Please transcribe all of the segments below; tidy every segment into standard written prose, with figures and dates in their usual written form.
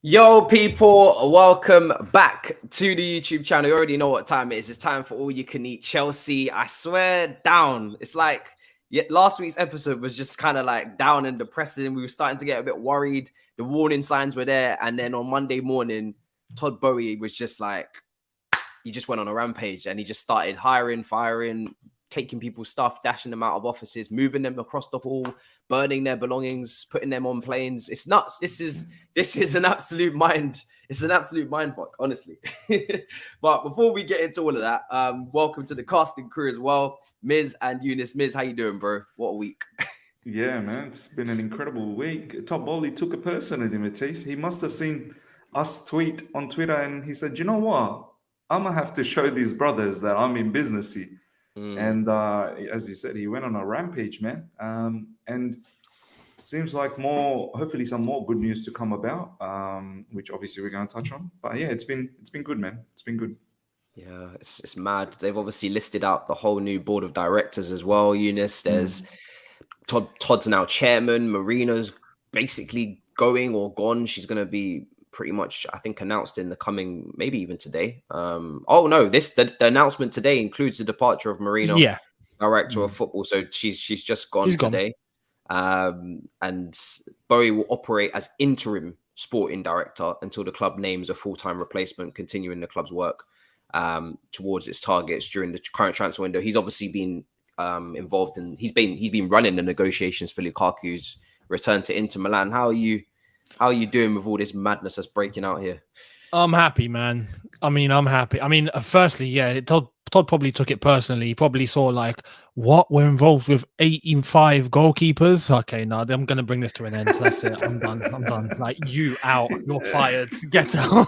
Yo, people, welcome back to the YouTube channel. You already know what time it is. It's time for All You Can Eat Chelsea. I swear down. It's like last week's episode was just kind of like down and depressing. We were starting to get a bit worried. The warning signs were there. And then on Monday morning, Todd Boehly was just like, he just went on a rampage and he just started hiring, firing, taking people's stuff, dashing them out of offices, moving them across the hall, burning their belongings, putting them on planes. It's nuts. This is an absolute mind. It's an absolute mind fuck, honestly. But before we get into all of that, welcome to the casting crew as well, Miz and Younes. Miz, how you doing, bro? What a week. Yeah, man, it's been an incredible week. Todd Boehly took it personally, Matisse. He must have seen us tweet on Twitter and he said, you know what? I'm going to have to show these brothers that I'm in businessy. And as you said, he went on a rampage, man. And seems like hopefully some more good news to come about, which obviously we're going to touch on. But yeah, it's been good, man. It's been good. Yeah, it's mad. They've obviously listed out the whole new board of directors as well, Younes. There's Todd's now chairman. Marina's basically going or gone. She's going to be pretty much, I think, announced in the coming, maybe even today. Oh no, the announcement today includes the departure of Marina, director of football. So she's just gone today. And Bowie will operate as interim sporting director until the club names a full-time replacement, continuing the club's work towards its targets during the current transfer window. He's obviously been involved in. He's been running the negotiations for Lukaku's return to Inter Milan. How are you doing with all this madness that's breaking out here? I'm happy, man. I'm happy. Firstly, yeah, Todd probably took it personally. He probably saw like, what? We're involved with 85 goalkeepers? Okay, no, I'm going to bring this to an end. That's it. I'm done. Like, you out. You're fired. Get out.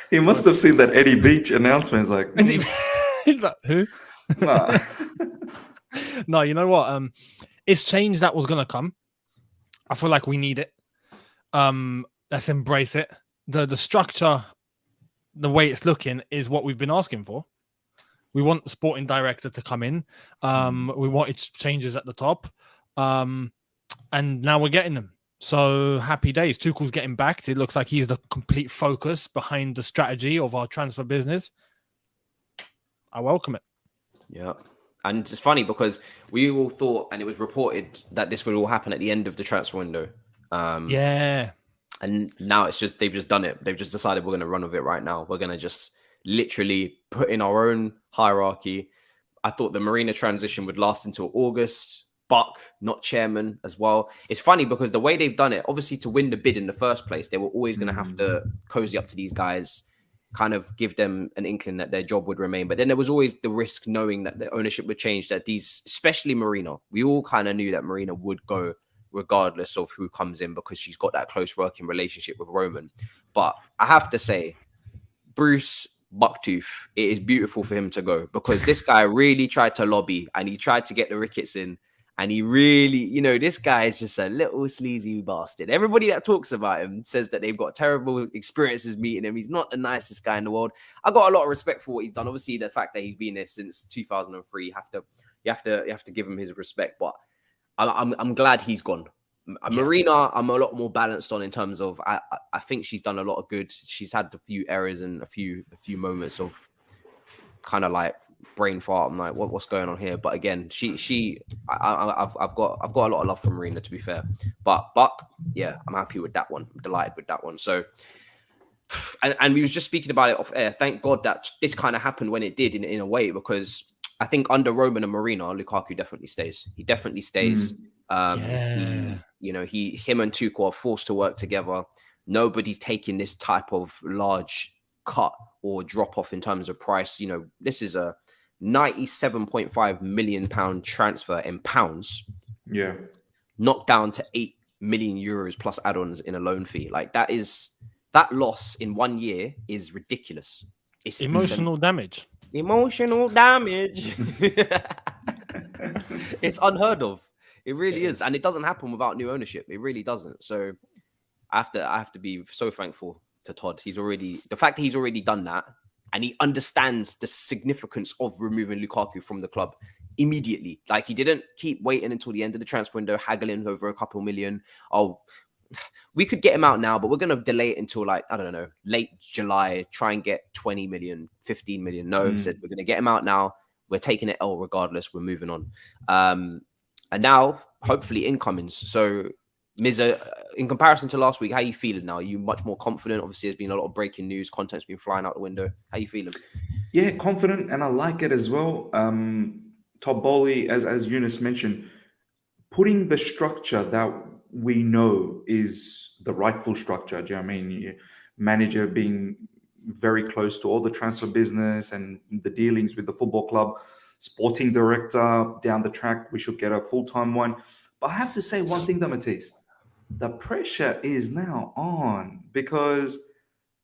He must have seen that Eddie Beach announcement. He's like, he's like, who? Nah. No, you know what? It's change that was going to come. I feel like we need it. Let's embrace it. The structure, the way it's looking, is what we've been asking for. We want the sporting director to come in. We wanted changes at the top. And now we're getting them. So happy days. Tuchel's getting backed. It looks like he's the complete focus behind the strategy of our transfer business. I welcome it. Yeah. And it's funny because we all thought, and it was reported, that this would all happen at the end of the transfer window. Yeah. And now they've just done it. They've just decided we're going to run with it right now. We're going to just literally put in our own hierarchy. I thought the Marina transition would last until August. Buck, not chairman as well. It's funny because the way they've done it, obviously to win the bid in the first place, they were always going to have to cozy up to these guys, kind of give them an inkling that their job would remain. But then there was always the risk knowing that the ownership would change, that these, especially Marina, we all kind of knew that Marina would go regardless of who comes in because she's got that close working relationship with Roman. But I have to say, Bruce Bucktooth, it is beautiful for him to go because this guy really tried to lobby and he tried to get the Ricketts in, and he really, this guy is just a little sleazy bastard. Everybody that talks about him says that they've got terrible experiences meeting him. He's not the nicest guy in the world. I got a lot of respect for what he's done. Obviously, the fact that he's been there since 2003, you have to give him his respect. But I'm glad he's gone. Marina, I'm a lot more balanced on in terms of I think she's done a lot of good. She's had a few errors and a few moments of kind of like brain fart. I'm like, what's going on here? But again, I've got a lot of love for Marina, to be fair. But Buck, yeah, I'm happy with that one. I'm delighted with that one. So, and we was just speaking about it off air. Thank God that this kind of happened when it did in a way, because I think under Roman and Marina, Lukaku definitely stays. He definitely stays. Him and Tuchel are forced to work together. Nobody's taking this type of large cut or drop off in terms of price. This is a £97.5 million transfer in pounds. Yeah. Knocked down to €8 million plus add-ons in a loan fee. Like that loss in 1 year is ridiculous. It's emotional damage. Emotional damage. It's unheard of. It really is. And it doesn't happen without new ownership. It really doesn't. So I have to be so thankful to Todd. The fact that he's already done that, and he understands the significance of removing Lukaku from the club immediately. Like, he didn't keep waiting until the end of the transfer window, haggling over a couple million. Oh, we could get him out now, but we're going to delay it until like, I don't know, late July, try and get 20 million, 15 million. No, said we're going to get him out now. We're taking it L regardless. We're moving on. And now, hopefully, incomings. So, Miza, in comparison to last week, how are you feeling now? Are you much more confident? Obviously, there's been a lot of breaking news. Content's been flying out the window. How are you feeling? Yeah, confident, and I like it as well. Todd Boehly, as Younes mentioned, putting the structure that we know is the rightful structure. Do you know what I mean? Manager being very close to all the transfer business and the dealings with the football club, sporting director down the track, we should get a full-time one. But I have to say one thing, Matisse, the pressure is now on because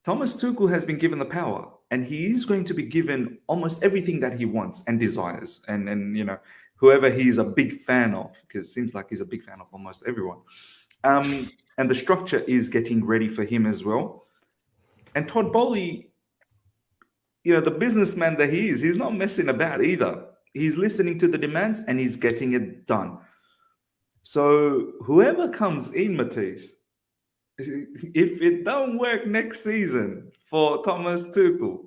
Thomas Tuchel has been given the power and he is going to be given almost everything that he wants and desires. And you know, whoever he's a big fan of, because it seems like he's a big fan of almost everyone. And the structure is getting ready for him as well. And Todd Boehly, you know, the businessman that he is, he's not messing about either. He's listening to the demands and he's getting it done. So whoever comes in, Matisse, if it don't work next season for Thomas Tuchel,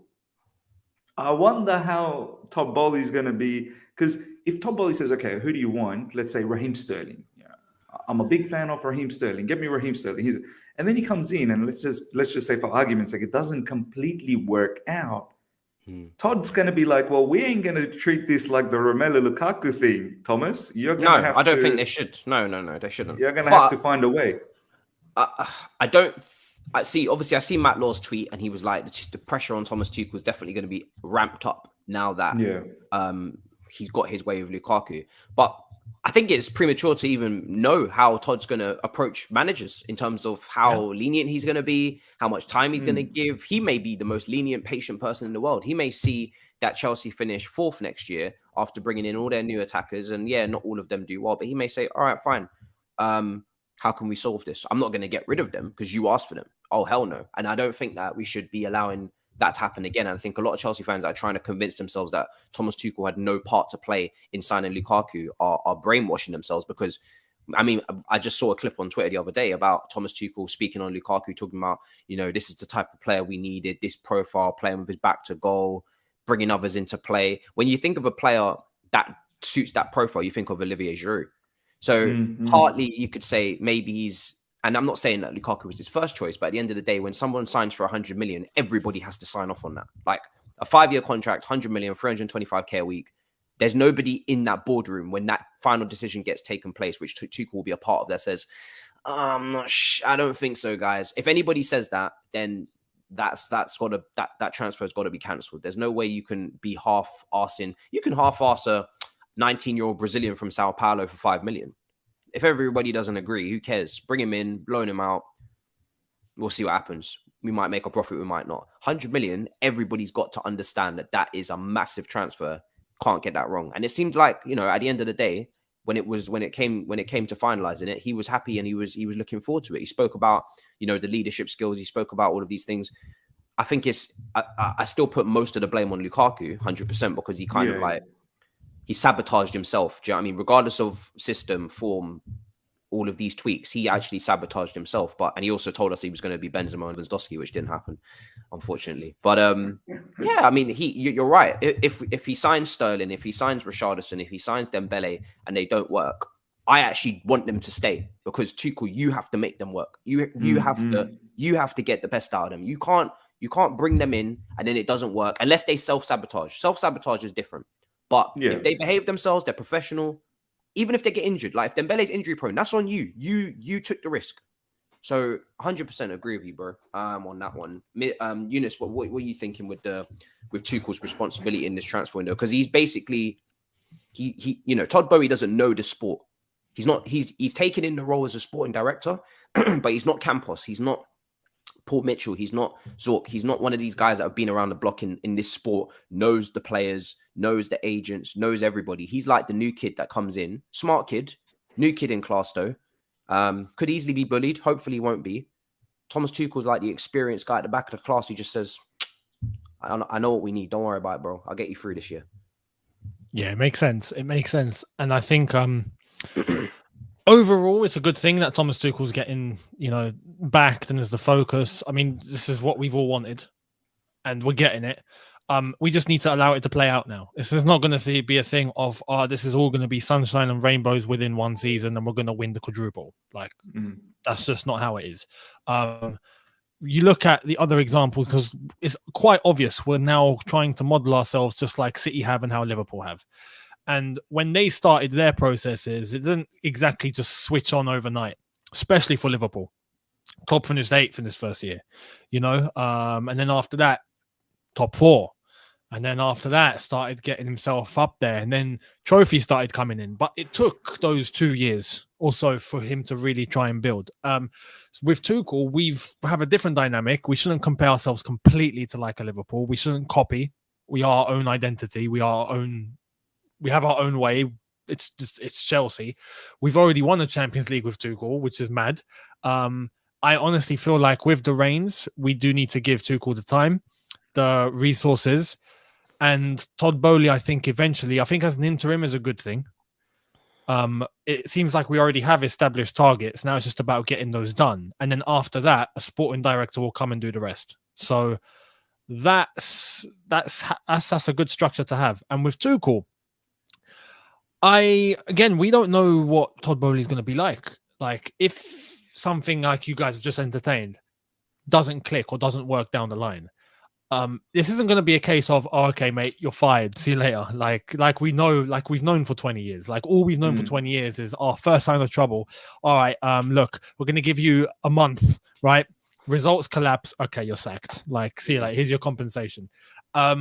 I wonder how Todd Boehly is going to be. Because if Todd Boehly says, okay, who do you want? Let's say Raheem Sterling. Yeah, I'm a big fan of Raheem Sterling. Get me Raheem Sterling. And then he comes in and let's just say for argument's sake, it doesn't completely work out. Todd's going to be like, well, we ain't going to treat this like the Romelu Lukaku thing, Thomas. You're going to have to... I don't think they should. No, they shouldn't. You're going to have to find a way. I don't... I see Matt Law's tweet and he was like, the pressure on Thomas Tuchel is definitely going to be ramped up now that he's got his way with Lukaku. But I think it's premature to even know how Todd's going to approach managers in terms of how lenient he's going to be, how much time he's going to give. He may be the most lenient, patient person in the world. He may see that Chelsea finish 4th next year after bringing in all their new attackers. And yeah, not all of them do well, but he may say, all right, fine. How can we solve this? I'm not going to get rid of them because you asked for them. Oh, hell no. And I don't think that we should be allowing that to happen again. And I think a lot of Chelsea fans are trying to convince themselves that Thomas Tuchel had no part to play in signing Lukaku are brainwashing themselves because, I mean, I just saw a clip on Twitter the other day about Thomas Tuchel speaking on Lukaku, talking about, you know, this is the type of player we needed, this profile, playing with his back to goal, bringing others into play. When you think of a player that suits that profile, you think of Olivier Giroud. So partly you could say maybe he's, and I'm not saying that Lukaku was his first choice, but at the end of the day, when someone signs for 100 million, everybody has to sign off on that. Like a 5-year contract, 100 million, 325k a week. There's nobody in that boardroom when that final decision gets taken place, which Tuchel will be a part of, that says, I'm not I don't think so, guys. If anybody says that, then that transfer has got to be cancelled. There's no way you can be half-arsing. You can half-arse a 19-year-old Brazilian from Sao Paulo for 5 million. If everybody doesn't agree, who cares? Bring him in, loan him out. We'll see what happens. We might make a profit, we might not. 100 million, everybody's got to understand that is a massive transfer. Can't get that wrong. And it seemed like, you know, at the end of the day, when it came to finalizing it, he was happy and he was looking forward to it. He spoke about, you know, the leadership skills. He spoke about all of these things. I think I still put most of the blame on Lukaku, 100%, because he kind of like, he sabotaged himself. Do you know what I mean? Regardless of system, form, all of these tweaks, he actually sabotaged himself. And he also told us he was going to be Benzema and Lewandowski, which didn't happen, unfortunately. But yeah, I mean, you're right. If he signs Sterling, if he signs Richarlison, if he signs Dembele, and they don't work, I actually want them to stay because Tuchel, you have to make them work. You have to get the best out of them. You can't bring them in and then it doesn't work unless they self-sabotage. Self-sabotage is different. But if they behave themselves, they're professional. Even if they get injured, like if Dembele's injury prone, that's on you. You took the risk. So 100% agree with you, bro. On that one, Younes, what are you thinking with Tuchel's responsibility in this transfer window? Because he's basically he you know, Todd Boehly doesn't know the sport. He's taken in the role as a sporting director, but he's not Campos. He's not Paul Mitchell. He's not Zorc. He's not one of these guys that have been around the block in this sport, knows the players, knows the agents, knows everybody. He's like the new kid that comes in. Smart kid, new kid in class though. Could easily be bullied. Hopefully he won't be. Thomas Tuchel's like the experienced guy at the back of the class who just says, I know what we need. Don't worry about it, bro. I'll get you through this year. Yeah, it makes sense. It makes sense. And I think overall, it's a good thing that Thomas Tuchel's getting, backed and is the focus. I mean, this is what we've all wanted, and we're getting it. We just need to allow it to play out now. This is not going to be a thing of, this is all going to be sunshine and rainbows within one season, and we're going to win the quadruple. Like, that's just not how it is. You look at the other examples, because it's quite obvious we're now trying to model ourselves just like City have and how Liverpool have. And when they started their processes, it didn't exactly just switch on overnight, especially for Liverpool. Klopp finished 8th in his first year, and then after that, top 4. And then after that, started getting himself up there. And then trophies started coming in. But it took those 2 years also for him to really try and build. With Tuchel, we have a different dynamic. We shouldn't compare ourselves completely to like a Liverpool. We shouldn't copy. We are our own identity. We have our own way. It's Chelsea. We've already won the Champions League with Tuchel, which is mad. I honestly feel like with the reins, we do need to give Tuchel the time, the resources. And Todd Boehly, I think as an interim is a good thing. It seems like we already have established targets. Now it's just about getting those done. And then after that, a sporting director will come and do the rest. So that's a good structure to have. And with Tuchel, we don't know what Todd Boehly is going to be like. Like, if something like you guys have just entertained doesn't click or doesn't work down the line, this isn't going to be a case of, okay, mate, you're fired, see you later. Like we know, like we've known for 20 years. Like, all we've known for 20 years is our first sign of trouble. All right, look, we're going to give you a month, right? Results collapse. Okay, you're sacked. Like, see you later. Here's your compensation. I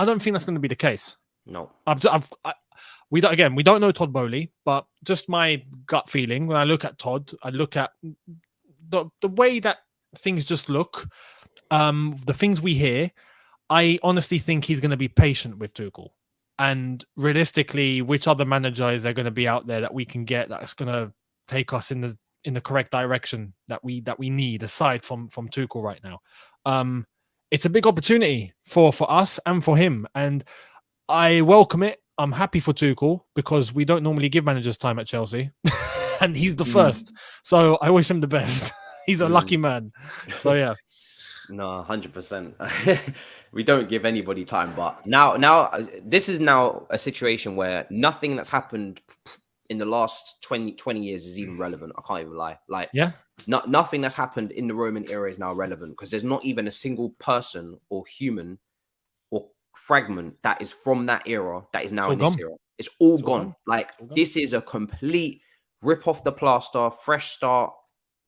don't think that's going to be the case. No. We don't know Todd Boehly, but just my gut feeling when I look at Todd, I look at the way that things just look. The things we hear, I honestly think he's going to be patient with Tuchel. And realistically, which other manager is there going to be out there that we can get that's going to take us in the correct direction that we need, aside from Tuchel right now? It's a big opportunity for us and for him, and I welcome it. I'm happy for Tuchel because we don't normally give managers time at Chelsea, and he's the first. So I wish him the best. He's a lucky man. So yeah. No, 100%. We don't give anybody time, but now this is now a situation where nothing that's happened in the last 20 years is even relevant. I can't even lie. Like, yeah, nothing that's happened in the Roman era is now relevant because there's not even a single person or human or fragment that is from that era that is now in this era. It's all gone. Like, this is a complete rip off the plaster, fresh start.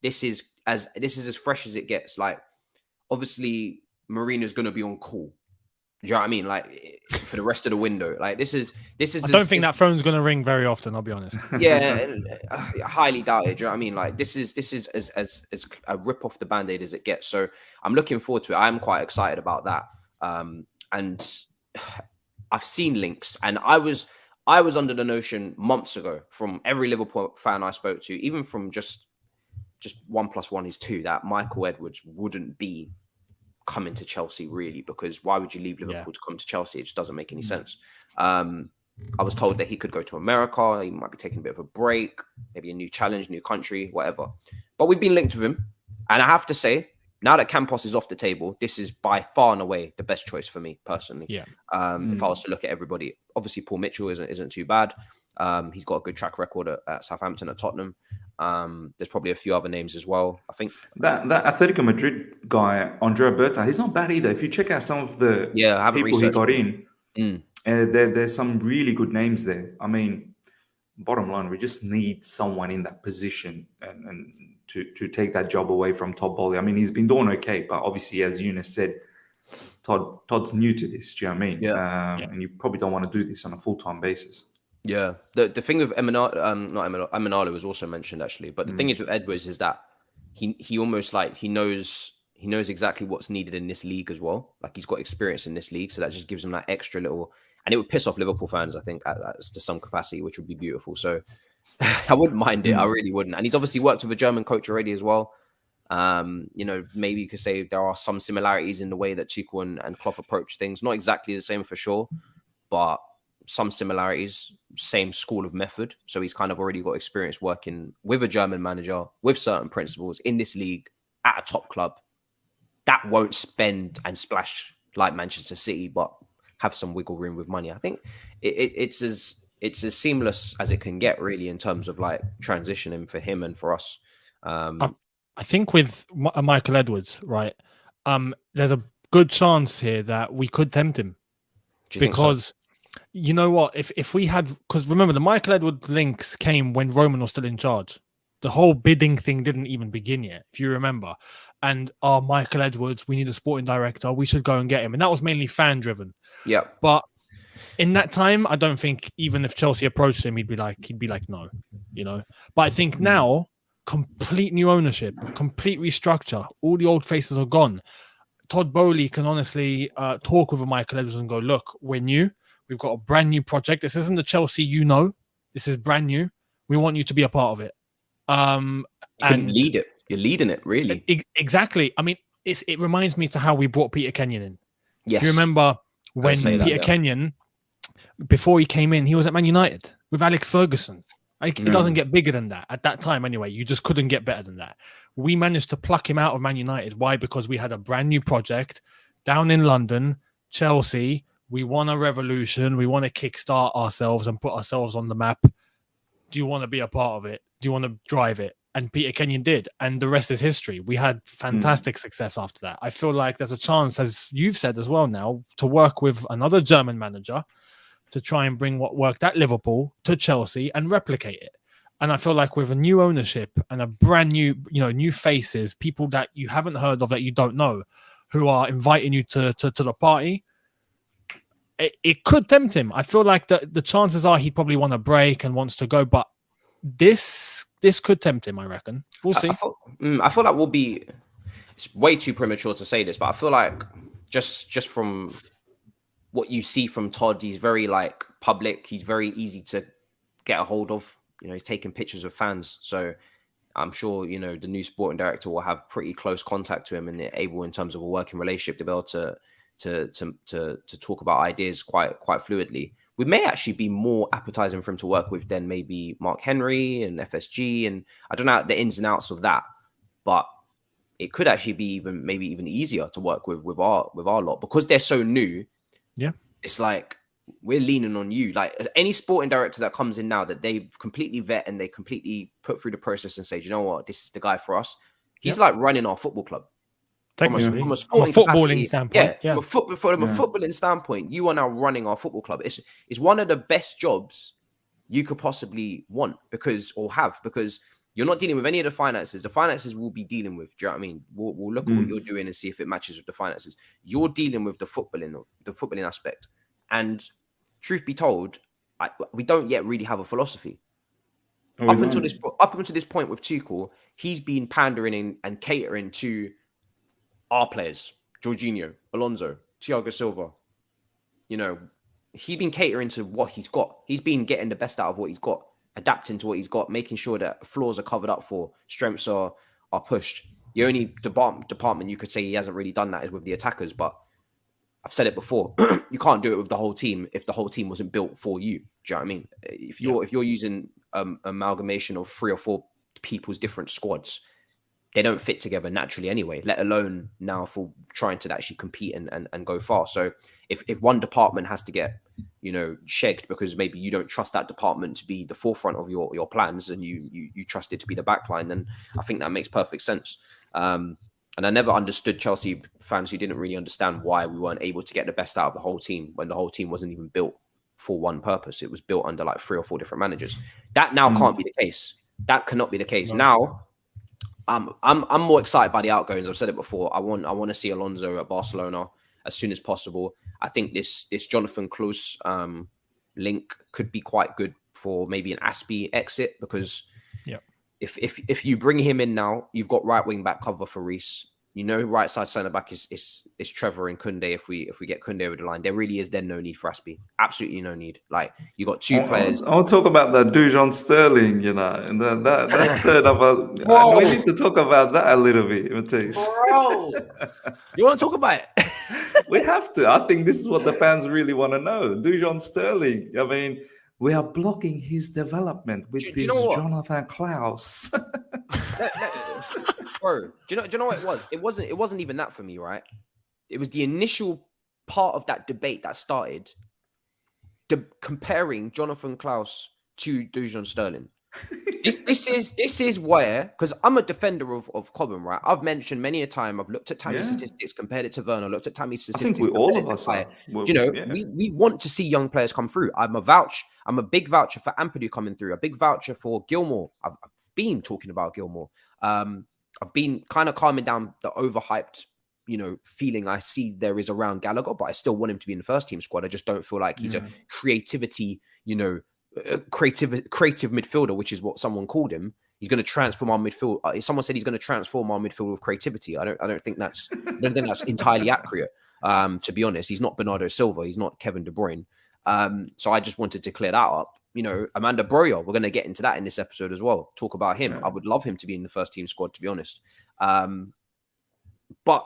This is as fresh as it gets. Like, obviously, Marina's going to be on call. Do you know what I mean? Like, for the rest of the window. Like, this is. I don't think that phone's going to ring very often. I'll be honest. Yeah, I highly doubt it. Do you know what I mean? Like, this is as a rip off the Band-Aid as it gets. So I'm looking forward to it. I'm quite excited about that. And I've seen links, and I was under the notion months ago from every Liverpool fan I spoke to, even from just 1 + 1 is 2, that Michael Edwards wouldn't be coming to Chelsea really, because why would you leave Liverpool to come to Chelsea? It just doesn't make any sense. I was told that he could go to America. He might be taking a bit of a break, maybe a new challenge, new country, whatever. But we've been linked with him. And I have to say, now that Campos is off the table, this is by far and away the best choice for me personally. Yeah. If I was to look at everybody, obviously Paul Mitchell isn't too bad. He's got a good track record at Southampton, at Tottenham. There's probably a few other names as well. I think that Atletico Madrid guy, Andrea Berta, he's not bad either. If you check out some of the people he got in, there's some really good names there. I mean, bottom line, we just need someone in that position and to take that job away from Todd Boehly. I mean, he's been doing okay, but obviously, as Younes said, Todd's new to this. Do you know what I mean? And you probably don't want to do this on a full-time basis. Yeah, the thing with Emenalo was also mentioned actually, but the thing is with Edwards is that he almost like he knows exactly what's needed in this league as well. Like, he's got experience in this league, so that just gives him that extra little, and it would piss off Liverpool fans, I think, to some capacity, which would be beautiful. So I wouldn't mind it. I really wouldn't. And he's obviously worked with a German coach already as well. Maybe you could say there are some similarities in the way that Tuchel and Klopp approach things. Not exactly the same for sure, but some similarities, same school of method. So he's kind of already got experience working with a German manager, with certain principles in this league at a top club that won't spend and splash like Manchester City, but have some wiggle room with money. I think it's as seamless as it can get, really, in terms of like transitioning for him and for us. I think with Michael Edwards, right? There's a good chance here that we could tempt him, because you know what? If we had, because remember the Michael Edwards links came when Roman was still in charge. The whole bidding thing didn't even begin yet, if you remember. And Michael Edwards, we need a sporting director. We should go and get him. And that was mainly fan driven. Yeah. But in that time, I don't think even if Chelsea approached him, he'd be like no, you know. But I think now, complete new ownership, complete restructure. All the old faces are gone. Todd Boehly can honestly talk with Michael Edwards and go, look, we're new. We've got a brand new project. This isn't the Chelsea you know. This is brand new. We want you to be a part of it. And lead it. You're leading it, really. Exactly. I mean, it reminds me to how we brought Peter Kenyon in. Yes. Do you remember when Peter Kenyon, before he came in, he was at Man United with Alex Ferguson? It doesn't get bigger than that. At that time, anyway, you just couldn't get better than that. We managed to pluck him out of Man United. Why? Because we had a brand new project down in London, Chelsea. We want a revolution. We want to kickstart ourselves and put ourselves on the map. Do you want to be a part of it? Do you want to drive it? And Peter Kenyon did. And the rest is history. We had fantastic success after that. I feel like there's a chance, as you've said as well now, to work with another German manager to try and bring what worked at Liverpool to Chelsea and replicate it. And I feel like with a new ownership and a brand new, new faces, people that you haven't heard of, that you don't know, who are inviting you to the party, it could tempt him. I feel like the chances are he'd probably want a break and wants to go, but this could tempt him, I reckon. We'll see. I feel like it's way too premature to say this, but I feel like just from what you see from Todd, he's very like public. He's very easy to get a hold of. He's taking pictures of fans. So I'm sure, the new sporting director will have pretty close contact to him and able, in terms of a working relationship, to be able to talk about ideas quite fluidly. We may actually be more appetizing for him to work with than maybe Mark Henry and FSG. And I don't know the ins and outs of that, but it could actually be maybe even easier to work with our lot, because they're so new. Yeah. It's like, we're leaning on you. Like, any sporting director that comes in now that they completely vet and they completely put through the process and say, you know what, this is the guy for us. He's like running our football club. From a footballing standpoint. From a footballing standpoint, you are now running our football club. It's one of the best jobs you could possibly want, because you're not dealing with any of the finances. The finances we'll be dealing with. Do you know what I mean? We'll look at what you're doing and see if it matches with the finances. You're dealing with the footballing aspect. And truth be told, we don't yet really have a philosophy. Up until this point with Tuchel, he's been pandering and catering to our players, Jorginho, Alonso, Thiago Silva. He's been catering to what he's got. He's been getting the best out of what he's got, adapting to what he's got, making sure that flaws are covered up for, strengths are pushed. The only department you could say he hasn't really done that is with the attackers, but I've said it before. You can't do it with the whole team if the whole team wasn't built for you. Do you know what I mean? If you're using amalgamation of 3 or 4 people's different squads, they don't fit together naturally anyway, let alone now for trying to actually compete and go far. So if one department has to get, shagged because maybe you don't trust that department to be the forefront of your plans and you trust it to be the backline, then I think that makes perfect sense. And I never understood Chelsea fans who didn't really understand why we weren't able to get the best out of the whole team when the whole team wasn't even built for one purpose. It was built under like 3 or 4 different managers. That now can't be the case. That cannot be the case. No. Now, I'm more excited by the outgoings. I've said it before. I want to see Alonso at Barcelona as soon as possible. I think this Jonathan Klose link could be quite good for maybe an Aspie exit, because if you bring him in now, you've got right wing back cover for Reece. You know, right side centre back is Trevor and Koundé. If we get Koundé over the line, there really is then no need for Aspie. Absolutely no need. Like you got two players. I'll talk about that Dujon Sterling, you know, and that stirred up. We need to talk about that a little bit, Matisse. Bro, you want to talk about it? We have to. I think this is what the fans really want to know. Dujon Sterling. I mean, we are blocking his development with this Jonathan Klaus. Bro, do you know what it was? It wasn't even that for me, right? It was the initial part of that debate that started comparing Jonathan Klaus to Dujon Sterling. This is where, because I'm a defender of Cobham, right? I've mentioned many a time, I've looked at Tammy's statistics, compared it to Werner, looked at Tammy's statistics. I think all of us are. We want to see young players come through. I'm a big voucher for Ampadu coming through, a big voucher for Gilmore. I've been talking about Gilmore. I've been kind of calming down the overhyped, feeling I see there is around Gallagher, but I still want him to be in the first team squad. I just don't feel like he's a creative midfielder, which is what someone called him. He's going to transform our midfield. Someone said he's going to transform our midfield with creativity. I don't think that's entirely accurate. To be honest, he's not Bernardo Silva. He's not Kevin De Bruyne. So I just wanted to clear that up. Amanda Broja, we're going to get into that in this episode as well. Talk about him. Yeah. I would love him to be in the first team squad, to be honest. But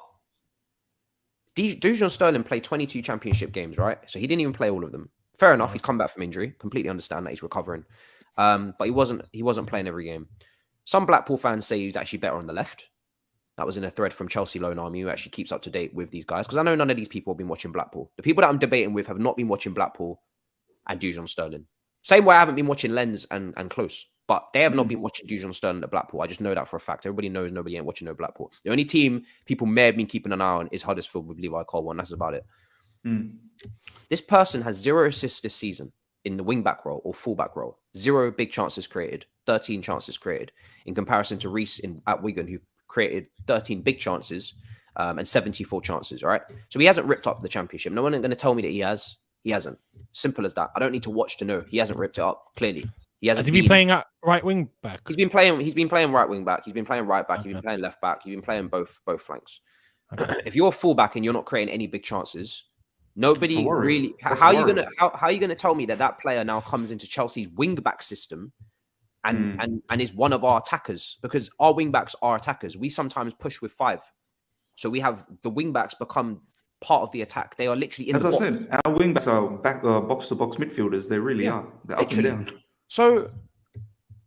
Dujon Sterling played 22 championship games, right? So he didn't even play all of them. Fair enough. He's come back from injury. Completely understand that he's recovering. But he wasn't playing every game. Some Blackpool fans say he's actually better on the left. That was in a thread from Chelsea Loan Army, who actually keeps up to date with these guys. Because I know none of these people have been watching Blackpool. The people that I'm debating with have not been watching Blackpool and Dujon Sterling. Same way I haven't been watching Lens and Close. But they have not been watching Dujon Sterling at Blackpool. I just know that for a fact. Everybody knows nobody ain't watching no Blackpool. The only team people may have been keeping an eye on is Huddersfield with Levi Colwill, and that's about it. This person has 0 assists this season in the wing-back role or full-back role. 0 big chances created, 13 chances created. In comparison to Reece at Wigan, who created 13 big chances and 74 chances, right? So he hasn't ripped up the championship. No one is going to tell me that he has. He hasn't. Simple as that. I don't need to watch to know. He hasn't ripped it up, clearly. He hasn't. Has he been playing at right wing back? He's been playing right wing back. He's been playing right back. He's been playing left back. He's been playing both flanks. Okay. If you're a fullback and you're not creating any big chances, nobody really. How are you gonna tell me that player now comes into Chelsea's wing back system and is one of our attackers? Because our wing backs are attackers. We sometimes push with 5, so we have the wing backs become part of the attack. They are literally in. As I said, our wing backs are box to box midfielders. They really are. They're up and down. So,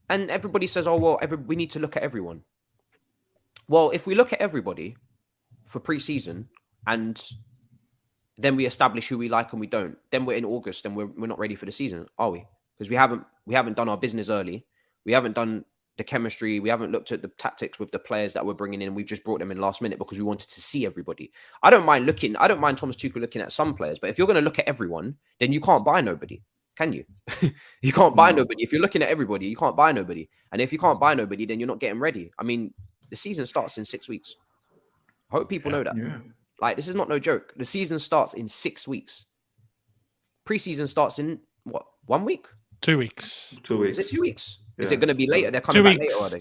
and everybody says, "Oh well, we need to look at everyone." Well, if we look at everybody for pre-season and then we establish who we like and we don't, then we're in August and we're not ready for the season, are we? Because we haven't done our business early. We haven't done the chemistry. We haven't looked at the tactics with the players that we're bringing in. We've just brought them in last minute because we wanted to see everybody. I don't mind Thomas Tuchel looking at some players, but if you're going to look at everyone, then you can't buy nobody, can you? You can't buy nobody. If you're looking at everybody, you can't buy nobody. And if you can't buy nobody, then you're not getting ready. I mean, the season starts in 6 weeks. I hope people know that. Yeah. Like, this is not no joke. The season starts in 6 weeks. Pre-season starts in, what, 1 week? 2 weeks. 2 weeks. Is it 2 weeks? Yeah. Is it going to be later? They're coming back later, are they?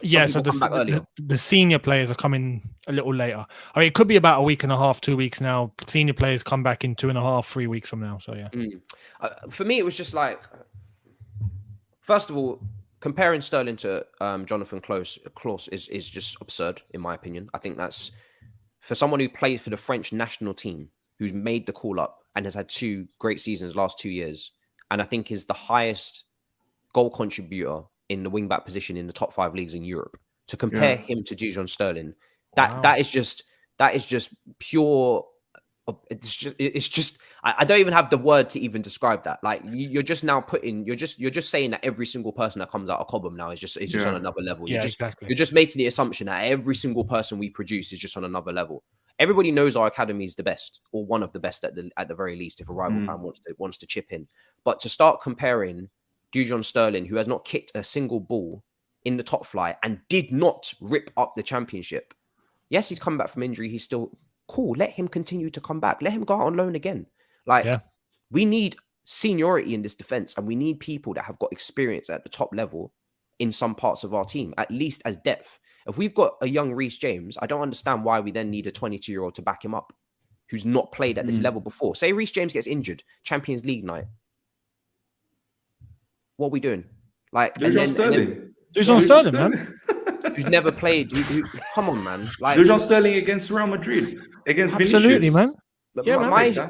Yeah, so the senior players are coming a little later. I mean, it could be about a week and a half, 2 weeks now. Senior players come back in 2.5, 3 weeks from now. So, yeah. For me, it was just like, first of all, comparing Sterling to Jonathan Klaus is just absurd, in my opinion. I think that's, for someone who plays for the French national team, who's made the call up and has had 2 great seasons last 2 years, and I think is the highest goal contributor in the wing-back position in the top 5 leagues in Europe, to compare him to Dujon Sterling, that is just pure. It's just I don't even have the word to even describe that. Like, you're just saying that every single person that comes out of Cobham now is just on another level. You're just making the assumption that every single person we produce is just on another level. Everybody knows our academy is the best, or one of the best at the very least, if a rival fan wants to chip in. But to start comparing Dujon Sterling, who has not kicked a single ball in the top flight and did not rip up the championship. Yes, he's come back from injury. He's still cool. Let him continue to come back. Let him go out on loan again. We need seniority in this defense, and we need people that have got experience at the top level in some parts of our team, at least as depth. If we've got a young Reece James, I don't understand why we then need a 22-year-old to back him up who's not played at this level before. Say Reece James gets injured, Champions League night. What are we doing? Like, Dujon Sterling. Dujon Sterling, man. Who's never played. Come on, man. Like, Dujon Sterling against Real Madrid, against absolutely, Vinicius. man. But Yeah,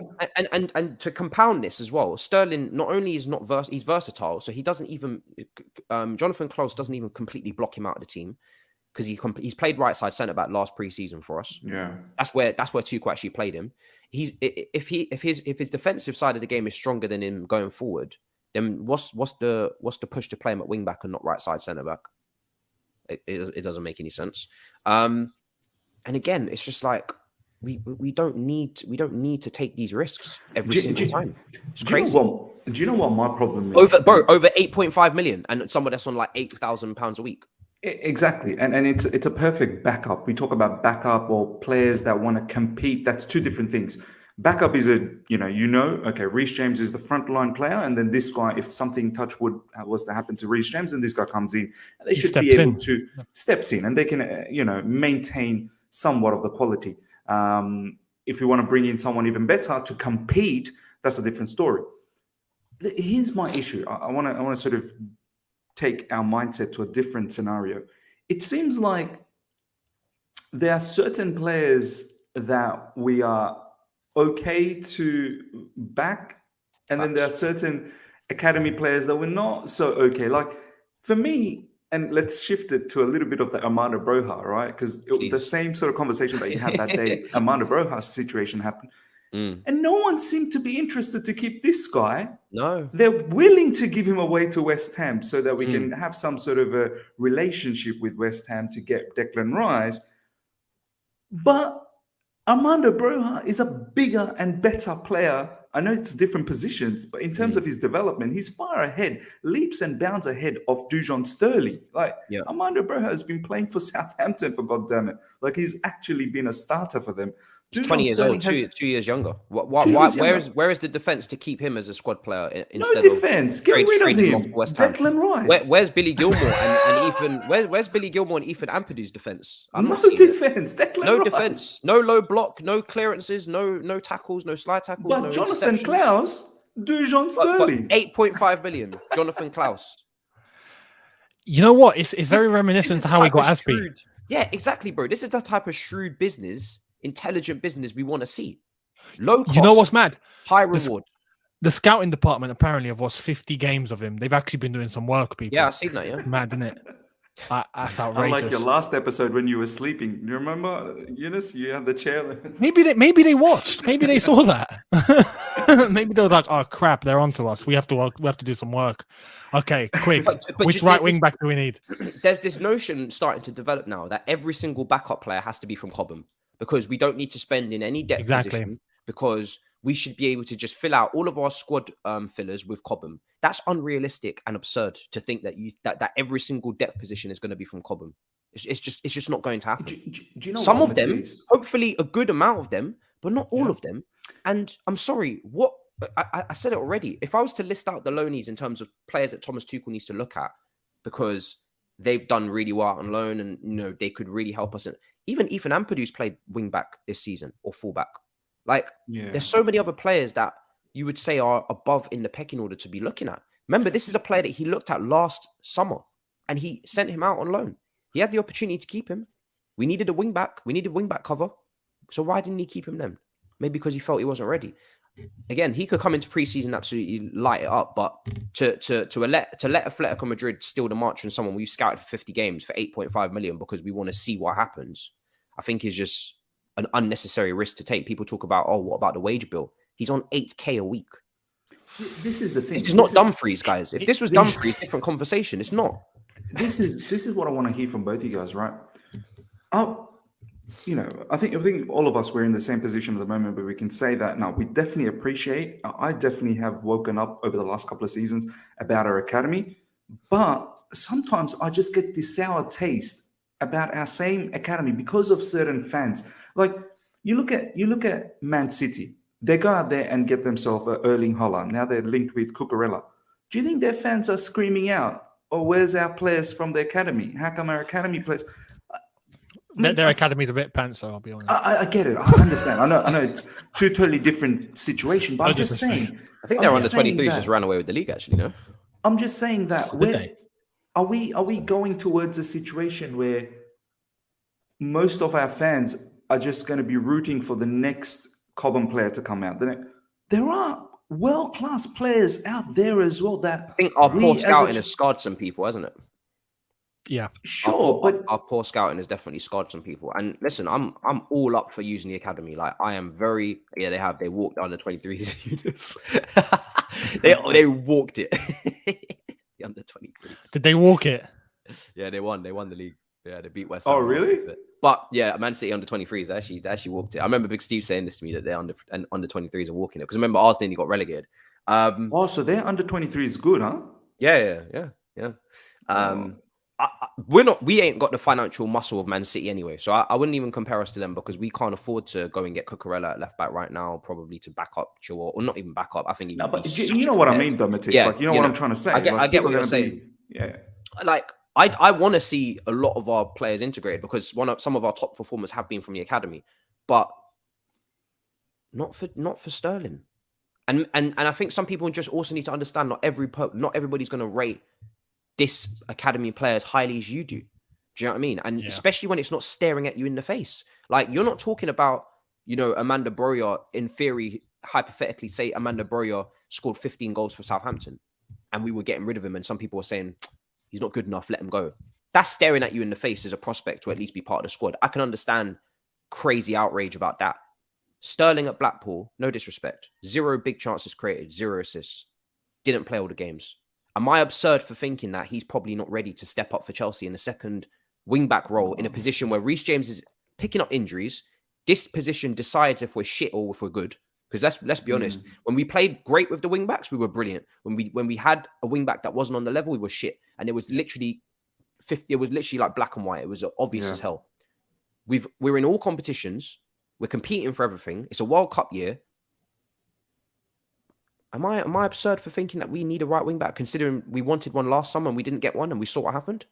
and to compound this as well, Sterling not only is not he's versatile, so he doesn't even Jonathan Klaus doesn't even completely block him out of the team because he's played right side centre back last pre-season for us. Yeah, that's where Tuchel actually played him. If his defensive side of the game is stronger than him going forward, then what's the push to play him at wing back and not right side centre back? It doesn't make any sense. And again, it's just like. We don't need to take these risks every single time. It's crazy. Do you know what my problem is? Over 8.5 million, and someone that's on like £8,000 a week. Exactly, and it's a perfect backup. We talk about backup or players that want to compete. That's two different things. Backup is okay, Reece James is the frontline player, and then this guy, if something touch wood was to happen to Reece James, and this guy comes in, and they should be able to steps in, and they can maintain somewhat of the quality. If you want to bring in someone even better to compete, that's a different story. Here's my issue. I want to sort of take our mindset to a different scenario. It seems like there are certain players that we are okay to back, and then there are certain academy players that we're not so okay. Like for me, and let's shift it to a little bit of the Armando Broja, right? Because the same sort of conversation that you had that day, Armando Broja's situation happened. And no one seemed to be interested to keep this guy. No. They're willing to give him away to West Ham so that we can have some sort of a relationship with West Ham to get Declan Rice. But Armando Broja is a bigger and better player. I know it's different positions, but in terms of his development, he's far ahead, leaps and bounds ahead of Dujon Sterling. Like, Armando Broja has been playing for Southampton, for goddammit. Like, he's actually been a starter for them. He's 20 years old, 2 years younger. Where is the defense to keep him as a squad player instead of defense? Get rid of him. Declan Rice. Where's Billy Gilmore and Ethan? Where's Billy Gilmore and Ethan Ampadu's defense? No defense. No defense. No low block. No clearances. No tackles. No slide tackles. But no Jonathan Klaus, Dujon Sterling, 8.5 million. Jonathan Klaus. You know what? It's very reminiscent to how we got Aspie. Yeah, exactly, bro. This is the type of shrewd business. Intelligent business we want to see. Low cost, you know what's mad? High reward. The scouting department apparently have watched 50 games of him. They've actually been doing some work, people. Yeah, I've seen that, yeah. Mad, isn't it? That's outrageous. I like your last episode when you were sleeping. Do you remember, Younes? You had the chair. Maybe they watched. Maybe they saw that. Maybe they were like, oh crap, they're onto us. We have to do some work. Okay, quick. But which right wing back do we need? There's this notion starting to develop now that every single backup player has to be from Cobham. Because we don't need to spend in any depth position, because we should be able to just fill out all of our squad fillers with Cobham. That's unrealistic and absurd to think that that every single depth position is going to be from Cobham. It's just not going to happen. Do you know some of them, hopefully a good amount of them, but not all of them. And I'm sorry, I said it already. If I was to list out the loanees in terms of players that Thomas Tuchel needs to look at, because they've done really well on loan and they could really help us. Even Ethan Ampadu's played wing back this season or full back. Like, there's so many other players that you would say are above in the pecking order to be looking at. Remember, this is a player that he looked at last summer and he sent him out on loan. He had the opportunity to keep him. We needed a wing back. We needed wing back cover. So why didn't he keep him then? Maybe because he felt he wasn't ready. Again, he could come into preseason and absolutely light it up, but to let Atletico Madrid steal the march from someone we've scouted for 50 games for 8.5 million because we want to see what happens, I think is just an unnecessary risk to take. People talk about, what about the wage bill? He's on 8K a week. This is the thing. This is not Dumfries, guys. If this was Dumfries, different conversation. It's not. This is what I want to hear from both of you guys, right? I think all of us, we're in the same position at the moment where we can say that now we definitely appreciate. I definitely have woken up over the last couple of seasons about our academy, but sometimes I just get this sour taste about our same academy because of certain fans. Like you look at Man City, they go out there and get themselves Erling Haaland. Now they're linked with Cucurella. Do you think their fans are screaming out, or where's our players from the academy? How come our academy players? Their academy's a bit pants, so I'll be honest. I get it. I understand. I know it's two totally different situations, but I'm just saying. I think they're under 23s just ran away with the league, actually, no? I'm just saying that. Are we going towards a situation where most of our fans are just going to be rooting for the next Cobham player to come out? There are world-class players out there as well that I think our poor scouting has scarred some people, hasn't it? Yeah, sure, but our poor scouting has definitely scarred some people. And listen, I'm all up for using the academy. Like I am very they walked under 23s. they walked it. The under 23s. Did they walk it? Yeah, they won. They won the league. Yeah, they beat West Ham. Oh, really? really? But yeah, Man City under 23s they actually walked it. I remember Big Steve saying this to me that they're under 23s are walking it because remember Arsenal nearly got relegated. So they're under 23 is good, huh? Yeah. We ain't got the financial muscle of Man City anyway, so I wouldn't even compare us to them because we can't afford to go and get Cucurella at left back right now, probably to back up Chilwell, or not even back up. I think he but you know what I mean, though, Matisse. Yeah, like you know what I'm trying to say. I get what you're saying. Yeah, like I want to see a lot of our players integrated because some of our top performers have been from the academy, but not for Sterling. And I think some people just also need to understand not everybody's going to rate this academy player as highly as you do. Do you know what I mean? And especially when it's not staring at you in the face. Like you're not talking about, Amanda Broja, in theory, hypothetically, say Amanda Broja scored 15 goals for Southampton and we were getting rid of him and some people were saying, he's not good enough, let him go. That's staring at you in the face as a prospect to at least be part of the squad. I can understand crazy outrage about that. Sterling at Blackpool, no disrespect, 0 big chances created, 0 assists, didn't play all the games. Am I absurd for thinking that he's probably not ready to step up for Chelsea in the second wing-back role in a position where Reece James is picking up injuries? This position decides if we're shit or if we're good. Because let's be honest, when we played great with the wing-backs, we were brilliant. When we had a wing-back that wasn't on the level, we were shit. And it was literally like black and white. It was obvious as hell. We're in all competitions. We're competing for everything. It's a World Cup year. Am I absurd for thinking that we need a right wing back, considering we wanted one last summer and we didn't get one and we saw what happened?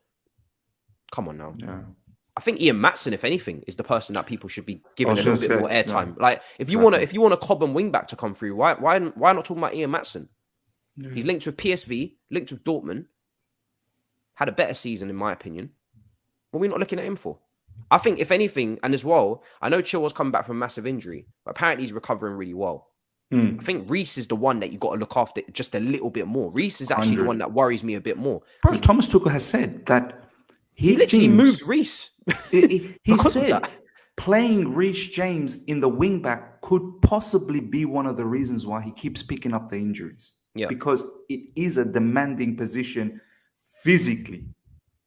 Come on now. Yeah. I think Ian Maatsen, if anything, is the person that people should be giving a little bit more airtime. Yeah. Like if you want a Cobham wing back to come through, why not talking about Ian Maatsen? Yeah. He's linked with PSV, linked with Dortmund, had a better season in my opinion. What are we not looking at him for? I think if anything, and as well, I know Chilwell's coming back from a massive injury, but apparently he's recovering really well. I think Reece is the one that you got to look after just a little bit more. Reece is actually the one that worries me a bit more. Bro, Thomas Tuchel has said that he literally moved Reece. He said playing Reece James in the wing back could possibly be one of the reasons why he keeps picking up the injuries. Yeah, because it is a demanding position physically.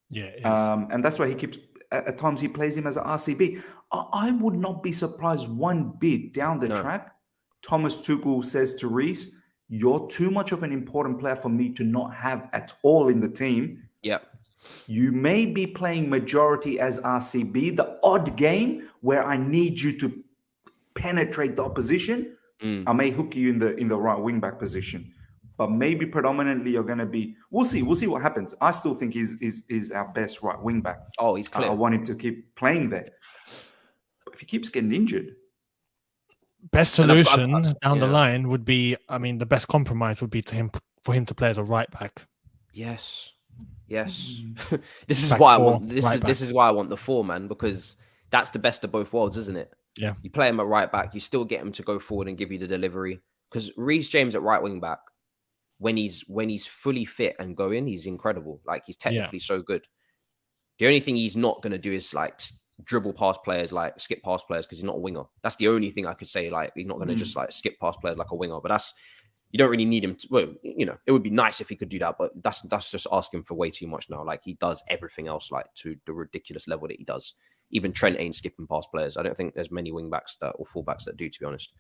Yeah, it is. And that's why he keeps. At times he plays him as an RCB. I would not be surprised one bit down the track. Thomas Tuchel says to Reece, you're too much of an important player for me to not have at all in the team. Yeah. You may be playing majority as RCB, the odd game where I need you to penetrate the opposition. I may hook you in the right wing back position. But maybe predominantly you're going to be... We'll see what happens. I still think he's our best right wing back. Oh, he's clear. I want him to keep playing there. But if he keeps getting injured... Best solution down the line would be, the best compromise would be for him to play as a right back. Yes. This is why I want this is why I want the 4, man, because that's the best of both worlds, isn't it? Yeah. You play him at right back, you still get him to go forward and give you the delivery. Because Reece James at right wing back, when he's fully fit and going, he's incredible. Like he's technically so good. The only thing he's not going to do is like dribble past players, like skip past players, because he's not a winger. That's the only thing I could say. Like he's not going to just like skip past players like a winger. But you don't really need him to, well, it would be nice if he could do that, but that's just asking for way too much now. Like he does everything else like to the ridiculous level that he does. Even Trent ain't skipping past players. I don't think there's many wing backs or full backs that do, to be honest.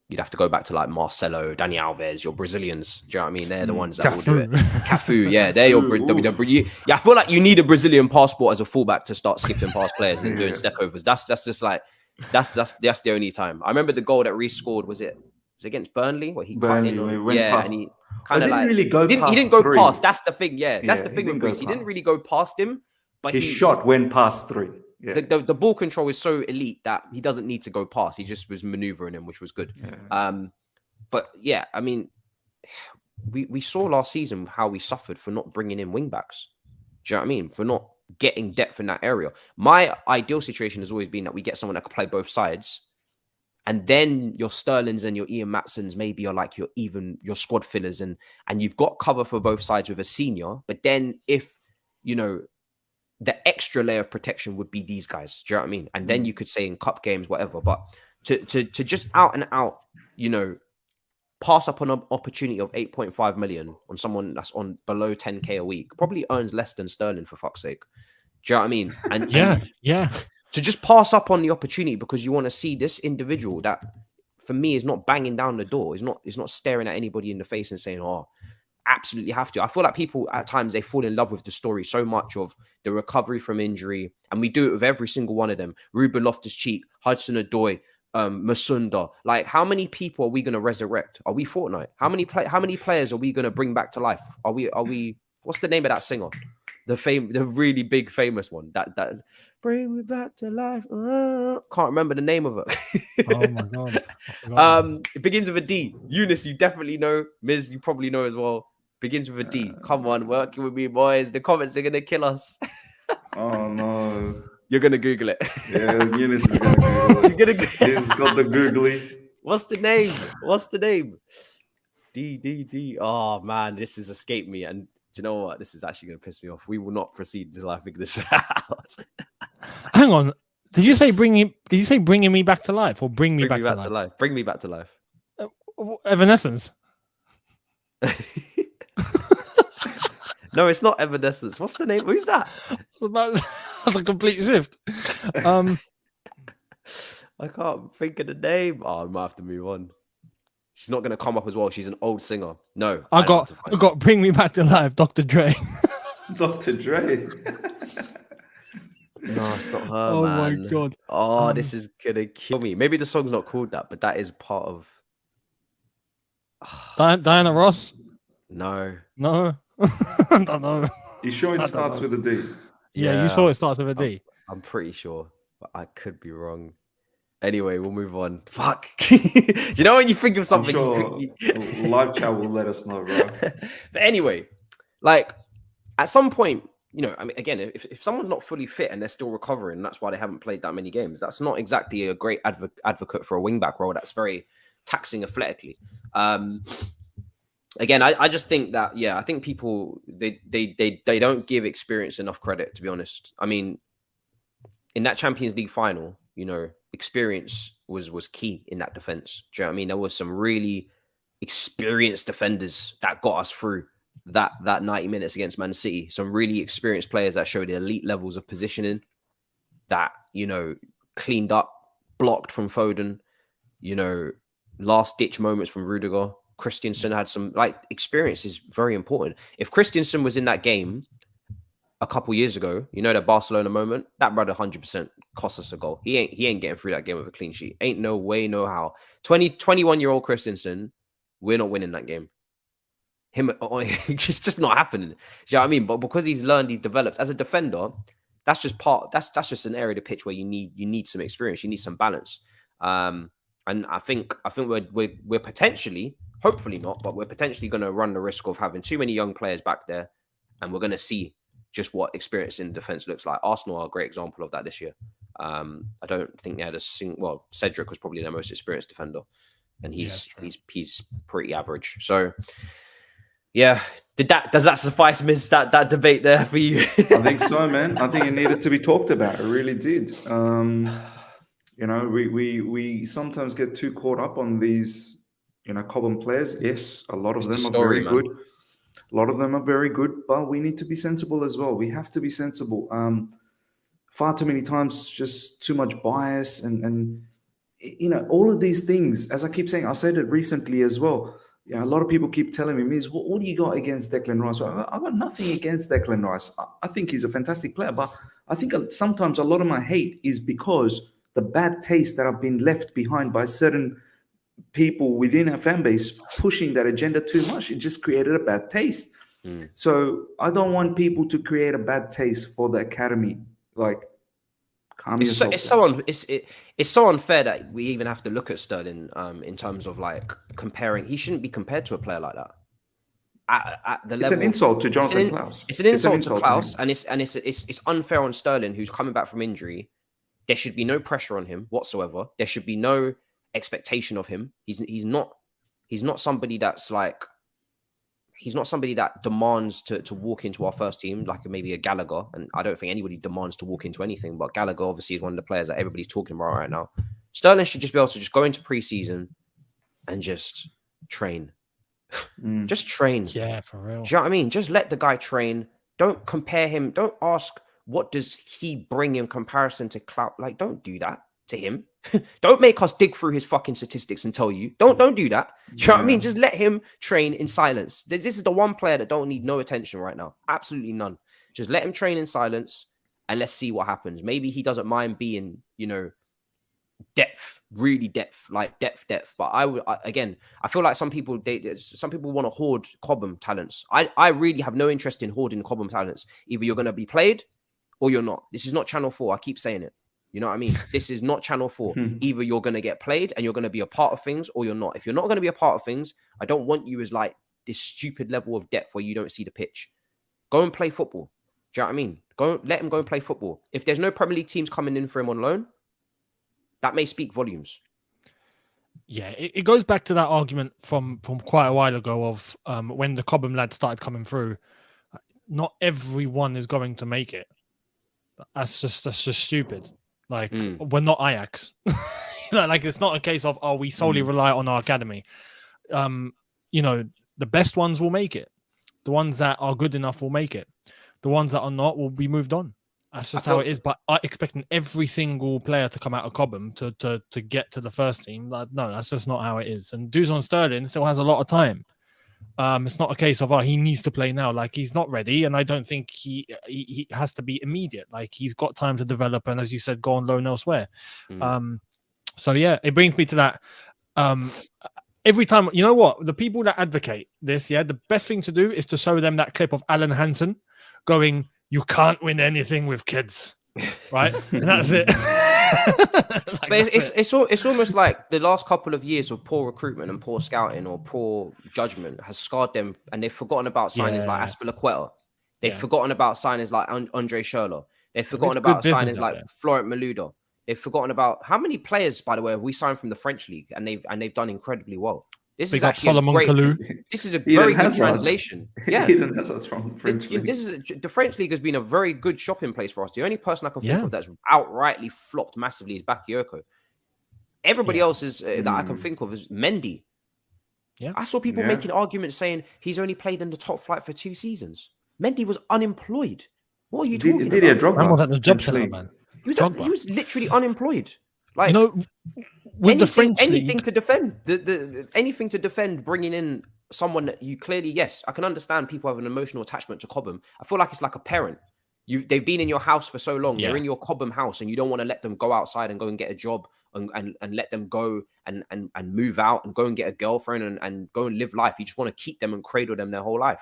You'd have to go back to like Marcelo, Dani Alves, your Brazilians. Do you know what I mean? They're the ones that will do it. Cafu, yeah, they're your. I feel like you need a Brazilian passport as a fullback to start skipping past players and doing step overs. That's just like that's the only time. I remember the goal that Reece scored. Was it against Burnley? Where he cut in? Went past. kind of like really go he didn't go past. That's the thing. Yeah, that's the thing with Reece. He didn't really go past him, but his shot went past 3. Yeah. The ball control is so elite that he doesn't need to go past. He just was maneuvering him, which was good. Yeah. But yeah, I mean, we saw last season how we suffered for not bringing in wing backs. Do you know what I mean? For not getting depth in that area. My ideal situation has always been that we get someone that can play both sides. And then your Sterlings and your Ian Matsons maybe are like your squad fillers, and you've got cover for both sides with a senior. But then if, you know, the extra layer of protection would be these guys. Do you know what I mean? And then you could say in cup games, whatever. But to just out and out, you know, pass up on an opportunity of 8.5 million on someone that's on below 10k a week, probably earns less than Sterling, for fuck's sake. Do you know what I mean? And yeah. To just pass up on the opportunity because you want to see this individual that, for me, is not banging down the door, is not staring at anybody in the face and saying, "Oh, absolutely have to." I feel like people at times, they fall in love with the story so much of the recovery from injury, and we do it with every single one of them. Ruben Loftus-Cheek, Hudson-Odoi, Masunda. Like, how many people are we going to resurrect? Are we Fortnite? How many players are we going to bring back to life? Are we? What's the name of that singer? The really big famous one that bring me back to life. Can't remember the name of it. Oh my god. It begins with a D. Younes, you definitely know. Miz, you probably know as well. Begins with a D. Come on, working with me, boys. The comments are gonna kill us. Oh no. You're gonna Google it. Yeah, Younes is gonna Google it. He's got the googly. What's the name? D. Oh man, this has escaped me. And do you know what? This is actually going to piss me off. We will not proceed until I figure this out. Hang on. Did you say bringing me back to life, or bring me back to life? Bring me back to life. Evanescence. No, it's not Evanescence. What's the name? Who's that? That's a complete shift. I can't think of the name. Oh, I might have to move on. She's not going to come up as well. She's an old singer. No. I got Bring Me Back to Life, Dr. Dre. Dr. Dre. No, it's not her, oh man. My God. Oh, this is going to kill me. Maybe the song's not called that, but that is part of... Diana Ross? No. I don't know. You sure it starts with a D? Yeah, you saw it starts with a D. I'm pretty sure, but I could be wrong. Anyway, we'll move on. Fuck. You know when you think of something... I'm sure live chat will let us know, bro. But anyway, like, at some point, you know, I mean, again, if someone's not fully fit and they're still recovering, that's why they haven't played that many games. That's not exactly a great advocate for a wing-back role. That's very taxing athletically. Again, I just think that, I think people, they don't give experience enough credit, to be honest. I mean, in that Champions League final, you know, experience was key in that defense. Do you know what I mean? There was some really experienced defenders that got us through that 90 minutes against Man City. Some really experienced players that showed elite levels of positioning, that, you know, cleaned up, blocked from Foden, you know, last ditch moments from Rudiger. Christensen had some, like, experience is very important. If Christensen was in that game a couple years ago, you know, that Barcelona moment, that brother 100% cost us a goal. He ain't getting through that game with a clean sheet. Ain't no way, no how. 21-year-old Christensen, we're not winning that game. It's just not happening. Do you know what I mean? But because he's learned, he's developed as a defender, that's just just an area of the pitch where you need some experience, you need some balance. And I think we're potentially, hopefully not, but we're potentially going to run the risk of having too many young players back there, and we're going to see just what experience in defense looks like. Arsenal are a great example of that this year. I don't think they had Cedric was probably their most experienced defender, and he's pretty average. So yeah, does that suffice, Miss, that debate there for you? I think so, man. I think it needed to be talked about. It really did. You know, we sometimes get too caught up on these, you know, Cobham players. Yes, a lot of them are very good. A lot of them are very good, but we need to be sensible as well. We have to be sensible. Far too many times, just too much bias and you know, all of these things. As I keep saying, I said it recently as well. Yeah, a lot of people keep telling me, Miz, what do you got against Declan Rice? Well, I got nothing against Declan Rice. I think he's a fantastic player, but I think sometimes a lot of my hate is because the bad taste that I've been left behind by certain people within our fan base pushing that agenda too much. It just created a bad taste. So I don't want people to create a bad taste for the academy. Like, calm yourself down. It's so unfair that we even have to look at Sterling in terms of like comparing. He shouldn't be compared to a player like that. At the level, it's an insult to Jonathan Klaus. It's an insult to Klaus, and it's unfair on Sterling, who's coming back from injury. There should be no pressure on him whatsoever. There should be no expectation of him. He's not somebody that's like. He's not somebody that demands to walk into our first team like maybe a Gallagher. And I don't think anybody demands to walk into anything. But Gallagher obviously is one of the players that everybody's talking about right now. Sterling should just be able to just go into preseason and just train. Just train. Yeah, for real. Do you know what I mean? Just let the guy train. Don't compare him. Don't ask what does he bring in comparison to Clout. Like, don't do that to him. Don't make us dig through his fucking statistics and tell you. Don't do that. Do you know what I mean? Just let him train in silence. This is the one player that don't need no attention right now. Absolutely none. Just let him train in silence and let's see what happens. Maybe he doesn't mind being, depth, really depth. But I feel like some people want to hoard Cobham talents. I really have no interest in hoarding Cobham talents. Either you're going to be played or you're not. This is not Channel 4. I keep saying it. You know what I mean? This is not Channel 4. Either you're going to get played and you're going to be a part of things or you're not. If you're not going to be a part of things, I don't want you as like this stupid level of depth where you don't see the pitch. Go and play football. Do you know what I mean? Let him go and play football. If there's no Premier League teams coming in for him on loan, that may speak volumes. Yeah, it goes back to that argument from quite a while ago of when the Cobham lads started coming through. Not everyone is going to make it. That's just stupid. Like, we're not Ajax. Like, it's not a case of, we solely rely on our academy. The best ones will make it. The ones that are good enough will make it. The ones that are not will be moved on. That's just how it is. But expecting every single player to come out of Cobham to get to the first team, no, that's just not how it is. And Dusan Sterling still has a lot of time. It's not a case of he needs to play now. Like, he's not ready, and I don't think he has to be immediate. Like, he's got time to develop, and as you said, go on loan elsewhere. So yeah, it brings me to that. Every time, you know what? The people that advocate this, the best thing to do is to show them that clip of Alan Hansen going, "You can't win anything with kids," right? And that's it. But it's almost like the last couple of years of poor recruitment and poor scouting or poor judgment has scarred them, and they've forgotten about signings like Aspilicueta. They've forgotten about signings like Andre Schürrle. They've forgotten about signings like Florent Malouda. They've forgotten about how many players, by the way, have we signed from the French league, and they've done incredibly well. This is actually this is a very good translation. Yeah, that's from the French league. The French league has been a very good shopping place for us. The only person I can think of that's outrightly flopped massively is Bakayoko. Everybody else is that I can think of is Mendy. Yeah, I saw people making arguments saying he's only played in the top flight for 2 seasons. Mendy was unemployed. What are you talking about? Didier Drogba was at the job center, man. He was literally unemployed. Like, with the French anything league, to defend anything to defend bringing in someone that you clearly, yes, I can understand people have an emotional attachment to Cobham. I feel like it's like a parent. They've been in your house for so long. They're in your Cobham house, and you don't want to let them go outside and go and get a job and let them go and move out and go and get a girlfriend and go and live life. You just want to keep them and cradle them their whole life.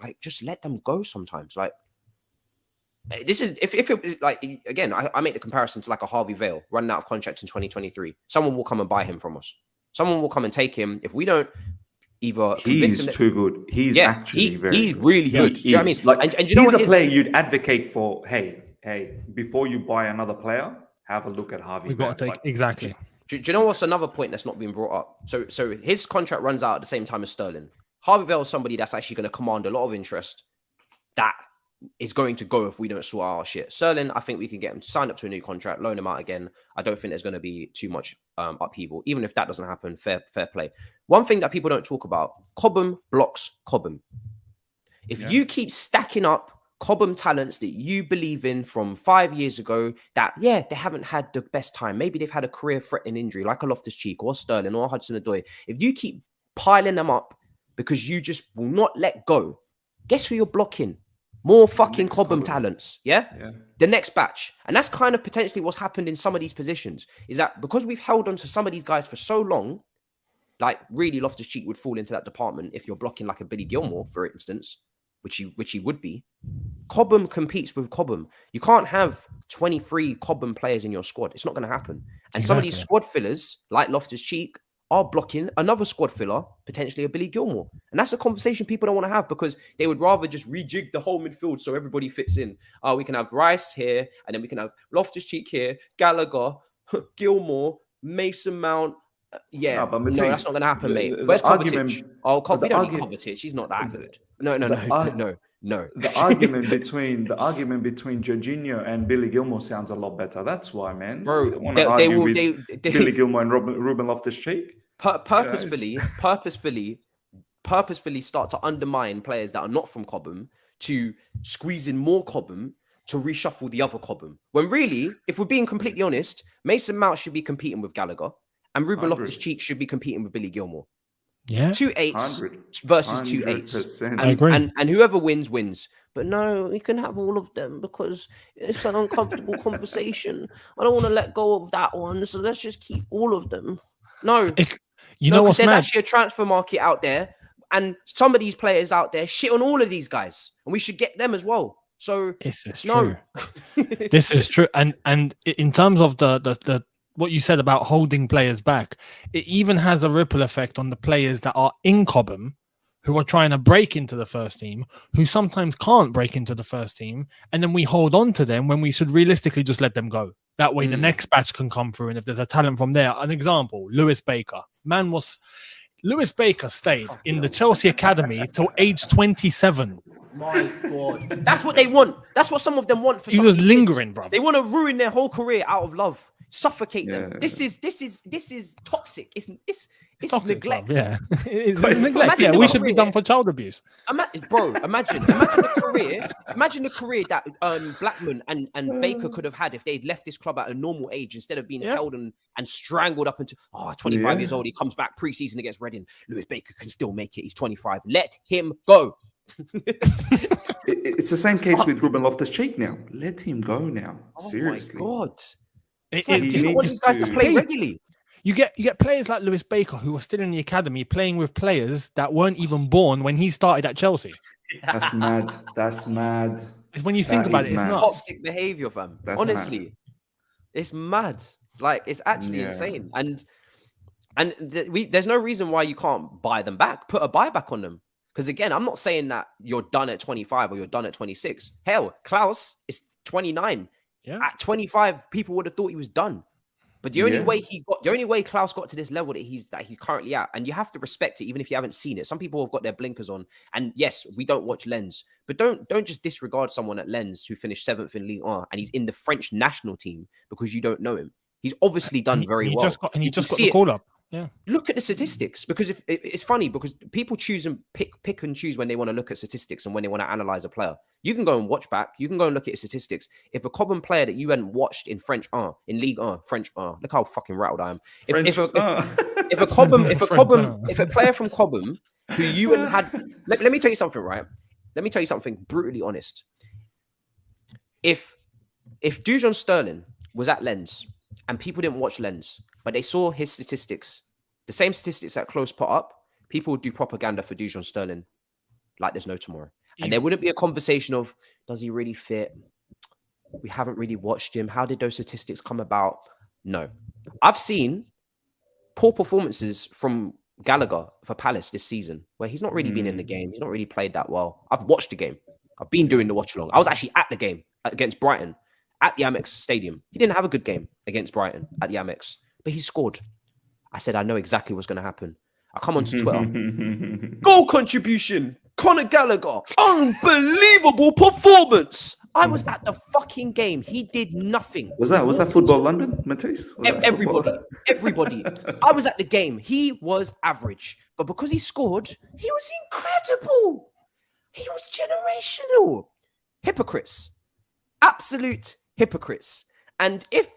Like, just let them go sometimes. Like, this is if it like, again, I make the comparison to like a Harvey Vale running out of contract in 2023. Someone will come and buy him from us. Someone will come and take him. If we don't either, he's too good. He's actually he's really good. Do you know what I mean? Like, and you know he's what a player you'd advocate for. Hey, before you buy another player, have a look at Harvey. We've got to take exactly. Do you know what's another point that's not been brought up? So his contract runs out at the same time as Sterling. Harvey Vale is somebody that's actually going to command a lot of interest. That is going to go if we don't sort out our shit. Sterling, I think we can get him to sign up to a new contract, loan him out again. I don't think there's going to be too much upheaval. Even if that doesn't happen, fair play. One thing that people don't talk about, Cobham blocks Cobham. If you keep stacking up Cobham talents that you believe in from 5 years ago, that, they haven't had the best time. Maybe they've had a career-threatening injury like a Loftus-Cheek or Sterling or Hudson-Odoi. If you keep piling them up because you just will not let go, guess who you're blocking? More fucking Cobham talents, yeah? The next batch. And that's kind of potentially what's happened in some of these positions, is that because we've held on to some of these guys for so long, Like really, Loftus-Cheek would fall into that department if you're blocking like a Billy Gilmore, for instance, which he would be. Cobham competes with Cobham. You can't have 23 Cobham players in your squad. It's not going to happen. And some of these squad fillers, like Loftus-Cheek, are blocking another squad filler, potentially a Billy Gilmore. And that's a conversation people don't want to have because they would rather just rejig the whole midfield so everybody fits in. We can have Rice here, and then we can have Loftus-Cheek here, Gallagher, Gilmore, Mason Mount. No, that's not going to happen, mate. Where's Kovacic? We don't need Kovacic. He's not that good. No. The argument between Jorginho and Billy Gilmore sounds a lot better. That's why, man. Bro, Billy Gilmore and Ruben Loftus-Cheek. Purposefully start to undermine players that are not from Cobham to squeeze in more Cobham to reshuffle the other Cobham. When really, if we're being completely honest, Mason Mount should be competing with Gallagher. And Ruben Loftus-Cheek should be competing with Billy Gilmore. Yeah. 2 8s versus 2 8s. I agree. And whoever wins. But no, we can have all of them because it's an uncomfortable conversation. I don't want to let go of that one. So let's just keep all of them. No. Know what's there's mad? actually a transfer market out there. And some of these players out there shit on all of these guys. And we should get them as well. So this is true. This is true. And in terms of the what you said about holding players back, it even has a ripple effect on the players that are in Cobham who are trying to break into the first team, who sometimes can't break into the first team, and then we hold on to them when we should realistically just let them go. That way the next batch can come through, and if there's a talent from there, an example, Lewis Baker. Lewis Baker stayed in the Chelsea Academy till age 27. My God. That's what they want. That's what some of them want. He was lingering, bro. They want to ruin their whole career out of love. Suffocate them. This is toxic. It's toxic, neglect. Bro. Yeah, it's neglect. Yeah, we should be done for child abuse. Imagine the career that Blackman and Baker could have had if they'd left this club at a normal age instead of being held and strangled up until 25 years old. He comes back pre-season against Reading. Lewis Baker can still make it. He's 25. Let him go. It's the same case with Ruben Loftus-Cheek now. Let him go now. Seriously. Oh my God. He wants these guys to play regularly. You get players like Lewis Baker who are still in the academy playing with players that weren't even born when he started at Chelsea. That's mad. It's when you think about it, it's not toxic behavior, fam. Honestly, it's mad. Like it's actually insane. And there's no reason why you can't buy them back. Put a buyback on them. Because again, I'm not saying that you're done at 25 or you're done at 26. Hell, Klaus is 29. Yeah. At 25, people would have thought he was done. But the only way Klaus got to this level that he's currently at, and you have to respect it, even if you haven't seen it. Some people have got their blinkers on, and yes, we don't watch Lens, but don't just disregard someone at Lens who finished 7th in Ligue 1 and he's in the French national team because you don't know him. He's obviously done very well. He just got the call up. Yeah. Look at the statistics because if it's funny because people choose and pick and choose when they want to look at statistics and when they want to analyze a player. You can go and watch back. You can go and look at his statistics. If a Cobham player that you hadn't watched in French in Ligue 1, French look how fucking rattled I am. If a player from Cobham who you hadn't had, let me tell you something, right? Let me tell you something brutally honest. If Dujon Sterling was at Lens and people didn't watch Lens, but they saw his statistics, the same statistics that Close put up, people would do propaganda for Dujon Sterling like there's no tomorrow. And there wouldn't be a conversation of, does he really fit? We haven't really watched him. How did those statistics come about? No. I've seen poor performances from Gallagher for Palace this season, where he's not really been in the game. He's not really played that well. I've watched the game. I've been doing the watch along. I was actually at the game against Brighton at the Amex Stadium. He didn't have a good game against Brighton at the Amex, but he scored. I said, I know exactly what's going to happen. I come onto Twitter. Goal contribution. Conor Gallagher. Unbelievable performance. I was at the fucking game. He did nothing. Was that Football London, Matisse? Everybody. I was at the game. He was average. But because he scored, he was incredible. He was generational. Hypocrites. Absolute hypocrites. And if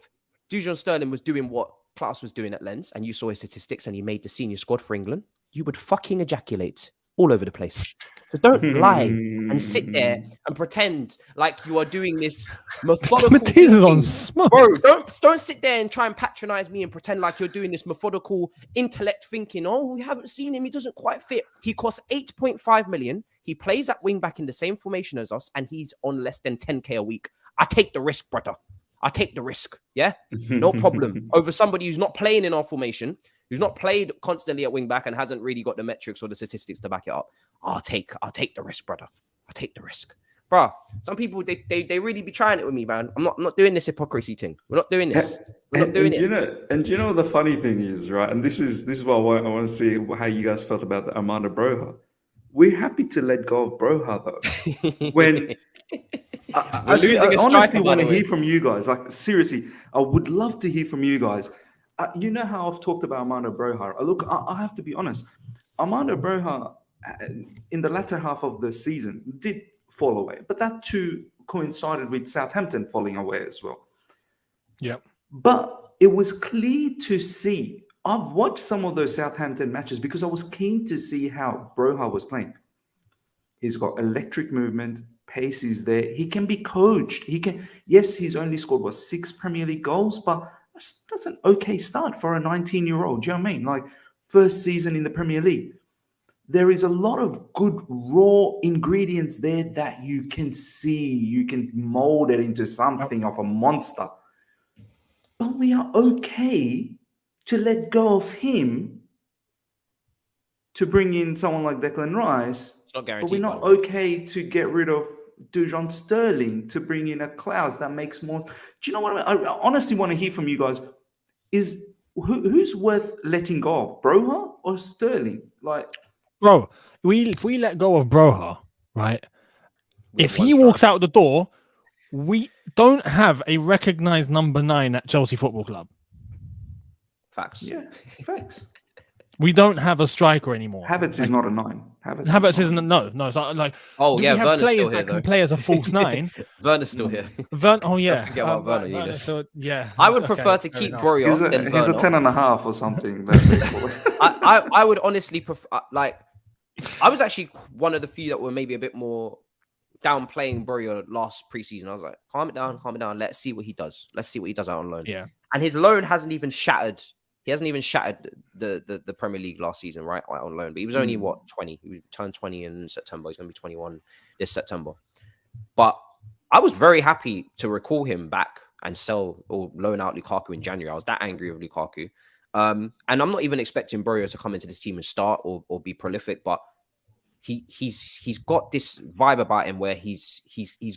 Dujon Sterling was doing what Klaus was doing at Lens and you saw his statistics and he made the senior squad for England, you would fucking ejaculate. all over the place. So don't lie and sit there and pretend like you are doing this methodical Matisse is on thinking. smoke. Bro, don't sit there and try and patronize me and pretend like you're doing this methodical intellect thinking. Oh, we haven't seen him. He doesn't quite fit. He costs 8.5 million. He plays at wing back in the same formation as us, and he's on less than 10K a week. I take the risk, brother. I take the risk. Yeah, no problem. Over somebody who's not playing in our formation, who's not played constantly at wing back and hasn't really got the metrics or the statistics to back it up. I'll take the risk, brother. I'll take the risk. Bro, some people they really be trying it with me, man. I'm not doing this hypocrisy thing. We're not doing this. We're not doing it. You know what the funny thing is, right? And this is what I want to see how you guys felt about the Armando Broja. We're happy to let go of Broja though. When I honestly want to hear from you guys. Like seriously, I would love to hear from you guys. You know how I've talked about Armando Broja. Look, I have to be honest. Armando Broja, in the latter half of the season, did fall away. But that too coincided with Southampton falling away as well. Yeah. But it was clear to see. I've watched some of those Southampton matches because I was keen to see how Broja was playing. He's got electric movement. Pace is there. He can be coached. Yes, he's only scored 6 Premier League goals, but that's an okay start for a 19-year-old. Do you know what I mean? Like first season in the Premier League. There is a lot of good raw ingredients there that you can see. You can mold it into something of a monster. But we are okay to let go of him to bring in someone like Declan Rice. It's not guaranteed. But we're not okay to get rid of Dujon Sterling to bring in a Klaus that makes more. Do you know what I honestly want to hear from you guys? Is who's worth letting go of, Broja or Sterling? Like, bro, if we let go of Broja, right? If he walks out the door, we don't have a recognized number 9 at Chelsea Football Club. Facts. Yeah, facts. We don't have a striker anymore. Havertz is not a 9. Havertz isn't no. So like, oh yeah, we have Werner's players still here, that can play as a false 9. Werner's still here. Oh yeah. Don't forget about Werner, Younes. So, yeah. I would prefer to keep Broja than Werner. He's a 10.5 or something. I would honestly prefer. Like, I was actually one of the few that were maybe a bit more downplaying Broja last preseason. I was like, calm it down. Let's see what he does. Let's see what he does out on loan. Yeah. And his loan hasn't even shattered. He hasn't even shattered the Premier League last season, right? On loan. But he was only, 20? He turned 20 in September. He's going to be 21 this September. But I was very happy to recall him back and sell or loan out Lukaku in January. I was that angry with Lukaku. And I'm not even expecting Broja to come into this team and start or be prolific, but he's got this vibe about him where he's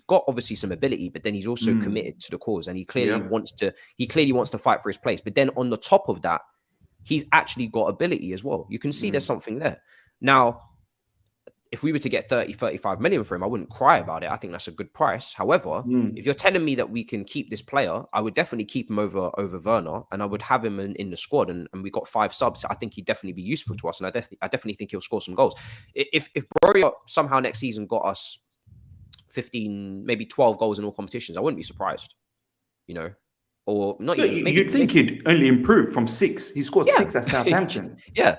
got obviously some ability, but then he's also committed to the cause, and he clearly wants to fight for his place. But then on the top of that, he's actually got ability as well. You can see there's something there. Now, if we were to get 35 million for him, I wouldn't cry about it. I think that's a good price. However, if you're telling me that we can keep this player, I would definitely keep him over Werner, and I would have him in the squad. And we got 5 subs. I think he'd definitely be useful to us, and I definitely think he'll score some goals. If Broja somehow next season got us 15, maybe 12 goals in all competitions, I wouldn't be surprised. You know, or not. Yeah, even, you'd think he'd only improve from 6. He scored 6 at Southampton. Yeah.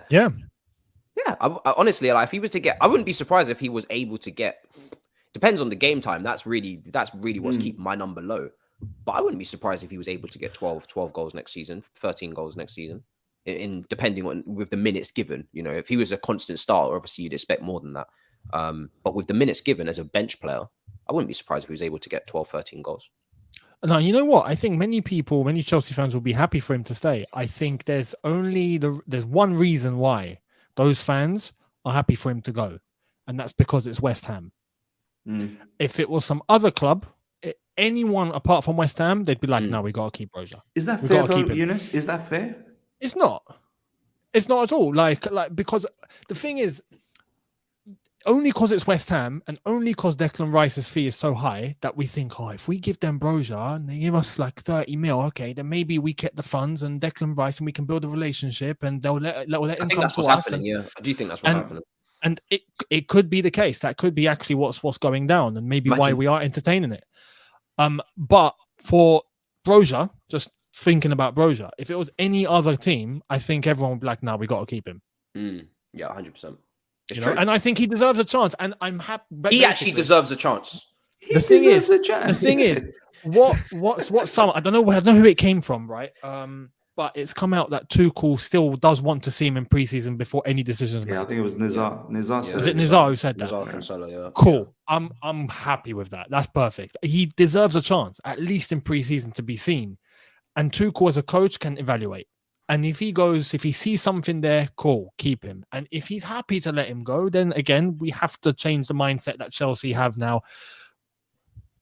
Yeah, I honestly, like, if he was to get, I wouldn't be surprised if he was able to get. Depends on the game time. That's really what's keeping my number low. But I wouldn't be surprised if he was able to get 12 goals next season, 13 goals next season, in depending on with the minutes given. You know, if he was a constant starter, obviously you'd expect more than that. But with the minutes given as a bench player, I wouldn't be surprised if he was able to get 12, 13 goals. No, you know what? I think many Chelsea fans will be happy for him to stay. I think there's one reason why those fans are happy for him to go, and that's because it's West Ham. If it was some other club, anyone apart from West Ham, they'd be like, no, we got to keep Broja. Is that fair, though, Younes? Is that fair? It's not. It's not at all. Like because the thing is, only because it's West Ham and only because Declan Rice's fee is so high that we think, if we give them Broja and they give us like 30 mil, okay, then maybe we get the funds and Declan Rice and we can build a relationship and they'll let him come to us. Yeah, I do think that's what's happening. And it could be the case. That could be actually what's going down, and maybe why we are entertaining it. But for Broja, just thinking about Broja, if it was any other team, I think everyone would be like, "No, we got to keep him." Yeah, 100%. It's You know, true. and I think he deserves a chance. And I'm happy. He actually deserves a chance. The thing is, what's some? I don't know who it came from, right? But it's come out that Tuchel still does want to see him in preseason before any decisions made. Yeah, I think it was Nizar. Yeah. Nizar Yeah. said Was it Nizar who said that? Nizar Cancelo, yeah. Cool. I'm happy with that. That's perfect. He deserves a chance, at least in preseason, to be seen. And Tuchel as a coach can evaluate. And if he sees something there, cool, keep him. And if he's happy to let him go, then again, we have to change the mindset that Chelsea have now.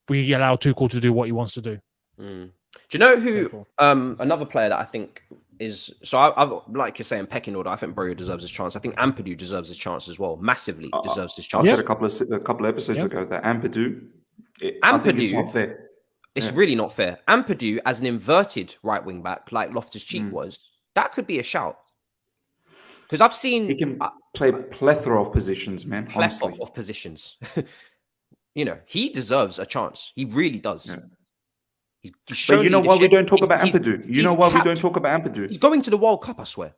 We allow Tuchel to do what he wants to do. Do you know who? Simple. Another player that I think is I've like you're saying, pecking order. I think Broja deserves his chance. I think Ampadu deserves his chance as well. Massively deserves his chance. I said a couple of episodes ago that Ampadu. I think it's not fair. It's really not fair. Ampadu as an inverted right wing back, like Loftus-Cheek was, that could be a shout. Because I've seen he can play plethora of positions, man. Plethora of positions. You know, he deserves a chance. He really does. Yeah. He's but you know why we don't talk about Ampadu? You know why we don't talk about Ampadu? He's going to the World Cup, I swear.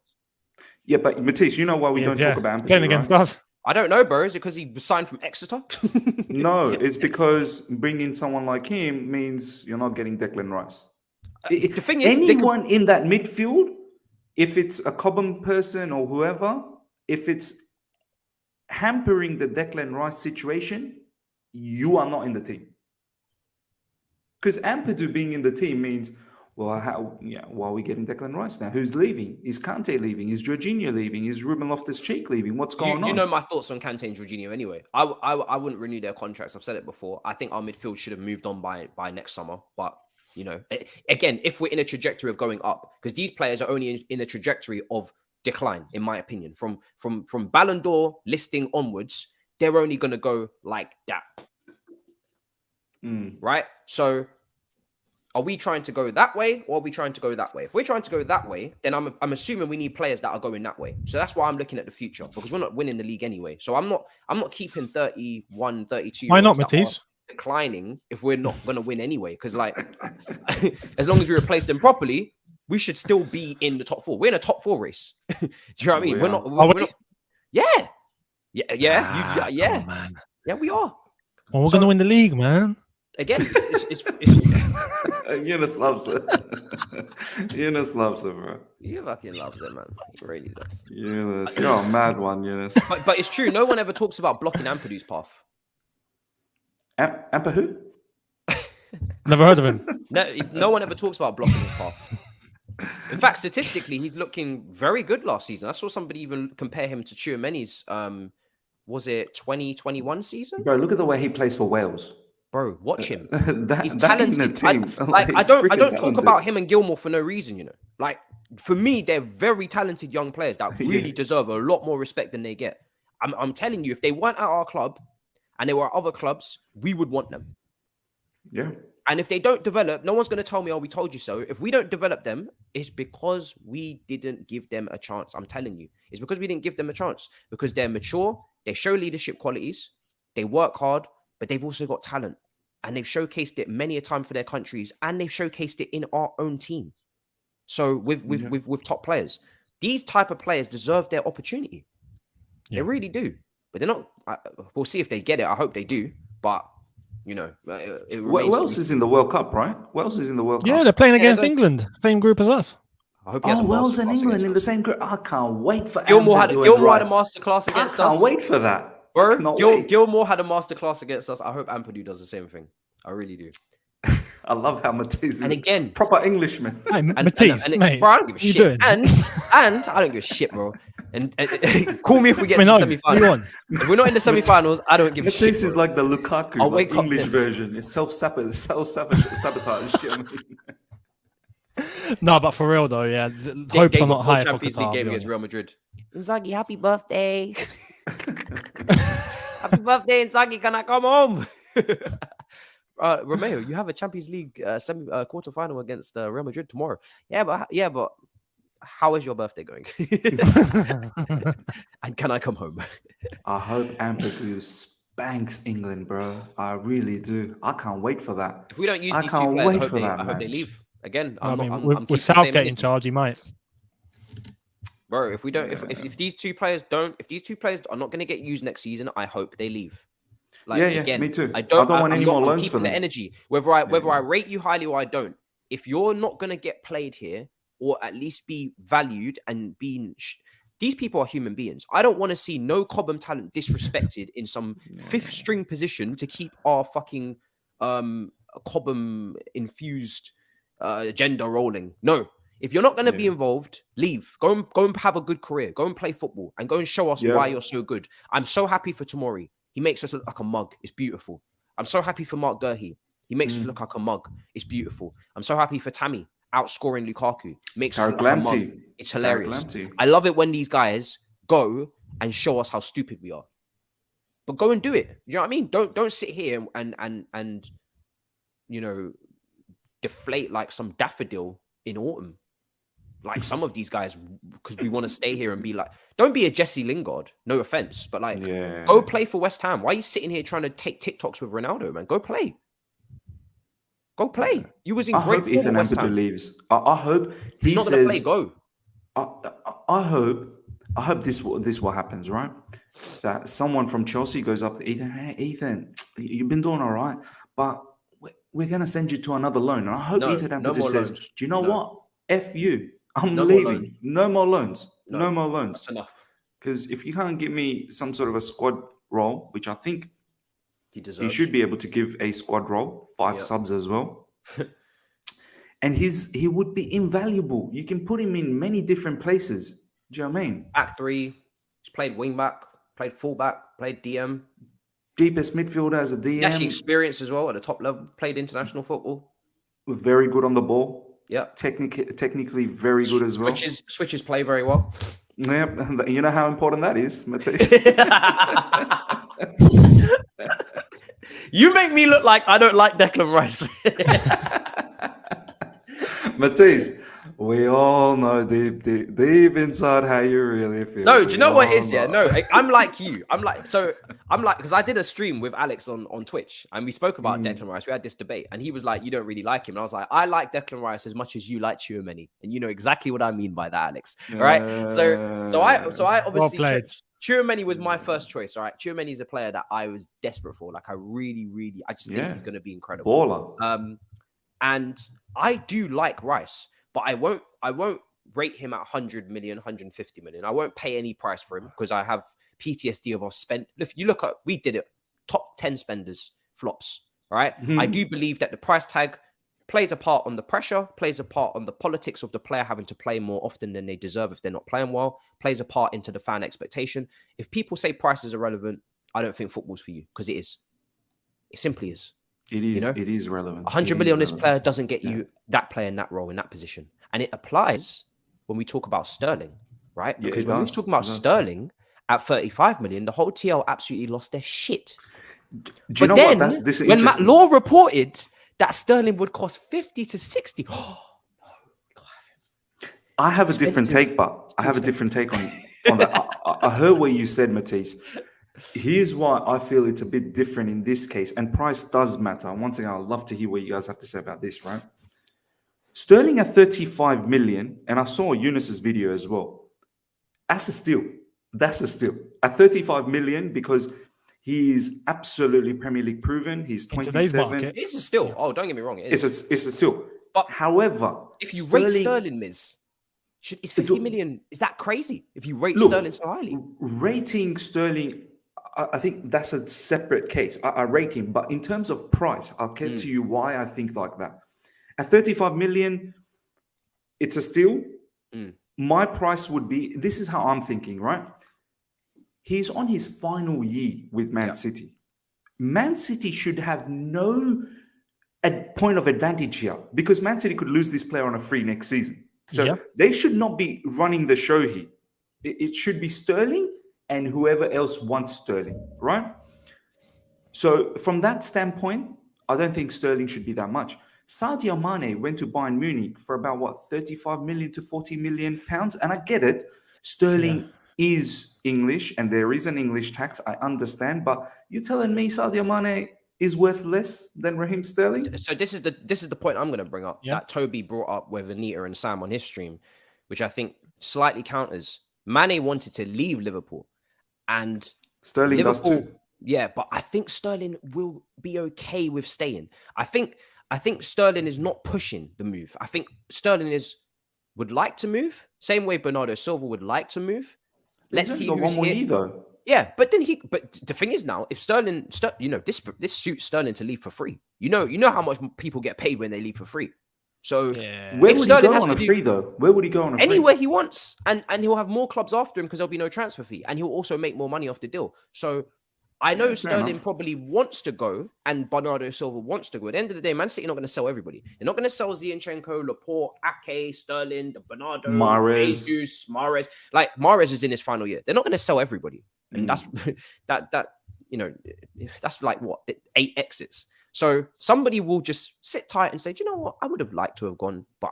Yeah, but Matisse, you know why we don't talk about Ampadu? Playing against us. I don't know, bro. Is it because he was signed from Exeter? No, it's because bringing someone like him means you're not getting Declan Rice. The thing is, anyone in that midfield, if it's a Cobham person or whoever, if it's hampering the Declan Rice situation, you are not in the team. Because Ampadu being in the team means, well, why are we getting Declan Rice now? Who's leaving? Is Kante leaving? Is Jorginho leaving? Is Ruben Loftus-Cheek leaving? What's going on? You know my thoughts on Kante and Jorginho anyway. I wouldn't renew their contracts. I've said it before. I think our midfield should have moved on by next summer. But, you know, again, if we're in a trajectory of going up, because these players are only in a trajectory of decline, in my opinion. From Ballon d'Or listing onwards, they're only going to go like that. Right? So are we trying to go that way or are we trying to go that way? If we're trying to go that way, then I'm assuming we need players that are going that way. So that's why I'm looking at the future, because we're not winning the league anyway. So I'm not keeping 31, 32. Why not, Matisse? Declining if we're not going to win anyway. Because like, as long as we replace them properly, we should still be in the top 4. We're in a top 4 race. Do you know what I mean? We're not. Yeah. Oh, man. Yeah, we are. Well, we're going to win the league, man. Again, it's Younes loves it. Younes loves it, bro. He fucking loves it, man. He really does. Younes, you're a mad one, Younes. But it's true. No one ever talks about blocking Ampadu's path. Ampa who? Never heard of him. No one ever talks about blocking his path. In fact, statistically, he's looking very good last season. I saw somebody even compare him to Tchouameni's, was it 2021 season? Bro, look at the way he plays for Wales. Bro, watch him. He's that talented. I don't talk about him and Gilmore for no reason, you know. Like, for me, they're very talented young players that really deserve a lot more respect than they get. I'm telling you, if they weren't at our club and they were at other clubs, we would want them. Yeah. And if they don't develop, no one's going to tell me, oh, we told you so. If we don't develop them, it's because we didn't give them a chance. I'm telling you. It's because we didn't give them a chance. Because they're mature, they show leadership qualities, they work hard, but they've also got talent. And they've showcased it many a time for their countries. And they've showcased it in our own team. So with top players. These type of players deserve their opportunity. Yeah. They really do. But they're not... we'll see if they get it. I hope they do. But... You know, Wales is in the World Cup, right? Wales is in the World Cup. Yeah, they're playing against England, same group as us. I hope he has Wales and England in the same group. I can't wait for Gilmore had a masterclass against us. I can't wait for that. Bro, Gilmore had a masterclass against us. I hope Ampadu does the same thing. I really do. I love how Matisse is and again proper Englishman. Hey, Matisse, mate, bro, I don't give a shit. And I don't give a shit, bro. And call me if we get to the semi-finals. If we're not in the semi-finals, I don't give a shit. This is like the Lukaku English version. It's self-sabotage. No, but for real though, yeah. Hopes are not high for Champions League game against Real Madrid. Inzaghi, happy birthday. Happy birthday, Inzaghi. Can I come home? Romeo, you have a Champions League quarter-final against Real Madrid tomorrow. Yeah, but how is your birthday going? And can I come home? I hope Ampadu spanks England, bro. I really do. I can't wait for that. If we don't use these two players, I hope they leave. Again, with Southgate in charge, he might. Bro, if we don't, if these two players are not going to get used next season, I hope they leave. Like, again, me too. I don't want any more I'm loans for keeping them. the energy. Whether I rate you highly or I don't, if you're not going to get played here or at least be valued and being, these people are human beings. I don't want to see no Cobham talent disrespected in some fifth string position to keep our fucking Cobham infused agenda rolling. No. If you're not going to be involved, leave. Go and have a good career. Go and play football and go and show us why you're so good. I'm so happy for Tomori. He makes us look like a mug. It's beautiful. I'm so happy for Mark Gurhey. He makes us look like a mug. It's beautiful. I'm so happy for Tammy outscoring Lukaku. Makes us look like a mug. It's hilarious. I love it when these guys go and show us how stupid we are. But go and do it. You know what I mean? Don't sit here and you know, deflate like some daffodil in autumn. Like some of these guys, because we want to stay here and be like, don't be a Jesse Lingard. No offense, but like, go play for West Ham. Why are you sitting here trying to take TikToks with Ronaldo, man? Go play. Go play. You was in I great hope form Ethan at West Ampadu Ham. leaves. I hope He's not going to play. Go. I hope this what happens, right? That someone from Chelsea goes up to Ethan. Hey, Ethan, you've been doing all right, but we're going to send you to another loan. And I hope Ethan Ampadu says, do you know what? F you. I'm leaving. No more loans. No more loans. That's enough. Because if you can't give me some sort of a squad role, which I think he deserves, he should be able to give a squad role, 5 subs as well. And he would be invaluable. You can put him in many different places. Do you know what I mean? Back 3. He's played wing back, played full back, played DM. Deepest midfielder as a DM. He actually experienced as well at the top level, played international football. Very good on the ball. Yeah. Technically very good as well. Switches play very well. Yep. You know how important that is, Matisse. You make me look like I don't like Declan Rice. Matisse, we all know deep inside how you really feel. No, do you know what it is? Yeah, no, I'm like you. I'm like, because I did a stream with Alex on Twitch and we spoke about Declan Rice. We had this debate and he was like, you don't really like him. And I was like, I like Declan Rice as much as you like Tchouaméni. And you know exactly what I mean by that, Alex. All right. So I obviously, Tchouaméni was my first choice. All right. Tchouaméni is a player that I was desperate for. Like I just think he's going to be incredible. Baller. And I do like Rice, but I won't rate him at 100 million, 150 million. I won't pay any price for him because I have PTSD of I've spent. If you look at, we did it, top 10 spenders, flops, right? I do believe that the price tag plays a part on the pressure, plays a part on the politics of the player having to play more often than they deserve if they're not playing well, plays a part into the fan expectation. If people say prices are relevant, I don't think football's for you because it is. It simply is. It is. You know? It is relevant. 100 million on this player doesn't get you that player in that role, in that position. And it applies when we talk about Sterling, right? Because when we're talking about Sterling at 35 million, the whole TL absolutely lost their shit. Do you know what? When Matt Law reported that Sterling would cost 50 to 60, oh, no, we can't have him. I have a different take, but I have a different take on that. I heard what you said, Matisse. Here's why I feel it's a bit different in this case, and price does matter. Once again, I'd love to hear what you guys have to say about this, right? Sterling at 35 million, and I saw Younes's video as well. That's a steal. That's a steal. At 35 million, because he is absolutely Premier League proven. He's 27. It's a steal. Oh, don't get me wrong. It's a steal. But however, if you rate Sterling, Miz, is 50 million, is that crazy? If you rate Sterling so highly? Rating Sterling, I think that's a separate case. I rate him, but in terms of price, I'll get to you why I think like that. At 35 million, it's a steal. My price would be, this is how I'm thinking, right? He's on his final year with Man City. Man City should have no point of advantage here because Man City could lose this player on a free next season. So they should not be running the show here. It should be Sterling and whoever else wants Sterling, right? So from that standpoint, I don't think Sterling should be that much. Sadio Mane went to Bayern Munich for about, 35 million to 40 million pounds. And I get it. Sterling is English and there is an English tax. I understand. But you're telling me Sadio Mane is worth less than Raheem Sterling? So this is the point I'm going to bring up that Toby brought up with Anita and Sam on his stream, which I think slightly counters. Mane wanted to leave Liverpool, and Sterling does too. Yeah, but I think Sterling will be okay with staying. I think Sterling is not pushing the move. I think Sterling would like to move, same way Bernardo Silva would like to move. Let's see who's one more here. year though. Yeah, but the thing is now, if Sterling, this suits Sterling to leave for free. You know how much people get paid when they leave for free. So where would he go on a free though? Where would he go on a free? Anywhere he wants, and he'll have more clubs after him because there'll be no transfer fee, and he'll also make more money off the deal. So I know Sterling probably wants to go, and Bernardo Silva wants to go. At the end of the day, Man City are not going to sell everybody. They're not going to sell Zinchenko, Laporte, Ake, Sterling, Bernardo, Mahrez. Jesus, Mahrez. Like Mahrez is in his final year. They're not going to sell everybody, and that's that's like what 8 exits. So somebody will just sit tight and say, do you know what? I would have liked to have gone, but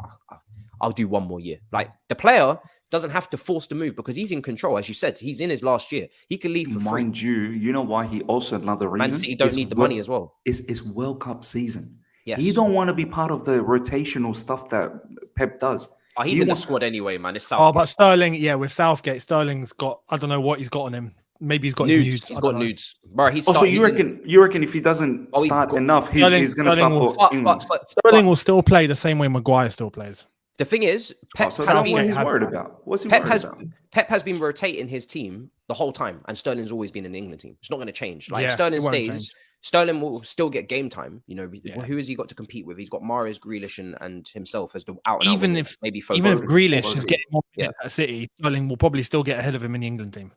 I'll do one more year. Like the player doesn't have to force the move because he's in control. As you said, he's in his last year. He can leave for free. Mind you know why he also another reason? Man City don't need the money as well. It's World Cup season. Yes. He don't want to be part of the rotational stuff that Pep does. Oh, he's in the squad anyway, man. It's Southgate. But Sterling, with Southgate, Sterling's got, I don't know what he's got on him. Maybe he's got nudes. He's got nudes. Bro, also, you reckon if he doesn't start enough, he's going to start for England? Sterling will still play the same way Maguire still plays. The thing is, Pep has been, what he's worried about. What's he worried about? Pep has been rotating his team the whole time, and Sterling's always been in the England team. It's not going to change. Like if Sterling stays, Sterling will still get game time. Who has he got to compete with? He's got Mahrez, Grealish, and himself as the out. Even if Grealish is getting more minutes at City, Sterling will probably still get ahead of him in the England team.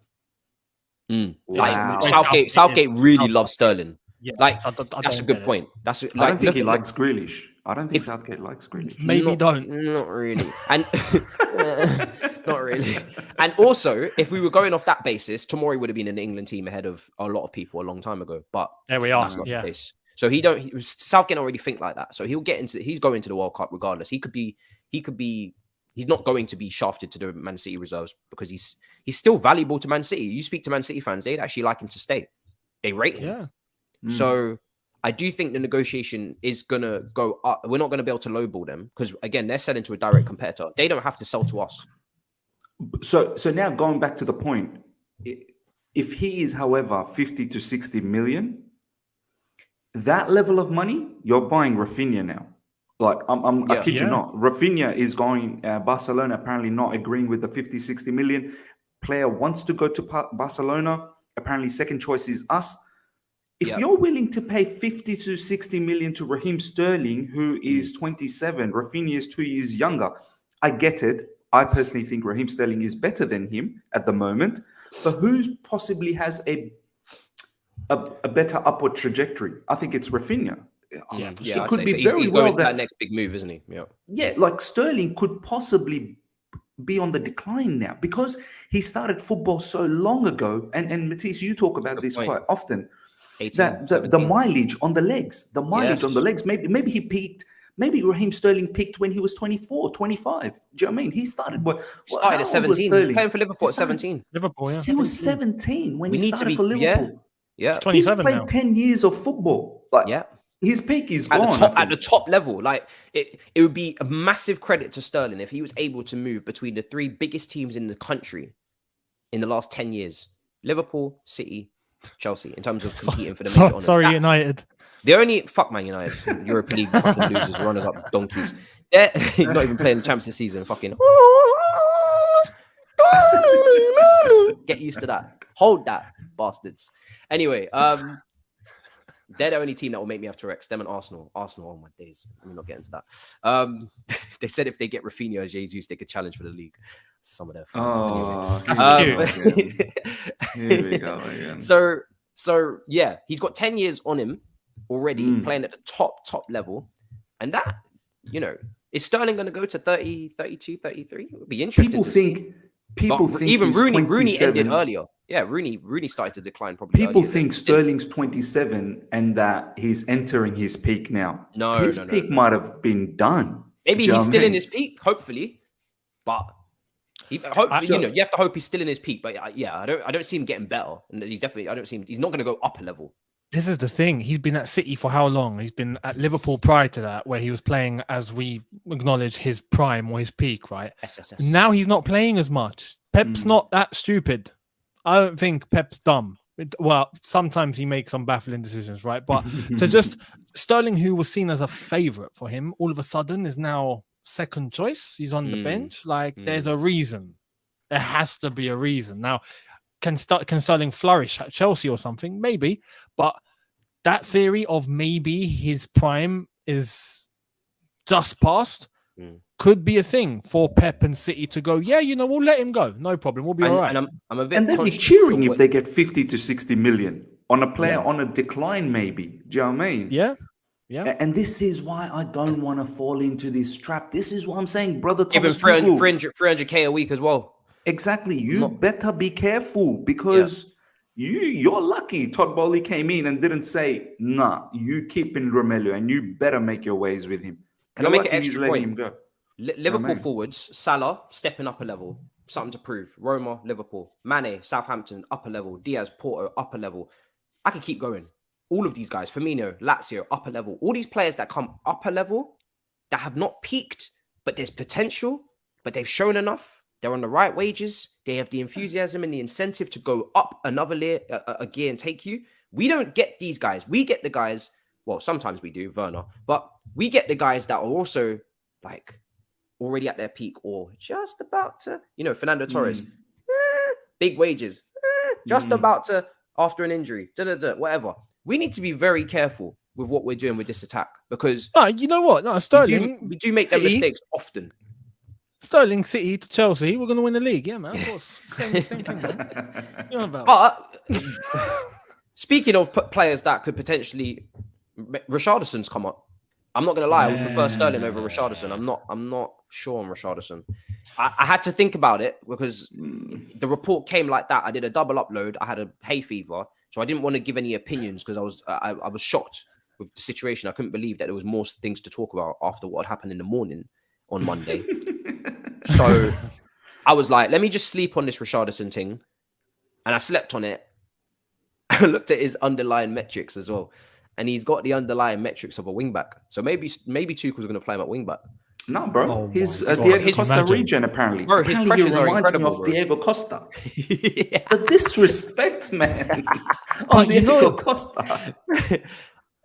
Wow. Southgate really loves Sterling. Yeah, that's a good point. I don't think he likes Grealish. I don't think Southgate likes Grealish. Maybe not really, and not really. And also, if we were going off that basis, Tomori would have been in the England team ahead of a lot of people a long time ago. But there we are. That's not the case. So Southgate don't already think like that. So he's going to the World Cup regardless. He's not going to be shafted to the Man City reserves because he's still valuable to Man City. You speak to Man City fans, they'd actually like him to stay. They rate him. Yeah. So I do think the negotiation is going to go up. We're not going to be able to lowball them because, again, they're selling to a direct competitor. They don't have to sell to us. So now going back to the point, if he is, however, 50 to 60 million, that level of money, you're buying Rafinha now. Like, I kid you not. Rafinha is going, Barcelona apparently not agreeing with the 50, 60 million. Player wants to go to Barcelona. Apparently second choice is us. If you're willing to pay 50 to 60 million to Raheem Sterling, who is 27, Rafinha is 2 years younger, I get it. I personally think Raheem Sterling is better than him at the moment. But who possibly has a better upward trajectory? I think it's Rafinha. It could be very well that next big move, isn't he? Yeah, like Sterling could possibly be on the decline now because he started football so long ago. And Matisse, you talk about this quite often. 18, the mileage on the legs, maybe he peaked. Maybe Raheem Sterling peaked when he was 24, 25. Do you know what I mean? He started at 17. He was playing for Liverpool at 17. Liverpool, yeah. He was 17 when he started for Liverpool. Yeah. He's 27 He's played 10 years of football. His peak is gone. At the top level. Like it would be a massive credit to Sterling if he was able to move between the 3 biggest teams in the country in the last 10 years. Liverpool, City, Chelsea, in terms of competing for the major honours. Sorry, United. The only Man United, Europa League fucking losers, runners up donkeys. They're not even playing the Champions this season. Fucking get used to that. Hold that, bastards. Anyway, they're the only team that will make me have to Rex. Them and Arsenal. Arsenal, oh my days. Let me not get into that. They said if they get Rafinha or Jesus, they could challenge for the league. Some of their fans. Anyway. Here we go again. So yeah, he's got 10 years on him already playing at the top level. And that, is Sterling going to go to 30, 32, 33? It would be interesting People think even Rooney 27. ended earlier. Yeah, Rooney started to decline probably. People think Sterling's 27 and that he's entering his peak now. His peak might have been done. Maybe he's still in his peak, hopefully. But you have to hope he's still in his peak. But I don't see him getting better. And he's not going to go up a level. This is the thing. He's been at City for how long? He's been at Liverpool prior to that, where he was playing as we acknowledge his prime or his peak, right? SSS. Now he's not playing as much. Pep's not that stupid. I don't think Pep's dumb. Well, sometimes he makes some baffling decisions, right? But to just Sterling, who was seen as a favorite for him, all of a sudden is now second choice. He's on the bench. Like, there's a reason. There has to be a reason. Now, can Sterling flourish at Chelsea or something? Maybe. But that theory of maybe his prime is just past could be a thing for Pep and City to go, yeah, we'll let him go. No problem. We'll be all right. And I'm a bit and they'd be cheering if they get 50 to 60 million on a player on a decline, maybe. Do you know what I mean? Yeah. Yeah. And this is why I don't want to fall into this trap. This is what I'm saying, brother. Give him 300K a week as well. Exactly. You better be careful because you're lucky Todd Boehly came in and didn't say, nah, you keep in Romelu and you better make your ways with him. Can I make an extra point? Him go. Liverpool forwards, Salah, stepping up a level. Something to prove. Roma, Liverpool. Mane, Southampton, upper level. Diaz, Porto, upper level. I could keep going. All of these guys, Firmino, Lazio, upper level. All these players that come upper level that have not peaked, but there's potential, but they've shown enough. They're on the right wages. They have the enthusiasm and the incentive to go up another a gear and take you. We don't get these guys. We get the guys, well, sometimes we do, Werner, but we get the guys that are also like already at their peak or just about to, Fernando Torres, big wages, just about to, after an injury, whatever. We need to be very careful with what we're doing with this attack because you know what? No, Sterling, we do make them mistakes often. Sterling, City to Chelsea, we're going to win the league. Yeah, man. Of course. Same thing, man. You know about. But speaking of players that could potentially, Richarlison's come up. I'm not going to lie. I would prefer Sterling over Richarlison. I'm not sure on Richarlison. I had to think about it because the report came like that. I did a double upload. I had a hay fever. So I didn't want to give any opinions because I was shocked with the situation. I couldn't believe that there was more things to talk about after what had happened in the morning on Monday. So I was like, let me just sleep on this Richarlison thing. And I slept on it. I looked at his underlying metrics as well. And he's got the underlying metrics of a wingback. So maybe Tuchel's going to play him at wingback. No, bro. He's Diego Costa regen, apparently. Bro, his pressures are incredible, me of Diego Costa. The disrespect, man. on Diego Costa.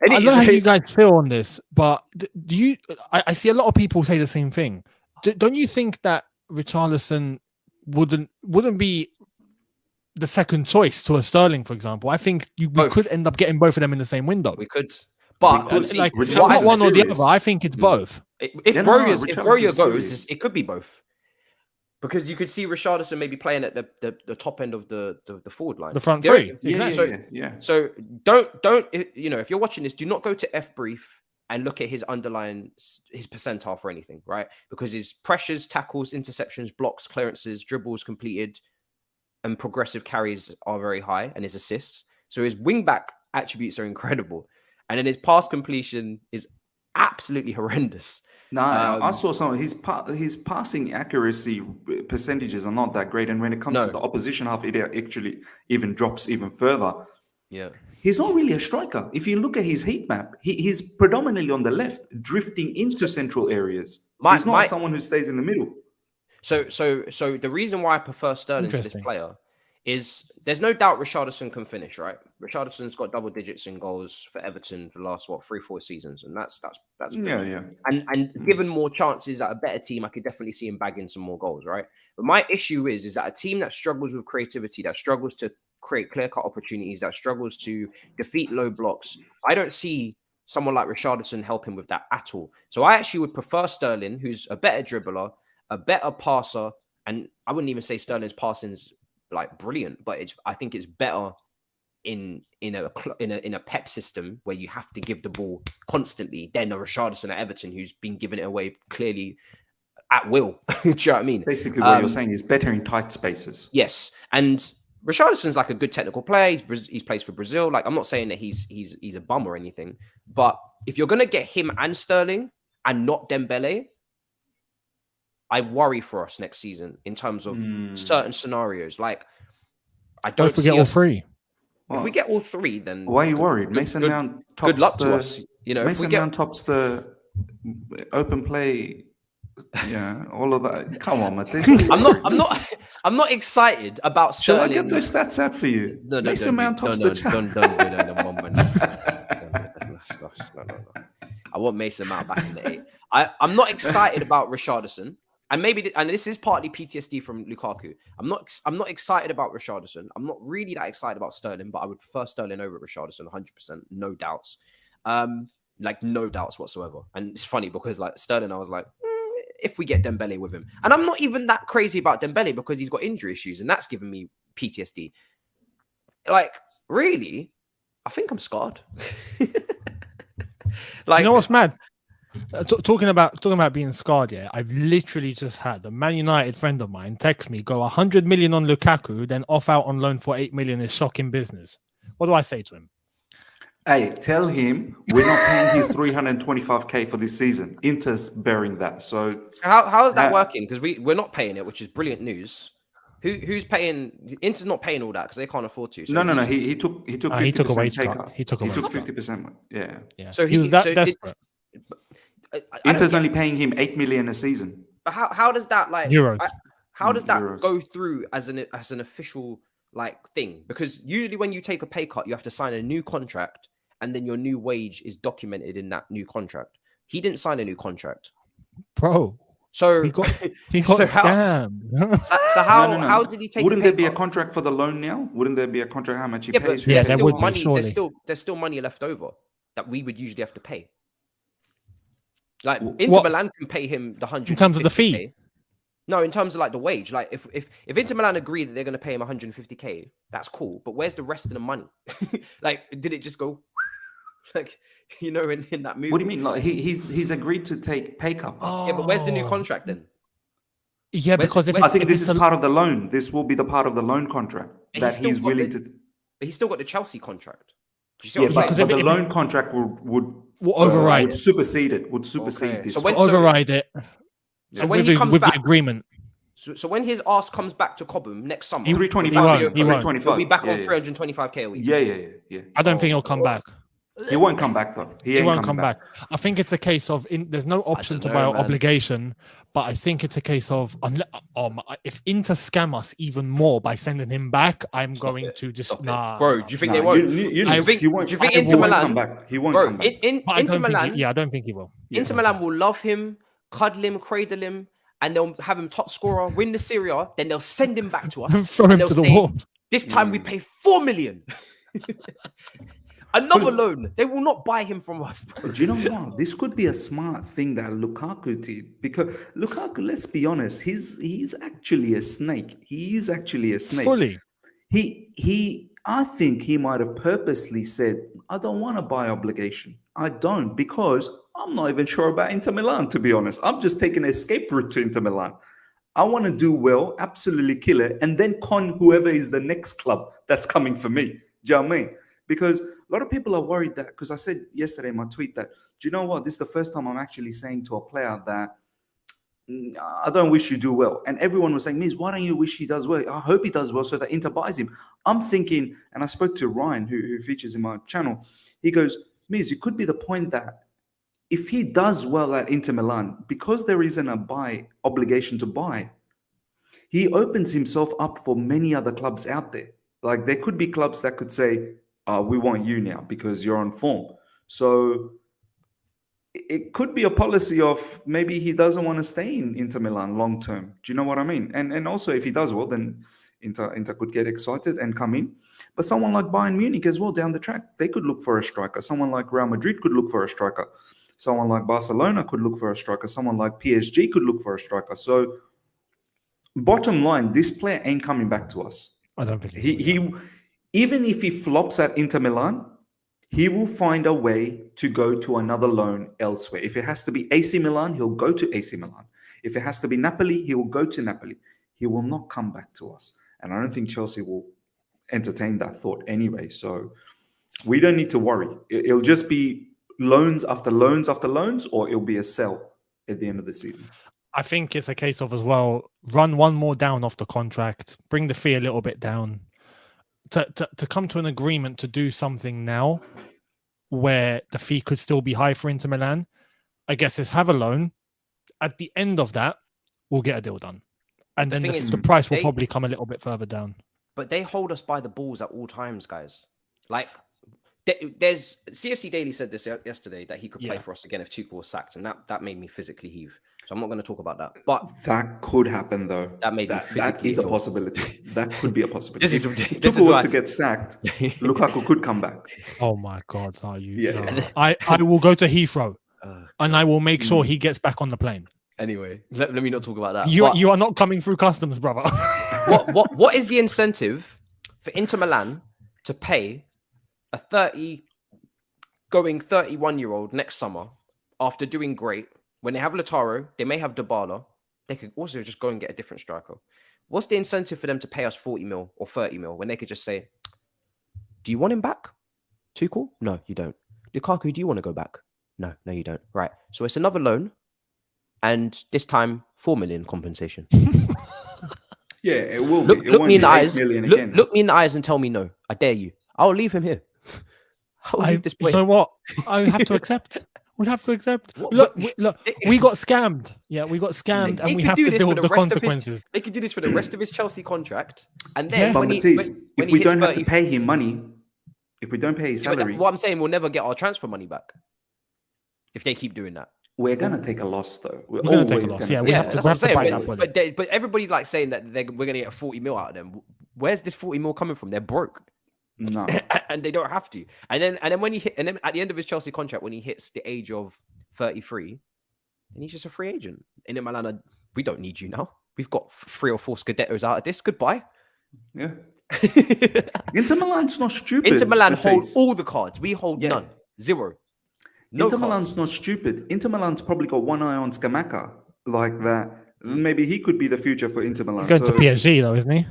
I know how you guys feel on this, but do you? I see a lot of people say the same thing. Don't you think that Richarlison wouldn't be the second choice to a Sterling, for example? I think we could end up getting both of them in the same window. We could, but it's not one or the other. I think it's both. If Broja goes, it could be both. Because you could see Richarlison maybe playing at the top end of the forward line. The front three. So don't if you're watching this, do not go to F brief and look at his underlying, his percentile for anything, right? Because his pressures, tackles, interceptions, blocks, clearances, dribbles completed, and progressive carries are very high, and his assists. So his wingback attributes are incredible. And then his pass completion is absolutely horrendous. I saw some. His passing accuracy percentages are not that great, and when it comes to the opposition half, it actually even drops even further. Yeah, he's not really a striker. If you look at his heat map, he's predominantly on the left, drifting into central areas. He's not someone who stays in the middle. So the reason why I prefer Sterling to this player is there's no doubt Richarlison can finish, right? Richarlison's got double digits in goals for Everton for the last 3-4 seasons, and that's good. Yeah. And given more chances at a better team, I could definitely see him bagging some more goals, right? But my issue is that a team that struggles with creativity, that struggles to create clear-cut opportunities, that struggles to defeat low blocks, I don't see someone like Richarlison helping with that at all. So I actually would prefer Sterling, who's a better dribbler, a better passer, and I wouldn't even say Sterling's passing's like brilliant, but I think it's better in a Pep system where you have to give the ball constantly than a Richarlison at Everton who's been giving it away clearly at will. Do you know what I mean? Basically, what you're saying is better in tight spaces. Yes, and Richarlison's like a good technical player. He's plays for Brazil. Like, I'm not saying that he's a bum or anything, but if you're gonna get him and Sterling and not Dembele, I worry for us next season in terms of certain scenarios. Like, I don't. If we get all three, if we get all three, then why are you worried? Mason Mount tops good luck to us. Mason Mount tops the open play Yeah, all of that. Come on, Matisse. I'm not excited about Shall I Sterling. get those stats out for you? No, Mason Mount tops the chat. don't do that. No. I want Mason Mount back in the 8. I'm not excited about Richarlison, and this is partly PTSD from Lukaku. I'm not excited about Richarlison. I'm not really that excited about Sterling, but I would prefer Sterling over Richarlison 100%, no doubts. Like no doubts whatsoever. And it's funny because like Sterling, I was like, if we get Dembele with him, and I'm not even that crazy about Dembele because he's got injury issues, and that's given me PTSD. Like, really, I think I'm scarred. Like, you know what's mad? Talking about being scarred, yeah. I've literally just had a Man United friend of mine text me, go 100 million on Lukaku, then off out on loan for 8 million is shocking business. What do I say to him? Hey, tell him we're not paying his 325k for this season. Inter's bearing that. So how is that working? Because we're not paying it, which is brilliant news. Who's paying? Inter's not paying all that because they can't afford to. So no. He took 50% take up. He took 50%. Yeah. So he was that desperate. Inter's only paying him 8 million a season. But how does that like Euros? How does that Euros. go through as an official like thing? Because usually when you take a pay cut, you have to sign a new contract, and then your new wage is documented in that new contract. He didn't sign a new contract, bro. So he got scammed. So how did he take? Wouldn't there be a contract for the loan now? Wouldn't there be a contract how much he pays? There's there still would be, money. surely. There's still money left over that we would usually have to pay. Like Inter Milan can pay him the 100 in terms of the fee. No, in terms of like the wage. Like if Inter Milan agree that they're going to pay him 150k, that's cool. But where's the rest of the money? Like, did it just go like, you know, in that movie? What do you mean? Like he's agreed to take pay cut. Yeah, but where's the new contract then? Yeah, because I think this is part of the loan. This will be the part of the loan contract that he's willing to. But he's still got the Chelsea contract. Yeah, but the loan contract would override, would supersede it. Would supersede this. Override it. So when he comes with back, the agreement. So when his ass comes back to Cobham next summer, 325. He'll be back on 325k a week. Yeah. I don't think he'll come back. He won't come back though. He won't come back. I think it's a case of there's no option to buy obligation, but I think it's a case of if Inter scam us even more by sending him back, I'm going to just bro. Do you think they won't? Do you think Inter Milan come back? He won't come back. Inter Milan. I don't think he will. Inter Milan will love him, cuddle him, cradle him, and they'll have him top scorer, win the Serie A. Then they'll send him back to us. Throw him to the wall. This time we pay 4 million. Another loan. They will not buy him from us. Bro. Do you know what? This could be a smart thing that Lukaku did, because Lukaku, let's be honest, he's actually a snake. He is actually a snake. Fully. I think he might have purposely said, I don't want to buy obligation. I don't, because I'm not even sure about Inter Milan, to be honest. I'm just taking an escape route to Inter Milan. I want to do well, absolutely kill it, and then con whoever is the next club that's coming for me. Do you know what I mean? Because a lot of people are worried that, because I said yesterday in my tweet that, do you know what? This is the first time I'm actually saying to a player that I don't wish you do well. And everyone was saying, Miz, why don't you wish he does well? I hope he does well so that Inter buys him. I'm thinking, and I spoke to Ryan, who features in my channel. He goes, Miz, it could be the point that if he does well at Inter Milan, because there isn't a buy obligation to buy, he opens himself up for many other clubs out there. Like there could be clubs that could say, we want you now because you're on form. So it could be a policy of maybe he doesn't want to stay in Inter Milan long term. Do you know what I mean? And also if he does well, then Inter could get excited and come in. But someone like Bayern Munich as well down the track, they could look for a striker. Someone like Real Madrid could look for a striker. Someone like Barcelona could look for a striker. Someone like PSG could look for a striker. So bottom line, this player ain't coming back to us. I don't think he even if he flops at Inter Milan, he will find a way to go to another loan elsewhere. If it has to be AC Milan, he'll go to AC Milan. If it has to be Napoli, he will go to Napoli. He will not come back to us. And I don't think Chelsea will entertain that thought anyway. So we don't need to worry. It'll just be loans after loans after loans, or it'll be a sell at the end of the season. I think it's a case of as well, run one more down off the contract, bring the fee a little bit down, to come to an agreement to do something now where the fee could still be high for Inter Milan. I guess is have a loan at the end of that, we'll get a deal done, and then thing the, is, the price will they- probably come a little bit further down. But they hold us by the balls at all times, guys. Like, there's CFC Daily said this yesterday that he could play Yeah. for us again if Tuchel was sacked, and that made me physically heave. So I'm not going to talk about that. But That could happen, though. That made me that physically is a ill. possibility. That could be a possibility. This is If this Tuchel is was why to get sacked, Lukaku could come back. Oh my God, are you? Yeah. No. I will go to Heathrow Uh, and I will make sure he gets back on the plane. anyway, let me not talk about that. You But you are not coming through customs, brother. what is the incentive for Inter Milan to pay a 31-year-old next summer after doing great? When they have Lautaro, they may have Dybala. They could also just go and get a different striker. What's the incentive for them to pay us 40 mil or 30 mil when they could just say, do you want him back? Tuchel? No, you don't. Lukaku, do you want to go back? No, you don't. Right. So it's another loan. And this time, 4 million compensation. Yeah, it will Look, be. It look won't me in be the 8 eyes. million again. Look me in the eyes and tell me no. I dare you. I'll leave him here. I'll leave this You boy. know what? I have to accept. We have to accept. What- Look, what- we got scammed. Yeah, we got scammed, He and we could have do to this deal for with the the rest of his- consequences. They could do this for the rest of his Chelsea contract, and then Yeah. But when he Matisse, when if he we hits don't have 30 to pay him money, if we don't pay his Yeah, but salary, what I'm saying, we'll never get our transfer money back if they keep doing that. we're gonna take a loss, though. We're gonna always take a loss, gonna yeah, take we a have loss. to- that's what I'm saying. bite that bullet. But everybody like saying that we're gonna get 40 mil out of them. Where's this 40 mil coming from? They're broke. No, And they don't have to. And then when he hit, and then at the end of his Chelsea contract, when he hits the age of 33, then he's just a free agent. In Milan, we don't need you now. We've got 3 or 4 Scudettos out of this. Goodbye. yeah. Inter Milan's not stupid. Inter Milan hold Matisse. all the cards. We hold Yeah. none. Zero. No Inter cards. Milan's not stupid. Inter Milan's probably got one eye on Scamacca, like that. Maybe he could be the future for Inter Milan. He's going to So- PSG though, isn't he?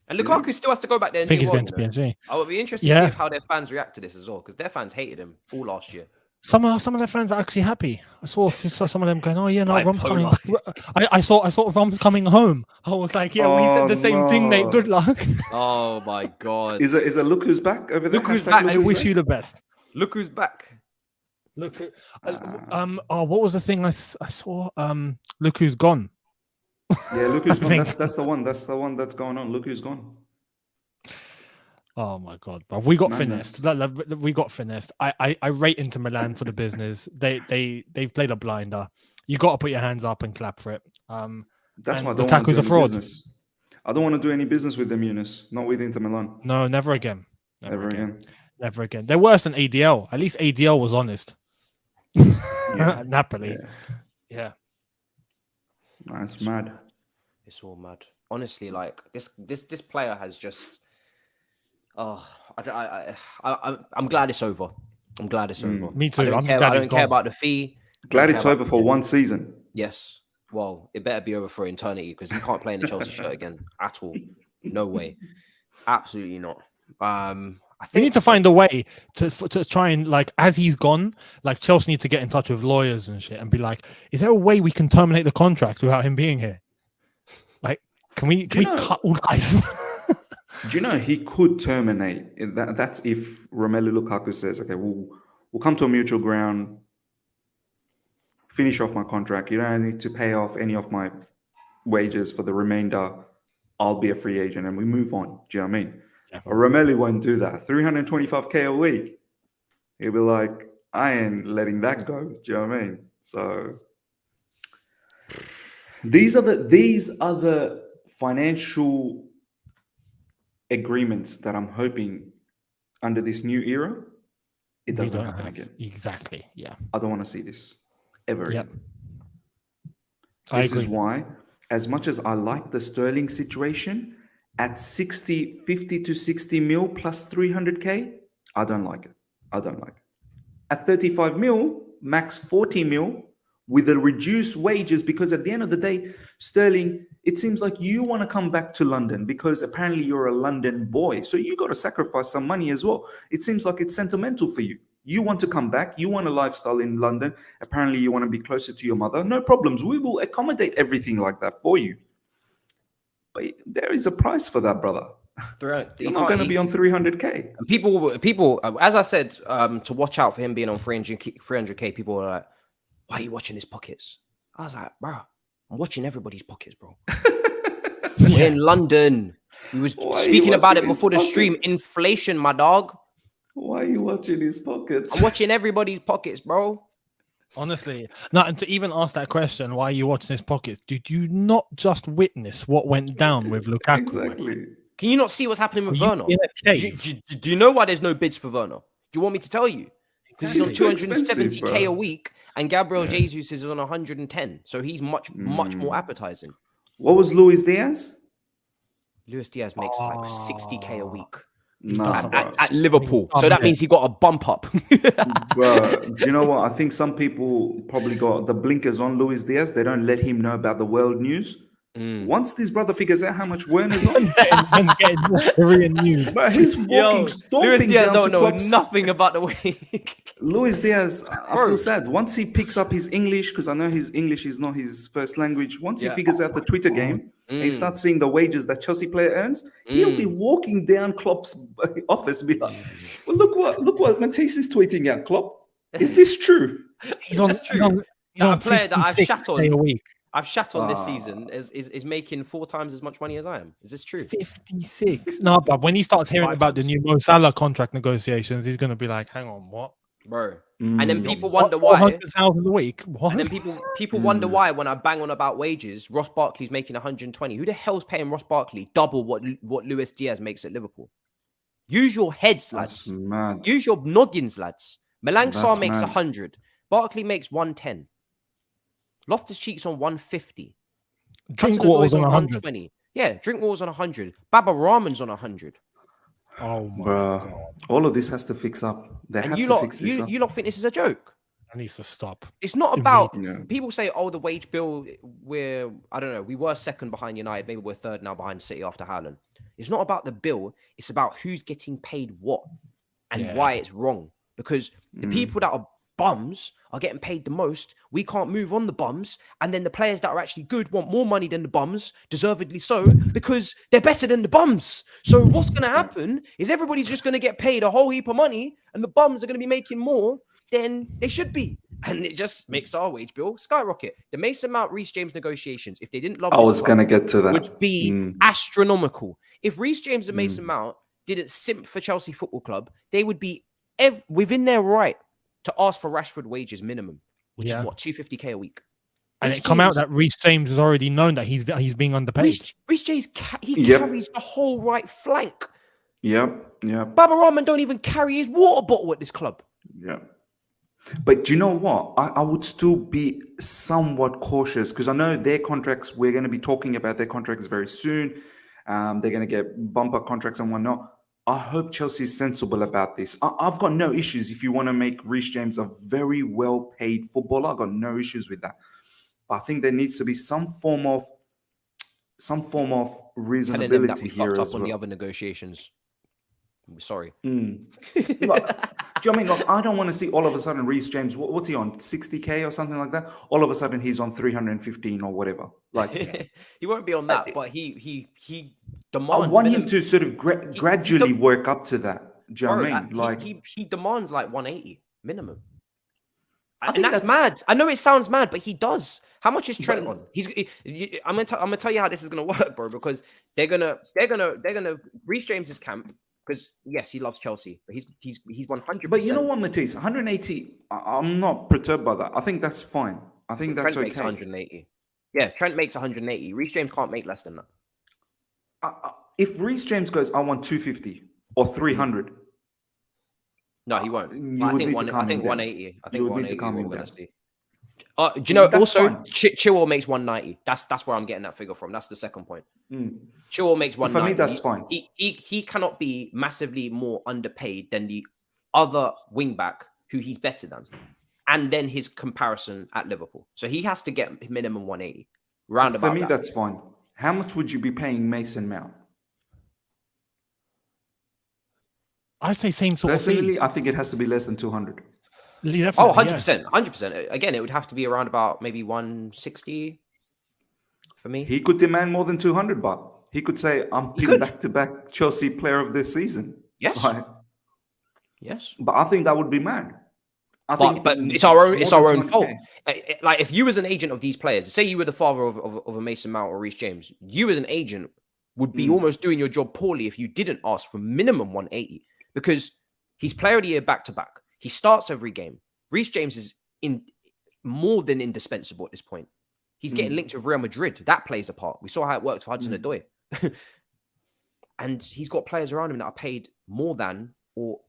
And Lukaku still has to go back there I and think do he's well, going to you know. PSG. I would be interested to Yeah. see how their fans react to this as well, because their fans hated him all last year. Some of their fans are actually happy. I saw some of them going, "Oh yeah, no, Bipolar. Rom's coming." I saw Rom's coming home. I was like, "Yeah, we said Oh, the same thing, mate. Good no. luck." Oh my god. Is it look who's back over there? Look who's Hashtag back. look I who's wish back? you the best. Look who's back. Look, oh, what was the thing I saw? Look who's gone. Yeah, look who's I gone. think- That's the one. That's the one that's going on. Look who's gone. Oh my god, but we got Madness. finessed. We got finessed. I rate Inter Milan for the business. They've played a blinder. You got to put your hands up and clap for it. That's And why I don't want to Lukaku's do a any fraud. business. I don't want to do any business with them, Younes. Not with Inter Milan. No, never again. Ever again. Never again. They're worse than ADL. At least ADL was honest. Yeah. Napoli. Yeah. Yeah. That's mad. It's all mad. Honestly, like this player has just. Oh, I'm glad it's over. I'm glad it's over. Me too. I don't I'm care, glad I he's don't care gone. about the fee. Glad Don't it's care over for one season. Yes. Well, it better be over for eternity because he can't play in the Chelsea shirt again at all. No way. Absolutely not. I We think need to find a way to try and, like, as he's gone, like, Chelsea need to get in touch with lawyers and shit and be like, is there a way we can terminate the contract without him being here? Like, can we cut all ties? Do you know he could terminate? That's if Romelu Lukaku says, "Okay, we'll come to a mutual ground, finish off my contract. You don't need to pay off any of my wages for the remainder. I'll be a free agent, and we move on." Do you know what I mean? Yeah. But Romelu won't do that. 325k a week. He'll be like, "I ain't letting that go." Do you know what I mean? So these are the financial agreements that I'm hoping under this new era, it We doesn't don't happen have- again. Exactly. Yeah. I don't want to see this ever Yep. again. I This is agree. why, as much as I like the Sterling situation, at 50 to 60 mil plus 300k, I don't like it. I don't like it. At 35 mil, max 40 mil, with the reduced wages, because at the end of the day, Sterling, it seems like you want to come back to London because apparently you're a London boy. So you got to sacrifice some money as well. It seems like it's sentimental for you. You want to come back. You want a lifestyle in London. Apparently you want to be closer to your mother. No problems. We will accommodate everything like that for you. But there is a price for that, brother. You're not going to be on 300k. And people, as I said, to watch out for him being on 300k. People are like, "Why are you watching his pockets?" I was like, bro, I'm watching everybody's pockets, bro. We're in London. We was speaking about it before the stream. Inflation, my dog. Why are you watching his pockets? I'm watching everybody's pockets, bro. Honestly, now, and to even ask that question, why are you watching his pockets? Did you not just witness what went down with Lukaku? Exactly. Can you not see what's happening with Werner? Do you know why there's no bids for Werner? Do you want me to tell you? Because he's on 270k a week, and Gabriel Jesus is on 110, so he's much more appetizing. What was Luis Diaz? Luis Diaz makes like 60k a week. Nah, at Liverpool. So that means he got a bump up. Bro, do you know what? I think some people probably got the blinkers on Luis Diaz. They don't let him know about the world news. Once this brother figures out how much Werner's on, getting Korean news. but he's walking, stomping Luis Diaz down don't to know clubs. nothing about the way. Luis Diaz, I feel sad. Once he picks up his English, because I know his English is not his first language. Once he figures out the Twitter game and he starts seeing the wages that Chelsea player earns, he'll be walking down Klopp's office and be like, well, look what Matisse is tweeting out, Klopp. Is this true? He's on A player that I've shat on a week. I've shat on this season is making 4 times as much money as I am. Is this true? 56. No, but when he starts hearing about the new Mo Salah contract negotiations, he's going to be like, hang on, what? Bro. And then people wonder why. 400,000 a week? What? And then people wonder why when I bang on about wages, Ross Barkley's making 120. Who the hell's paying Ross Barkley double what Luis Diaz makes at Liverpool? Use your heads, lads. Mad. Use your noggins, lads. Malang Sarr That's makes mad. 100. Barkley makes 110. Loftus-Cheek's on 150. Drinkwater's on 100. 120. Yeah, Drinkwater's on 100. Baba Rahman's on 100. Oh my Bro, God. all of this has to fix up. They And have you to lot, fix this up. you lot think this is a joke? That needs to stop. It's not about Yeah. people say, oh, the wage bill, I don't know, we were second behind United, maybe we're third now behind City after Hairline. It's not about the bill, it's about who's getting paid what and why it's wrong. Because the people that are bums are getting paid the most. We can't move on the bums. And then the players that are actually good want more money than the bums, deservedly so, because they're better than the bums. So what's going to happen is everybody's just going to get paid a whole heap of money and the bums are going to be making more than they should be. And it just makes our wage bill skyrocket. The Mason Mount Reece James negotiations, if they didn't love I was going to get to that. would be astronomical. If Reece James and Mason Mount didn't simp for Chelsea Football Club, they would be within their right to ask for Rashford wages minimum, which is what, 250k a week. And it come out that Reece James has already known that he's being underpaid. Reece James carries the whole right flank. Yep. Baba Rahman don't even carry his water bottle at this club. Yeah. But do you know what? I would still be somewhat cautious because I know their contracts, we're going to be talking about their contracts very soon. They're going to get bumper contracts and whatnot. I hope Chelsea's sensible about this. I've got no issues if you want to make Reece James a very well-paid footballer. I've got no issues with that. But I think there needs to be some form of reasonability Telling them that we here fucked as up on well. the other negotiations. I'm sorry. Like, do you know what I mean? Like, I don't want to see all of a sudden Reece James, what's he on, 60k or something like that? All of a sudden he's on 315 or whatever. Like he won't be on that, but he demands. I want him to sort of gradually work up to that. Do you know what I mean? Like he demands like 180 minimum. think And that's that's- mad. I know it sounds mad, but he does. How much is Trent on? I'm gonna tell you how this is gonna work, bro. Because they're gonna Reece James's camp. Because yes, he loves Chelsea, but he's 100%. But you know what, Matisse? 180. I'm not perturbed by that. I think that's fine. I think that's Trent makes okay. 180. Yeah, Trent makes 180. Reece James can't make less than that. If Reece James goes, I want 250 or 300. No, he won't. You I would think need to calm him down. 180. I think You would need to 180 calm we're him gonna down. see. Do you know? That's Also, fine. Chilwell makes 190. That's where I'm getting that figure from. That's the second point. Chilwell makes 190. For me, that's fine. He cannot be massively more underpaid than the other wing back who he's better than, and then his comparison at Liverpool. So he has to get minimum 180. Roundabout. For me, that's fine. How much would you be paying Mason Mount? I'd say same sort of Personally, fee. I think it has to be less than 200. Definitely, Oh, yeah. 100%. 100%. Again, it would have to be around about maybe 160 for me. He could demand more than 200, but he could say, I'm picking back-to-back Chelsea player of this season. Yes. Right? Yes. But I think that would be mad. But it's our own fault. Like if you was an agent of these players, say you were the father of a Mason Mount or Reece James, you as an agent would be almost doing your job poorly if you didn't ask for minimum 180, because he's player of the year back to back. He starts every game. Reece James is more than indispensable at this point. He's getting linked with Real Madrid. That plays a part. We saw how it worked for Hudson-Odoi. And he's got players around him that are paid more than, or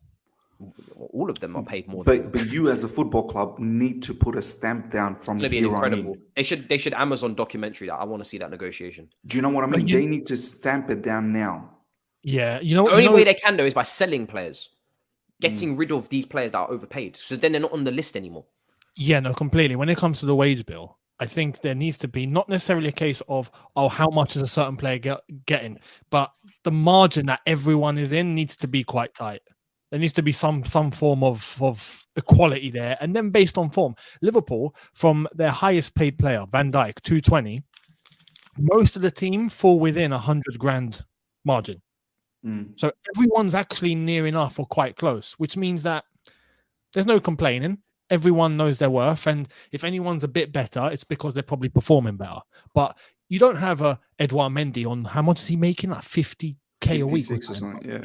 all of them are paid more than. But you as a football club need to put a stamp down from here incredible. on in. They should Amazon documentary that. I want to see that negotiation. Do you know what I mean? They need to stamp it down now. Yeah, you know the only way they can do is by selling players, getting rid of these players that are overpaid, so then they're not on the list anymore. Yeah, no, completely. When it comes to the wage bill, I think there needs to be not necessarily a case of, oh, how much is a certain player getting, but the margin that everyone is in needs to be quite tight. There needs to be some form of equality there. And then based on form, Liverpool, from their highest paid player, Van Dijk, 220, most of the team fall within 100 grand margin. So everyone's actually near enough or quite close, which means that there's no complaining. Everyone knows their worth. And if anyone's a bit better, it's because they're probably performing better. But you don't have a Edouard Mendy on, how much is he making? Like 50K a week. Or something, yeah.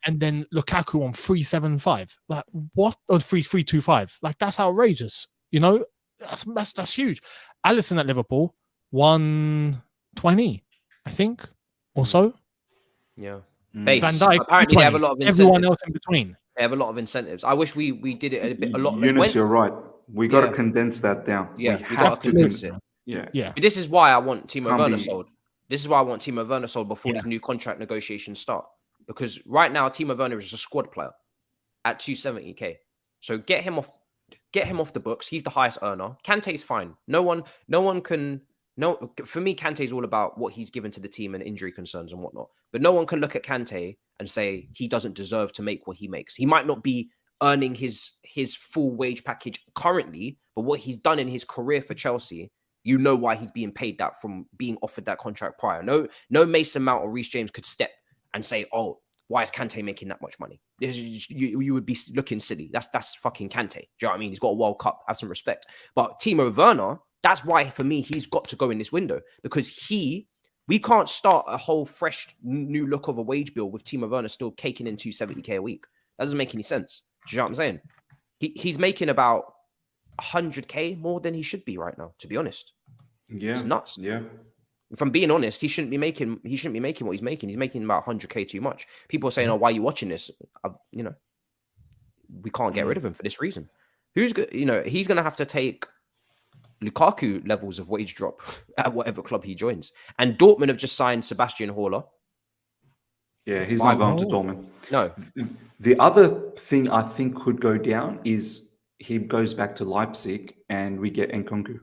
And then Lukaku on 375. Like what? Or 325. Like that's outrageous. You know, that's huge. Alisson at Liverpool, 120, I think, or so. Yeah. Van Dijk, apparently they have a lot of incentives. Everyone else in between. They have a lot of incentives. I wish we did it a lot. Younes, you're right. We got to condense that down. Yeah, we have to condense it. Yeah. But this is why I want Timo Werner sold. This is why I want Timo Werner sold before these new contract negotiations start. Because right now, Timo Werner is a squad player at 270k. So get him off the books. He's the highest earner. Kante's fine. No one can. No, for me, Kante is all about what he's given to the team and injury concerns and whatnot. But no one can look at Kante and say he doesn't deserve to make what he makes. He might not be earning his full wage package currently, but what he's done in his career for Chelsea, you know why he's being paid that from being offered that contract prior. No Mason Mount or Reece James could step and say, oh, why is Kante making that much money? You would be looking silly. That's fucking Kante. Do you know what I mean? He's got a World Cup. Have some respect. But Timo Werner, that's why, for me, he's got to go in this window, because we can't start a whole fresh new look of a wage bill with Timo Werner still caking in 270k a week. That doesn't make any sense. Do you know what I'm saying? He's making about 100k more than he should be right now, to be honest. Yeah. It's nuts. Yeah. If I'm being honest, he shouldn't be making what he's making. He's making about 100k too much. People are saying, oh, why are you watching this? We can't get rid of him for this reason. He's going to have to take Lukaku levels of wage drop at whatever club he joins. And Dortmund have just signed Sebastian Haller. Yeah, he's not going to Dortmund. No. The other thing I think could go down is he goes back to Leipzig and we get Nkunku.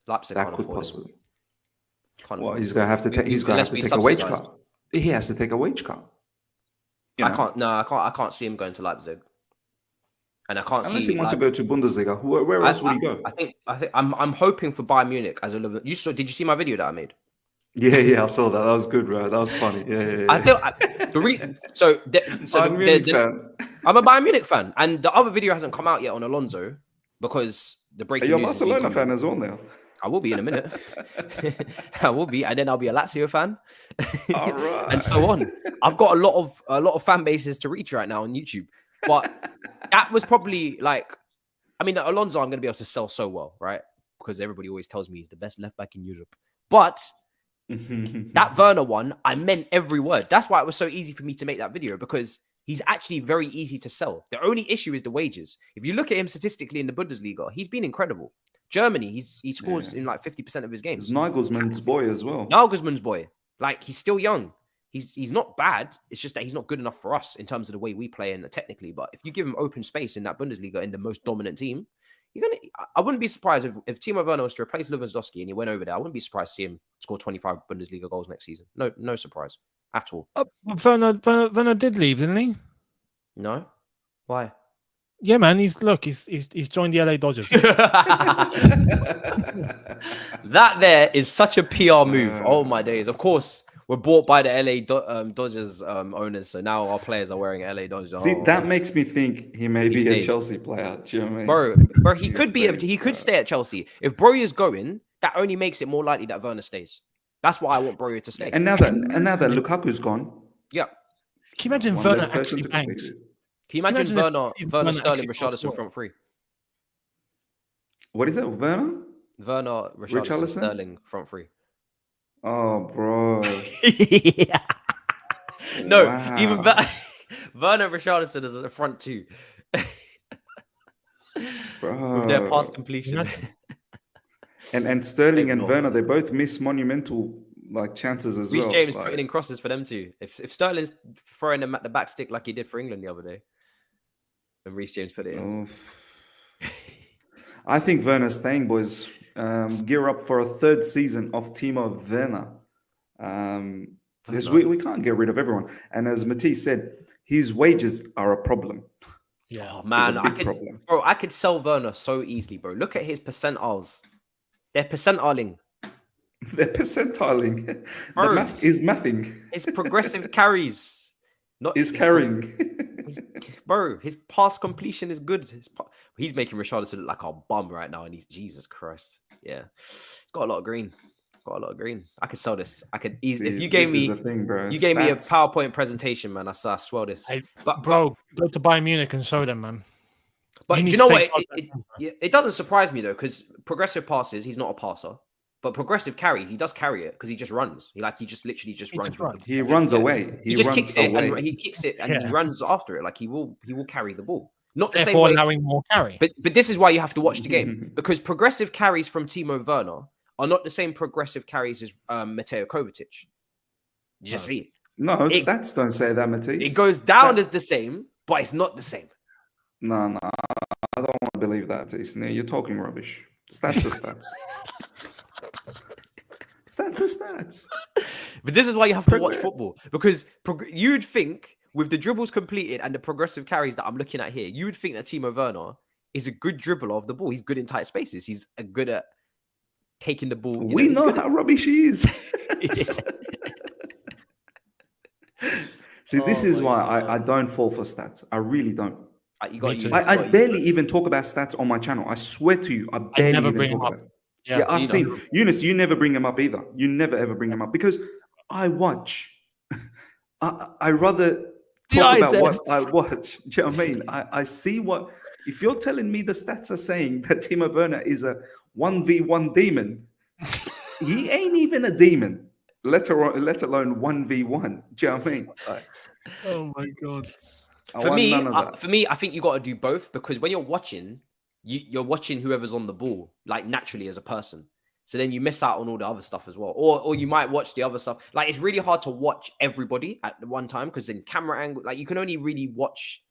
Leipzig that could possibly. Well, he's going to have to take. He's going to have to take a wage cut. He has to take a wage cut. I can't see him going to Leipzig. And I can't see unless he wants to go to Bundesliga. Where else would he go? I think I'm hoping for Bayern Munich as a Liverpool. Did you see my video that I made? Yeah, I saw that. That was good, bro. That was funny. Yeah. I feel I'm a Bayern Munich fan, and the other video hasn't come out yet on Alonso because the breaking news. You're a Barcelona fan as well now. I will be in a minute. I will be, and then I'll be a Lazio fan. All right. And so on. I've got a lot of fan bases to reach right now on YouTube. But that was probably Alonso, I'm going to be able to sell so well, right? Because everybody always tells me he's the best left back in Europe. But that Werner one, I meant every word. That's why it was so easy for me to make that video, because he's actually very easy to sell. The only issue is the wages. If you look at him statistically in the Bundesliga, he's been incredible. Germany, he scores in like 50% of his games. It's Nagelsmann's boy as well. Nagelsmann's boy. Like, he's still young. He's not bad. It's just that he's not good enough for us in terms of the way we play and technically. But if you give him open space in that Bundesliga, in the most dominant team, I wouldn't be surprised if Timo Werner was to replace LukWhosGone and he went over there. I wouldn't be surprised to see him score 25 Bundesliga goals next season. No surprise at all. Werner did leave, didn't he? No. Why? Yeah, man. He's joined the LA Dodgers. That there is such a PR move. Oh my days! Of course, We're bought by the LA Dodgers owners, so now our players are wearing LA Dodgers. See, that makes me think he may be a Chelsea player. Do you know what I mean? Bro, he could be. He could stay at Chelsea. If Broja is going, that only makes it more likely that Werner stays. That's why I want Broja to stay. And now that Lukaku's gone, yeah. Can you imagine Werner actually banks? Can you imagine Werner, Sterling, Richarlison front three? What is it, Werner, Richarlison, Sterling front three. Oh, bro. Yeah. No, Wow. even better. Werner, Richarlison is at the front two. Bro. With their pass completion. And Sterling and Werner, they both miss monumental chances as well. Reece James putting in crosses for them too. If Sterling's throwing them at the back stick like he did for England the other day, and Reece James put it in. I think Werner's staying, boys. Gear up for a third season of Timo Werner. Because we can't get rid of everyone. And as Matisse said, his wages are a problem. Yeah, oh, man, I could sell Werner so easily, bro. Look at his percentiles. They're percentiling. They're percentiling. The math is mathing. His progressive carries. Is carrying. Bro, his pass completion is good. He's making Richarlison look like a bum right now. And he's, Jesus Christ. Yeah. He's got a lot of green. I could sell this. I could easily. If you gave me, gave me a PowerPoint presentation, man. I swear this. Go to Bayern Munich and show them, man. But you know what? It doesn't surprise me though, because progressive passes, he's not a passer. But progressive carries, he does carry it because he just runs. He just literally runs. He runs away. He just kicks it and he kicks it and he runs after it. Like he will carry the ball. Not the Therefore, same way. allowing more carry. But this is why you have to watch the game, because progressive carries from Timo Werner are not the same progressive carries as Mateo Kovacic. You just see it. No, stats don't say that, Matisse. It goes down as the same, but it's not the same. No, I don't want to believe that, Matisse. You're talking rubbish. Stats are stats. Stats are stats. But this is why you have to watch football, because you'd think with the dribbles completed and the progressive carries that I'm looking at here, you would think that Timo Werner is a good dribbler of the ball. He's good in tight spaces. He's good at taking the ball. We know how rubbish he is. See, this is why I don't fall for stats. I really don't. I barely even talk about stats on my channel. I swear to you, I barely even talk about it. Yeah, I've seen Younes. You never bring him up either. You never ever bring him up because I watch. I rather talk about what I watch. Do you know what I mean? I see what. If you're telling me the stats are saying that Timo Werner is a 1v1 demon, he ain't even a demon. Let alone 1v1. Do you know what I mean? Oh my god. For me, I think you got to do both, because when you're watching, you're watching whoever's on the ball, like naturally as a person. So then you miss out on all the other stuff as well. Or you might watch the other stuff. Like, it's really hard to watch everybody at one time, because in camera angle, like, you can only really watch,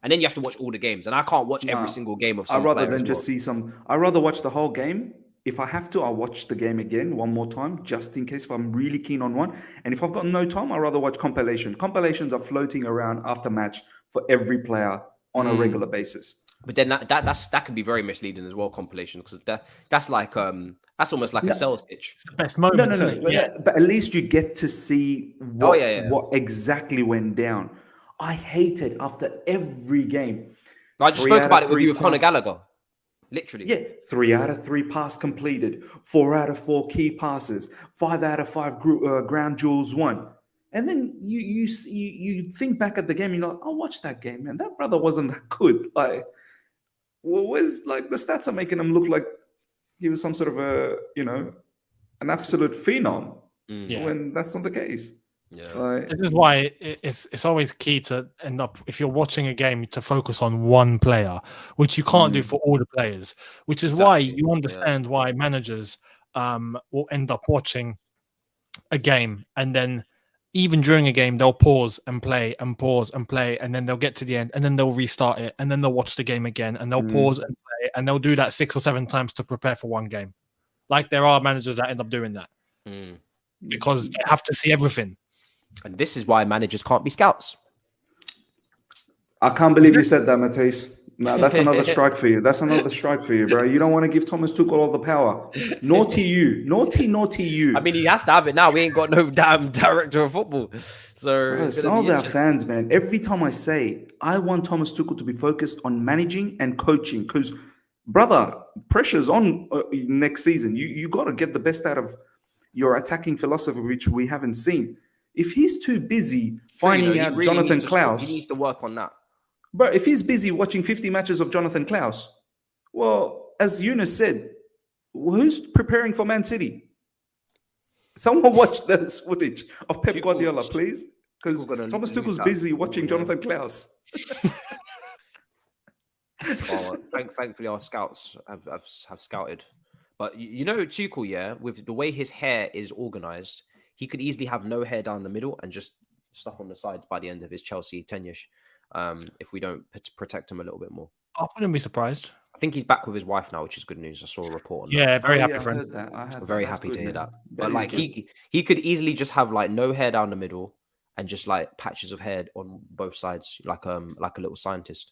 and then you have to watch all the games. And I can't watch every single game of some I'd rather than just see some. I'd rather watch the whole game. If I have to, I'll watch the game again one more time, just in case if I'm really keen on one. And if I've got no time, I'd rather watch compilation. Compilations are floating around after match for every player on a regular basis. But then that can be very misleading as well, compilation, because that's like that's almost like a sales pitch. It's the best moment. No. But at least you get to see what exactly went down. I hate it after every game. I just spoke about it with you with Conor Gallagher. Literally. Yeah, 3 out of 3 pass completed, 4 out of 4 key passes, 5 out of 5 ground duels won. And then you think back at the game, you're like, I'll watch that game, man. That brother wasn't that good. Like, where's like the stats are making him look like he was some sort of an absolute phenom when that's not the case. Yeah. This is why it's always key to end up, if you're watching a game, to focus on one player, which you can't do for all the players, which is why you understand why managers will end up watching a game, and then even during a game they'll pause and play and pause and play, and then they'll get to the end and then they'll restart it, and then they'll watch the game again and they'll pause and play, and they'll do that 6 or 7 times to prepare for one game. Like, there are managers that end up doing that because they have to see everything. And this is why managers can't be scouts. I can't believe you said that, Matisse. No, that's another strike for you. That's another strike for you, bro. You don't want to give Thomas Tuchel all the power. Naughty you. Naughty you. I mean, he has to have it now. We ain't got no damn director of football. So Bro, some of our fans, man, every time I say, I want Thomas Tuchel to be focused on managing and coaching because, brother, pressure's on next season. You got to get the best out of your attacking philosophy, which we haven't seen. If he's too busy finding out really Jonathan Klaus... He needs to work on that. But if he's busy watching 50 matches of Jonathan Klaus, well, as Younes said, who's preparing for Man City? Someone watch this footage of Pep Guardiola, please. Because Thomas Tuchel's busy watching Jonathan Klaus. Well, thankfully, our scouts have scouted. But you know, Tuchel, yeah, with the way his hair is organized, he could easily have no hair down the middle and just stuff on the sides by the end of his Chelsea tenure. If we don't protect him a little bit more. I wouldn't be surprised. I think he's back with his wife now, which is good news. I saw a report on that. Yeah, very happy for him. I'm very happy to hear that. But like he could easily just have like no hair down the middle and just like patches of hair on both sides, like a little scientist.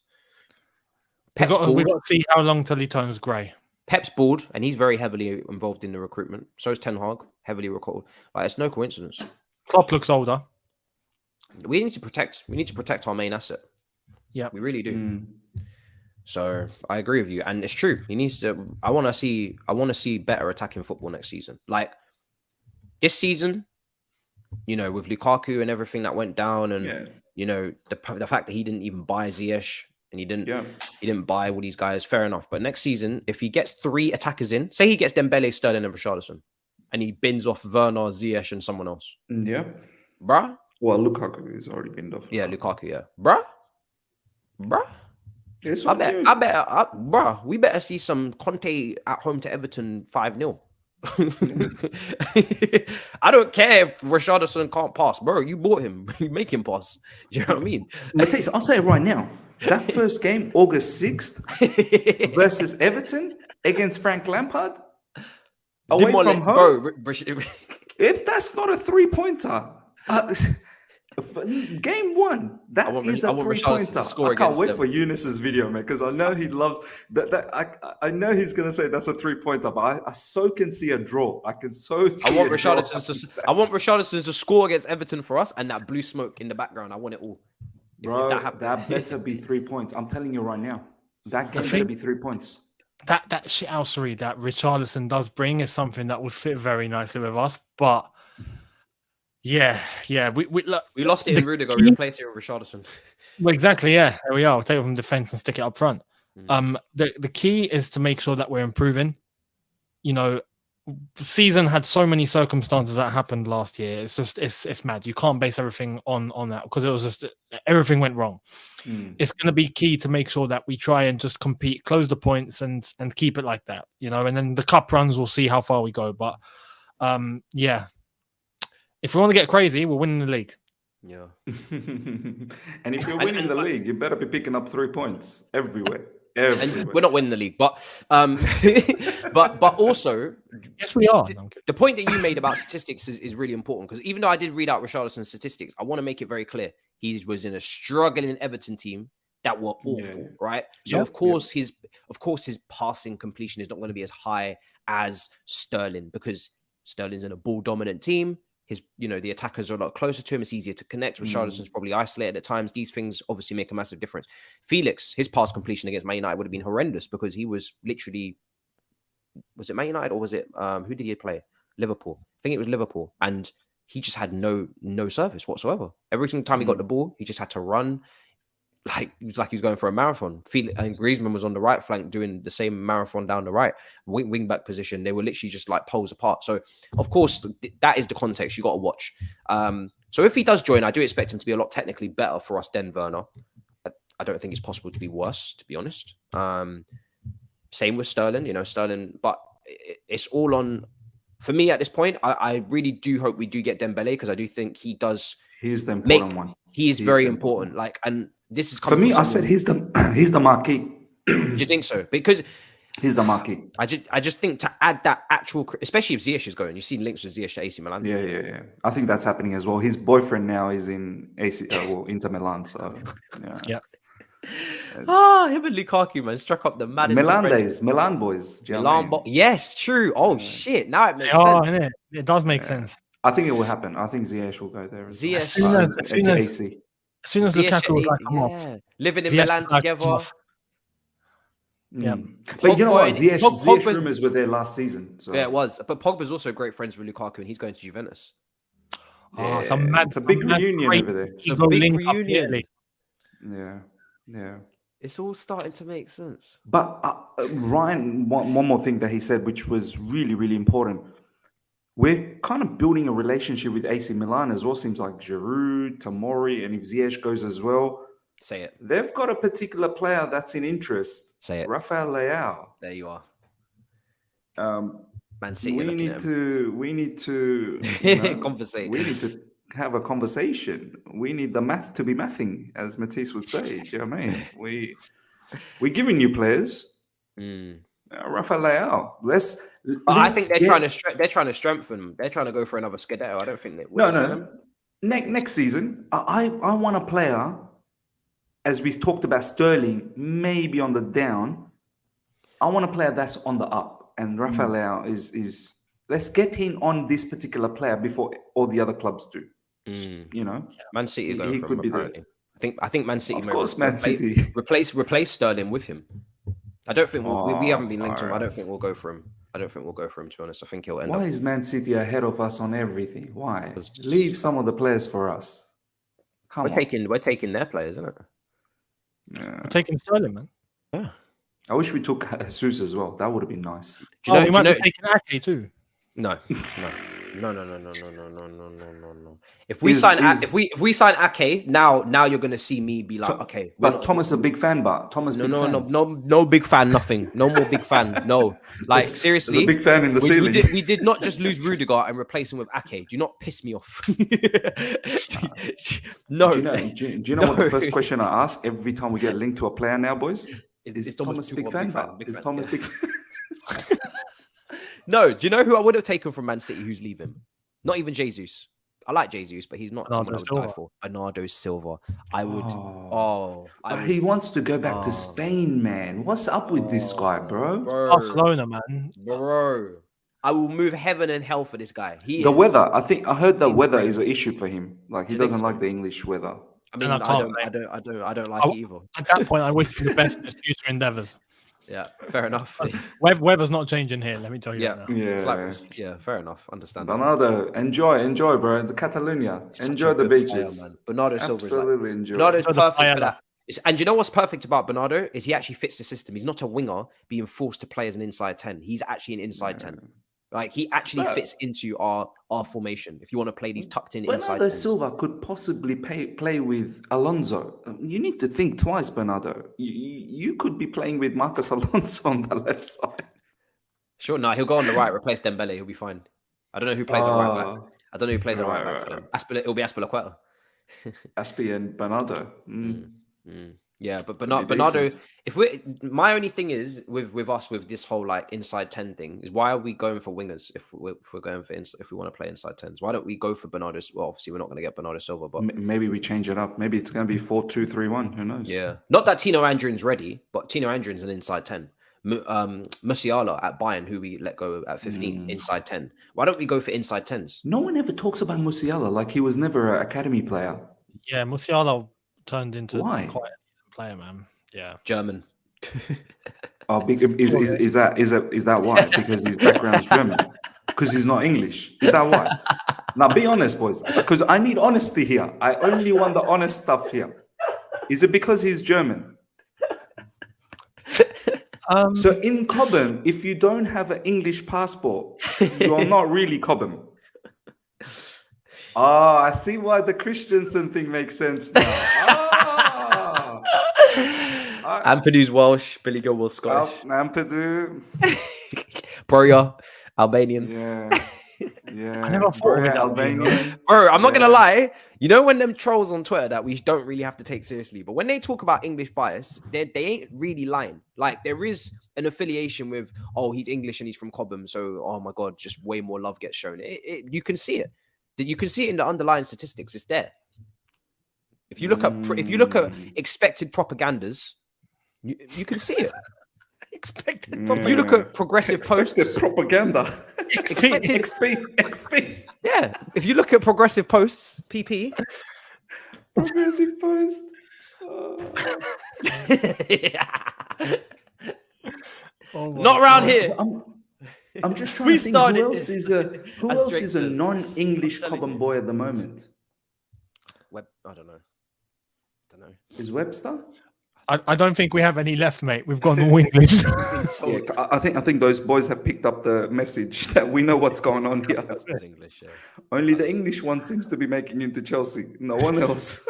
We've got to see how long till he turns grey. Pep's bald, and he's very heavily involved in the recruitment. So is Ten Hag, heavily recruited. Like it's no coincidence. Klopp looks older. We need to protect our main asset. Yeah, we really do. So I agree with you, and it's true. He needs to. I want to see better attacking football next season. Like this season, you know, with Lukaku and everything that went down, and you know the fact that he didn't even buy Ziyech and he didn't buy all these guys. Fair enough, but next season, if he gets 3 attackers in, say he gets Dembele, Sterling, and Richarlison, and he bins off Werner, Ziyech, and someone else, bruh. Well, Lukaku is already binned off. Yeah, Lukaku, yeah. Bruh. Yes, I bet, bruh, we better see some Conte at home to Everton 5-0. I don't care if Richarlison can't pass, bro. You bought him. You make him pass. Do you know what I mean? Matisse, I'll say it right now. That first game, August 6th, versus Everton against Frank Lampard, away from home. Bro, if that's not a 3-pointer... game 1, that is a 3-pointer. I can't wait for Younes's video, man, because I know he loves that. I know he's gonna say that's a 3-pointer, but I so can see a draw. I want Richarlison to score against Everton for us, and that blue smoke in the background. I want it all. Bro, that better be 3 points. I'm telling you right now, that game better be 3 points. That shithousery that Richarlison does bring is something that would fit very nicely with us, but. Yeah. We lost it in Rudiger. We replaced it with Richarlison. Well, exactly. Yeah, there we are. We'll take it from defense and stick it up front. The key is to make sure that we're improving. You know, the season had so many circumstances that happened last year. It's just it's mad. You can't base everything on that because it was just everything went wrong. It's going to be key to make sure that we try and just compete, close the points, and keep it like that. You know, and then the cup runs, we'll see how far we go. But yeah. If we want to get crazy, we're winning the league. Yeah. And if you're winning the league, you better be picking up 3 points everywhere. And we're not winning the league, but but also, yes, we are. The point that you made about statistics is really important because even though I did read out Richarlison's statistics, I want to make it very clear he was in a struggling Everton team that were awful, right? So of course his passing completion is not going to be as high as Sterling because Sterling's in a ball dominant team. The attackers are a lot closer to him. It's easier to connect. Richarlison's probably isolated at times. These things obviously make a massive difference. Felix, his pass completion against Man United would have been horrendous because he was literally, was it Man United or was it, who did he play? Liverpool. I think it was Liverpool. And he just had no service whatsoever. Every single time he got the ball, he just had to run. It was like he was going for a marathon. And Griezmann was on the right flank doing the same marathon down the right wing back position. They were literally just like poles apart. So, of course, that is the context you got to watch. So if he does join, I do expect him to be a lot technically better for us than Werner. I don't think it's possible to be worse, to be honest. Same with Sterling, Sterling. But it's all on... For me at this point, I really do hope we do get Dembele because I do think he does... He's the important one. He is very important. And this is for me. I said he's the marquee. Do you think so? Because he's the marquee. I just think to add that actual, especially if Ziyech is going. You've seen links with Ziyech to AC Milan. Yeah. I think that's happening as well. His boyfriend now is in Inter Milan. So yeah. Him and Lukaku, man, struck up the maddest. Milan days, Milan boys. Do you know what I mean? Yes, true. Oh shit! Now it makes Oh, sense. innit? It does make sense. I think it will happen. I think Ziyech will go there. As well. Ziyech- As soon as Ziyech, Lukaku was like, come off. living in Ziyech Milan was like, come together. off. Yeah. But you know what? Pogba- Ziyech Pogba's- rumors were there last season. So. Yeah, it was. But Pogba's also great friends with Lukaku, and he's going to Juventus. Oh, it's a big reunion over there. It's a big reunion. Yeah. It's all starting to make sense. But Ryan, one more thing that he said, which was really, really important. We're kind of building a relationship with AC Milan as well. Seems like Giroud, Tomori, and if Ziyech goes as well, say it. They've got a particular player that's in interest. Say it. Rafael Leao. There you are. Man City. We need to conversate. We need to have a conversation. We need the math to be mathing, as Matisse would say. Do you know what I mean? We're giving you players. Rafael Leao. I think they're trying to strengthen. They're trying to go for another Scudetto. I don't think they. No. Next season, I want a player. As we talked about Sterling, maybe on the down. I want a player that's on the up, and Rafael Leao is. Let's get in on this particular player before all the other clubs do. You know, Man City he could be there. I think Man City. Of course, Man City replace Sterling with him. I don't think we haven't been linked to him. I don't think we'll go for him. To be honest. I think he'll end up. Why is Man City ahead of us on everything? Why? Leave some of the players for us. We're taking their players, isn't it? Yeah. We're taking Sterling, man. Yeah. I wish we took Jesus as well. That would have been nice. You might be taking Ake too. No. If we sign Ake, now you're gonna see me be like, okay. But Thomas a big fan, No big fan, nothing. No more big fan. No, like seriously, there's a big fan in the ceiling. We did not just lose Rudiger and replace him with Ake. Do not piss me off. No. Do you know what the first question I ask every time we get linked to a player now, boys? Is Thomas big fan? Is Thomas big fan? No, do you know who I would have taken from Man City who's leaving? Not even Jesus. I like Jesus, but he's not someone I would die for. Bernardo Silva. I would. He wants to go back to Spain, man. What's up with this guy, bro? Barcelona, man. Bro. I will move heaven and hell for this guy. Weather. I heard the weather is an issue for him. Like he doesn't like the English weather. I mean, I don't like it either. At that point, I wish him the best in his future endeavors. Yeah, fair enough. Weather's not changing here. Let me tell you. Yeah, fair enough. Understand. Bernardo, enjoy, bro. The Catalonia, enjoy the beaches. Player, man. Bernardo Silva, absolutely enjoy. Bernardo's perfect for that. And you know what's perfect about Bernardo is he actually fits the system. He's not a winger being forced to play as an inside 10. He's actually an inside 10. Like he actually fits into our formation. If you want to play these tucked in inside. Bernardo Silva could possibly play with Alonso. You need to think twice, Bernardo. You could be playing with Marcos Alonso on the left side. Sure, no, he'll go on the right, replace Dembele. He'll be fine. I don't know who plays at right back. I don't know who plays at right back for them. It'll be Azpilicueta. Aspi and Bernardo. Yeah, but Bernardo, my only thing is with us with this whole like inside 10 thing is why are we going for wingers if we want to play inside 10s? Why don't we go for Bernardo? Well, obviously we're not going to get Bernardo Silva, but maybe we change it up. Maybe it's going to be 4-2-3-1. Who knows? Yeah, not that Tino Andrin's ready, but Tino Andrin's an inside 10. Musiala at Bayern, who we let go at 15, inside 10. Why don't we go for inside 10s? No one ever talks about Musiala like he was never an academy player. Yeah, Musiala turned into Why? quite a decent player, man. Yeah, German. Is that why? Because his background is German. Because he's not English. Is that why? Now be honest, boys. Because I need honesty here. I only want the honest stuff here. Is it because he's German? So in Cobham, if you don't have an English passport, you are not really Cobham. I see why the Christensen thing makes sense now. Ampadu's Welsh, Billy Gilmore's Scottish. Ampadu. Broja, Albanian. Yeah. I never thought of Albanian. Bro, I'm not gonna lie. You know when them trolls on Twitter that we don't really have to take seriously, but when they talk about English bias, they ain't really lying. Like there is an affiliation with, he's English and he's from Cobham, so oh my god, just way more love gets shown. You can see it. You can see it in the underlying statistics. It's there. If you look at expected propagandas, You can see it. Expected. If you look at progressive posts, Expected propaganda. Expected- XP. yeah. If you look at progressive posts, PP. Progressive post. Oh my Not around God. here. I'm just trying We to think who started else this, who as else Drake is a says. non-English I'm telling Cobham you. boy at the moment? I don't know. Is Webster? I don't think we have any left, mate. We've gone all English. Yeah, I think those boys have picked up the message that we know what's going on here. It's English, yeah. Only the English one seems to be making into Chelsea. No one else.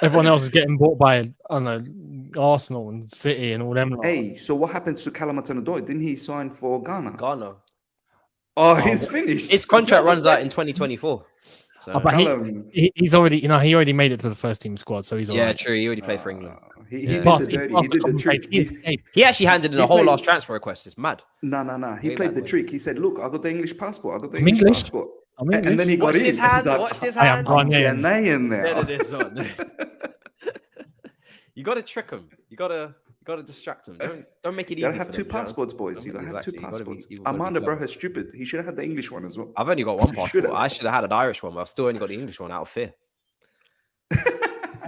Everyone else is getting bought by, I don't know, Arsenal and City and all them. lot. Hey, so what happens to Calamatanadoy? Didn't he sign for Ghana? Ghana. Oh, he's finished. His contract runs out in 2024. So. Oh, but Callum. he's already, he already made it to the first team squad, so he's Yeah, alright. true. He already played for England. He Yeah. did the dirty. He did the trick. He actually handed in he a whole played- last transfer request. It's mad. No. He Way played back the when. trick. He said, "Look, I got the English passport. I got the I'm English English. passport." I'm And then he got Watched in. his hand. He's like, Watched his I am hand. Ghanaian. Ghanaian there. Better this on. You got to trick him. You got to distract him. Don't make it easy. You gotta have for two them, you know? passports, boys. You gotta Exactly. have two You gotta be- passports. you've gotta be Amanda clever. Broja is stupid. He should have had the English one as well. I've only got one Should've. passport. I should have had an Irish one, but I've still only got the English one out of fear.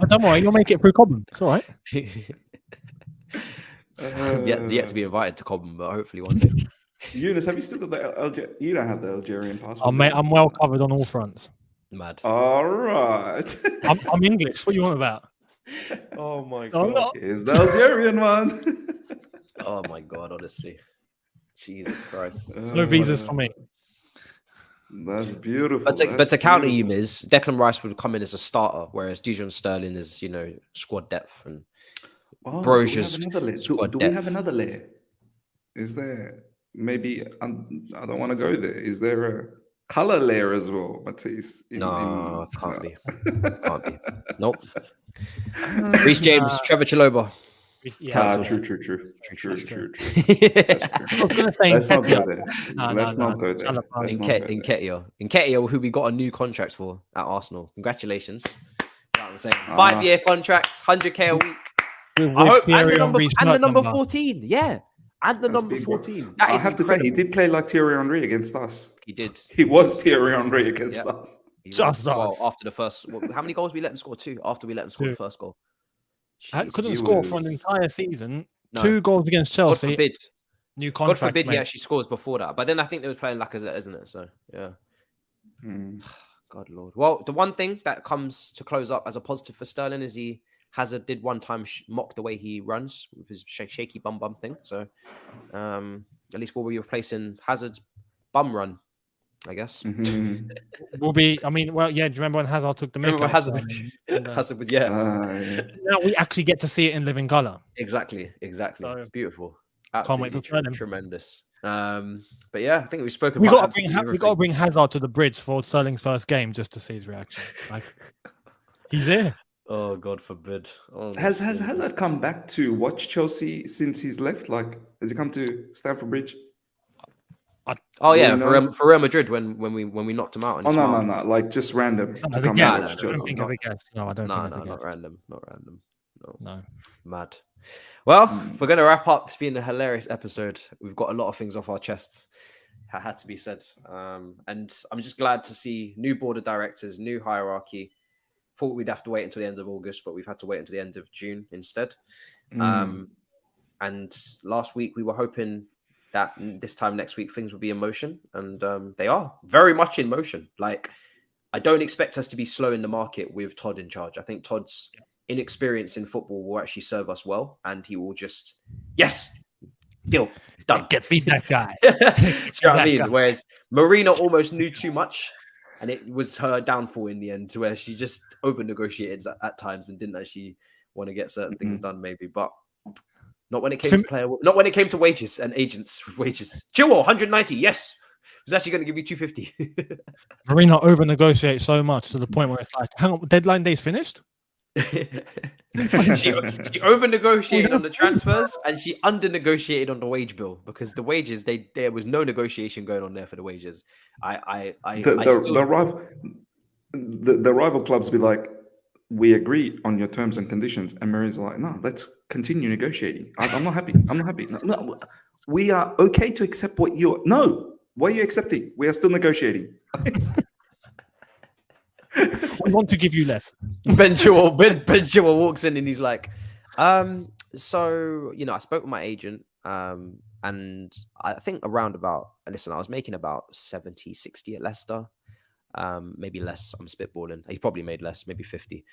Oh, don't worry, you'll make it through Cobham. It's all right. Yet to be invited to Cobham, but hopefully one day. Younes, have you still got the You don't have the Algerian passport. Oh, mate, I'm well covered on all fronts. Mad. All right. I'm English. What do you want about? Oh my I'm not. Here's the Algerian one. Oh my god, honestly. Jesus Christ. No visas for me. That's beautiful. But to counter you, Miz, Declan Rice would come in as a starter, whereas Dijon Sterling is, squad depth, and Broja's squad do we depth. have another layer? Is there maybe? I don't want to go there. Is there a color layer as well, Matisse? No, can't be. Can't be. Nope. Reece James, Trevor Chalobah. Yeah, True. I was gonna say Let's not go Nketiah. there. No, Let's no, not go there. Chalobah. Let's not go there. Nketiah, who we got a new contract for at Arsenal. Congratulations. That's what I'm saying. 5-year contracts, 100k a week. I hope, and the number 14. Yeah. And the That's number big, 14. I have to say, he did play like Thierry Henry against us. He did. He was Thierry Henry against Yeah. us. He Just was. Well, us. after the first, how many goals we let him score? 2. After we let him score the 1st goal. I Jesus. couldn't he score for an was- entire season. No. 2 goals against God Chelsea. forbid. New God contract. forbid he mate. actually scores before that. But then I think they was playing Lacazette, isn't it? So yeah. Hmm. God Lord. Well, the one thing that comes to close up as a positive for Sterling is Hazard did one time mock the way he runs with his shaky bum thing. So at least we'll be replacing Hazard's bum run, I guess. Mhm. Will be. I mean, well, yeah. Do you remember when Hazard took the mick? Remember out? Hazard was, Hazard was, yeah. Yeah. Now we actually get to see it in living color. Exactly. So- It's beautiful. Can't wait for Absolutely Sterling. tremendous. But yeah, I think we've spoken We about got to bring. absolutely We got to everything. bring Hazard to the bridge for Sterling's first game just to see his reaction. Like, he's here. Oh, God forbid. Oh, Has Hazard come back to watch Chelsea since he's left? Like, has he come to Stamford Bridge? Oh yeah, you know- for Real Madrid when we knocked him out. And Oh he no, smiled. like just random to As a come guest, and I watch don't Chelsea. think as a guest. No, I don't No, think as a not guest. random. Not random. No. No. Mad. Well, we're going to wrap up. It's been a hilarious episode. We've got a lot of things off our chests. That had to be said. And I'm just glad to see new board of directors, new hierarchy. Thought we'd have to wait until the end of August, but we've had to wait until the end of June instead. And last week we were hoping that this time next week things would be in motion, and they are very much in motion. Like, I don't expect us to be slow in the market with Todd in charge. I think Todd's inexperience in football will actually serve us well, and he will just, yes, deal, done. Beat that guy. Do you know what I That mean? guy. Whereas Marina almost knew too much, and it was her downfall in the end, where she just over negotiated at times and didn't actually want to get certain things done, maybe. But not when it came not when it came to wages and agents with wages. Chilwell, 190, yes. It was actually going to give you 250. Marina over negotiates so much to the point where it's like, hang on, deadline day's finished. she over negotiated on the transfers and she under negotiated on the wage bill, because the wages there was no negotiation going on there for the wages. The rival clubs be like, we agree on your terms and conditions. And Marina's like, no, let's continue negotiating. I'm not happy. I'm not happy. No, we are okay to accept what you're. No, what are you accepting? We are still negotiating. We want to give you less. Ben Chilwell walks in and he's like, so, you know, I spoke with my agent, and I think around about, listen, I was making about 70, 60 at Leicester. Maybe less. I'm spitballing. He probably made less, maybe 50.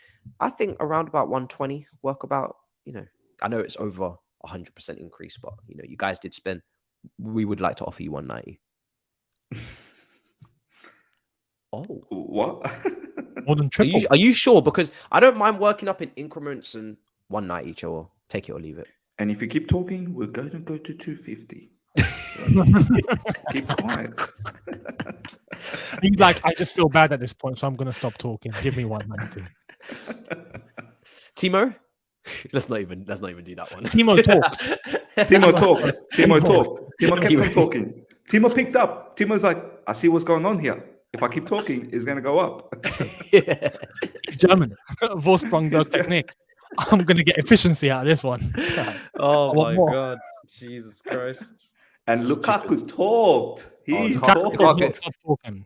I think around about 120 work about, you know, I know it's over 100% increase, but, you know, you guys did spend, we would like to offer you 190. Oh, what? More than triple. Are you sure? Because I don't mind working up in increments and 190 each, or take it or leave it. And if you keep talking, we're going to go to 250. Keep quiet. He's like, I just feel bad at this point, so I'm going to stop talking. Give me 190. Timo, let's not even do that one. Timo talked. Timo talked. Timo kept on talking. Timo picked up. Timo's like, I see what's going on here. If I keep talking, it's going to go up. Yeah. It's German. Vorsprung technique. I'm going to get efficiency out of this one. Oh my more. God. Jesus Christ. And Lukaku talked. He Lukaku talked. Stop talking.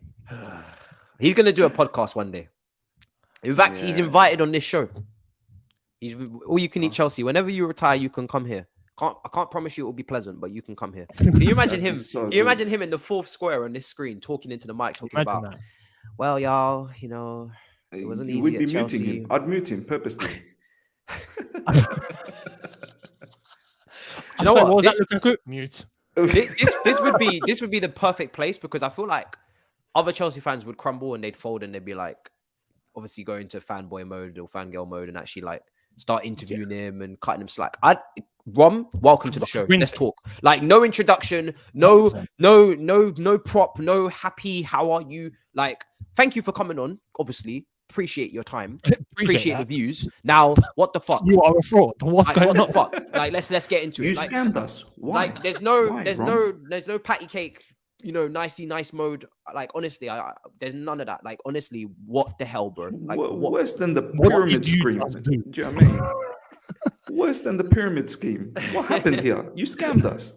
He's going to do a podcast one day. In fact, he's invited on this show. He's all you can eat Chelsea. Whenever you retire, you can come here. I can't promise you it will be pleasant, but you can come here. Can you imagine him? Can you imagine him in the fourth square on this screen talking into the mic, talking about, that. well, y'all, you know, it wasn't You easy would at be Chelsea. muting him. I'd mute him purposely. You know What was what? that, Lukaku? Mute. This would be the perfect place, because I feel like other Chelsea fans would crumble and they'd fold and they'd be like, obviously go into fanboy mode or fangirl mode and actually like start interviewing him and cutting him slack. Rom, welcome to the show. Let's talk. Like, no introduction, no prop, no happy. How are you? Like, thank you for coming on. Obviously, appreciate your time. Appreciate the views. Now, what the fuck? You are a fraud. What's going on? What the fuck? Like, let's get into You it. Like, scammed us. Why? like, there's Why, no patty cake. You know, nice mode. Like, honestly, there's none of that. Like, honestly, what the hell, bro? Like, Worse than the what pyramid did you scheme. just Do do? you know what I mean? Worse than the pyramid scheme. What happened here? You scammed us.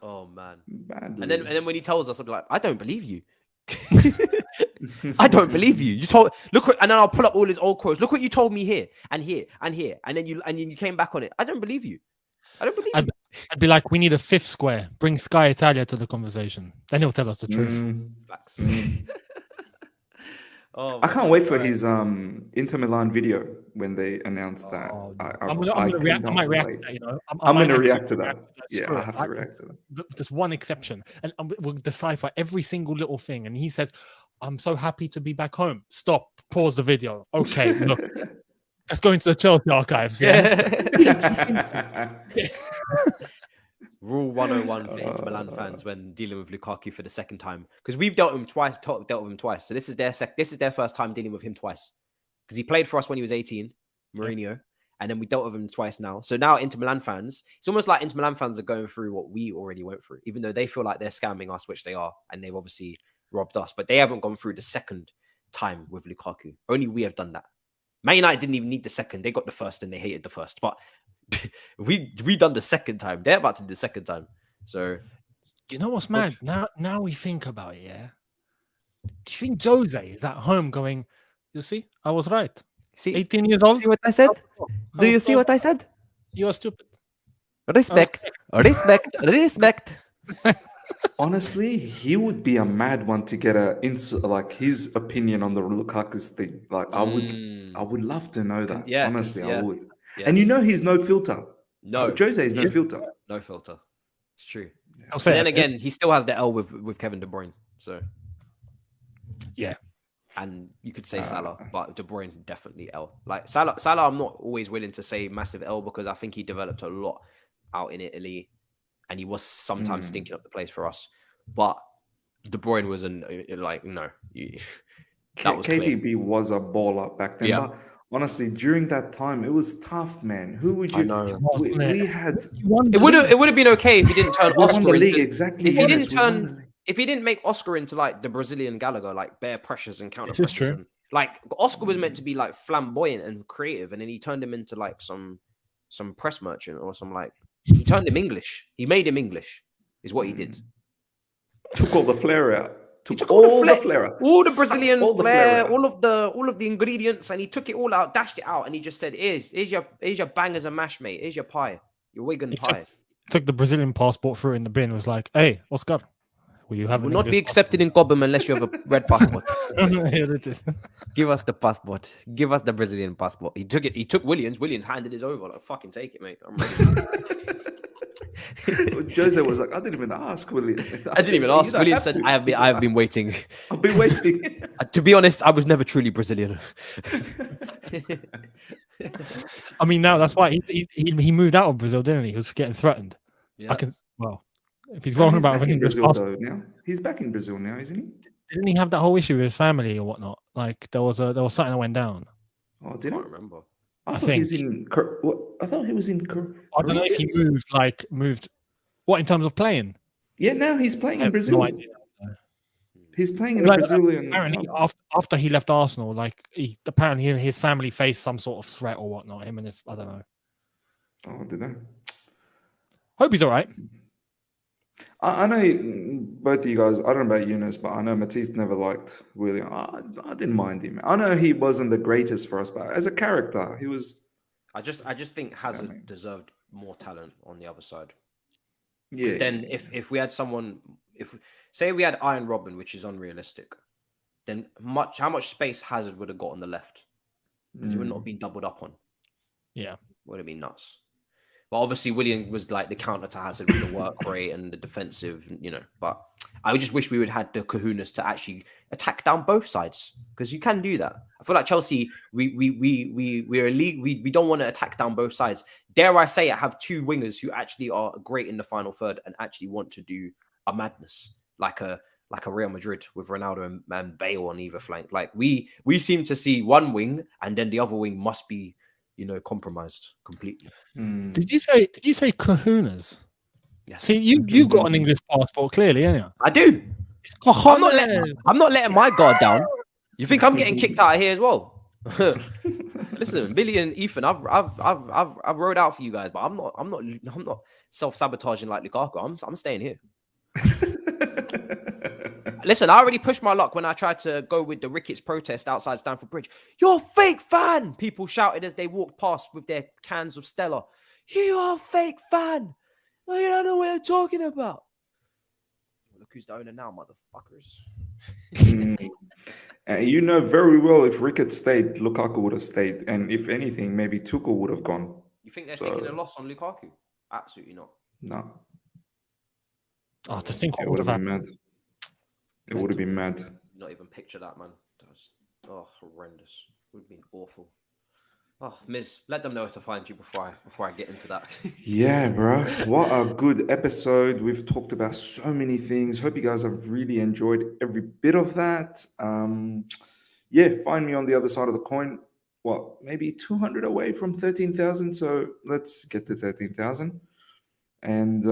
Oh man. Badly. And then when he tells us, I'll be like, I don't believe you. I don't believe you. And then I'll pull up all his old quotes. Look what you told me here and here and here, and then you came back on it. I don't believe you. I don't believe you. I'd be like, we need a fifth square. Bring Sky Italia to the conversation. Then he'll tell us the truth. Facts. Oh, I can't wait for his Inter Milan video when they announced that. I'm gonna react. I might react to that, you know. I'm might going to actually react to that. Yeah, Screw I it. have to react to that. Just one exception, and we'll decipher every single little thing. And he says, "I'm so happy to be back home." Stop. Pause the video. Okay, look. Let's go into the Chelsea archives. Yeah. Rule 101 for Inter Milan fans when dealing with Lukaku for the second time, because we've dealt with him twice. So this is their first time dealing with him twice, because he played for us when he was 18, Mourinho, and then we dealt with him twice now. So now Inter Milan fans, it's almost like Inter Milan fans are going through what we already went through, even though they feel like they're scamming us, which they are, and they've obviously robbed us, but they haven't gone through the second time with Lukaku. Only we have done that. Man United didn't even need the second; they got the first, and they hated the first, but. we done the second time. They're about to do the second time. So, you know what's mad? Now we think about it. Yeah. Do you think Jose is at home going? You see, I was right. see, 18 years old. see what I said? Do you see what I said? You are stupid. Respect. Honestly, he would be a mad one to get his opinion on the Lukaku's thing. Like, I would love to know that. Yeah, honestly, I would. Yes. And you know, he's no filter. No, Jose is no filter. No filter. It's true. I'll And say then it. again, he still has the L with Kevin De Bruyne. So Yeah. and you could say Salah, but De Bruyne definitely L. Like Salah, I'm not always willing to say massive L, because I think he developed a lot out in Italy, and he was sometimes stinking up the place for us. But De Bruyne was that was KDB clear. was a baller back then. Yeah. But honestly, during that time, it was tough, man. Who would you? I know. We had. It would have been okay if he didn't turn We won the Oscar league, into, exactly. if he Younes, didn't we won the turn league. if he didn't make Oscar into like the Brazilian Gallagher, like bare pressures and counter This is true. pressures, Like Oscar was meant to be like flamboyant and creative, and then he turned him into like some press merchant or some like. He turned him English. He made him English. Is what he did. Took all the flair out. Took all the flair out. all the Brazilian all the flair, out. all of the ingredients, and he took it all out, dashed it out, and he just said, here's your bangers and mash, mate. Here's your pie. Your Wigan pie. Took the Brazilian passport through in the bin. Was like, hey, Oscar, will you have? Will not be accepted in Cobham unless you have a red passport. Here it is. Give us the passport. Give us the Brazilian passport. He took it. He took Williams. Williams handed his over. Like, fucking take it, mate. I'm ready. Jose was like, I didn't even ask William. I didn't even ask. William said, I have been waiting. I've been waiting. To be honest, I was never truly Brazilian. I mean, now that's why he moved out of Brazil, didn't he? He was getting threatened. Yeah. If he's wrong about in Brazil though, now he's back in Brazil now, isn't he? Didn't he have that whole issue with his family or whatnot? Like there was something that went down. Oh, I did I don't remember. I thought he's in. I thought he was in. I don't know if he moved. What in terms of playing? Yeah, now he's playing in Brazil. No idea. He's playing in a Brazilian. Apparently, after he left Arsenal, apparently his family faced some sort of threat or whatnot. Him and his, I don't know. Oh, did I? Hope he's all right. I know both of you guys. I don't know about Younes, but I know Matisse never liked William. I didn't mind him. I know he wasn't the greatest for us, but as a character, he was. I just think Hazard deserved more talent on the other side. Yeah. Then if we had someone, say we had Iron Robin, which is unrealistic, then how much space Hazard would have got on the left? Because he would not have been doubled up on. Yeah, would have been nuts. But obviously, William was like the counter to Hazard with the work rate and the defensive, But I just wish we would have had the kahunas to actually attack down both sides, because you can do that. I feel like Chelsea, we're a league. We don't want to attack down both sides. Dare I say, I have two wingers who actually are great in the final third and actually want to do a madness like a Real Madrid with Ronaldo and Bale on either flank. Like we seem to see one wing and then the other wing must be, compromised completely. Did you say kahunas? Yes. See, you've got an English passport, clearly, ain't you? I do. I'm not letting my guard down. You think I'm getting kicked out of here as well? Listen, Billy and Ethan, I've rode out for you guys, but I'm not self-sabotaging like Lukaku. I'm staying here. Listen, I already pushed my luck when I tried to go with the Ricketts protest outside Stamford Bridge. You're a fake fan! People shouted as they walked past with their cans of Stella. You are a fake fan! Oh, you don't know what I'm talking about. Look who's the owner now, motherfuckers. You know very well if Ricketts stayed, Lukaku would have stayed. And if anything, maybe Tuchel would have gone. You think they're taking a loss on Lukaku? Absolutely not. No. Oh, to think it would have been mad. It would have been mad. Not even picture that, man. Horrendous. It would have been awful. Oh, Miz, let them know where to find you before I get into that. Yeah, bro. What a good episode. We've talked about so many things. Hope you guys have really enjoyed every bit of that. Yeah, find me on the other side of the coin. What, maybe 200 away from 13,000. So let's get to 13,000. And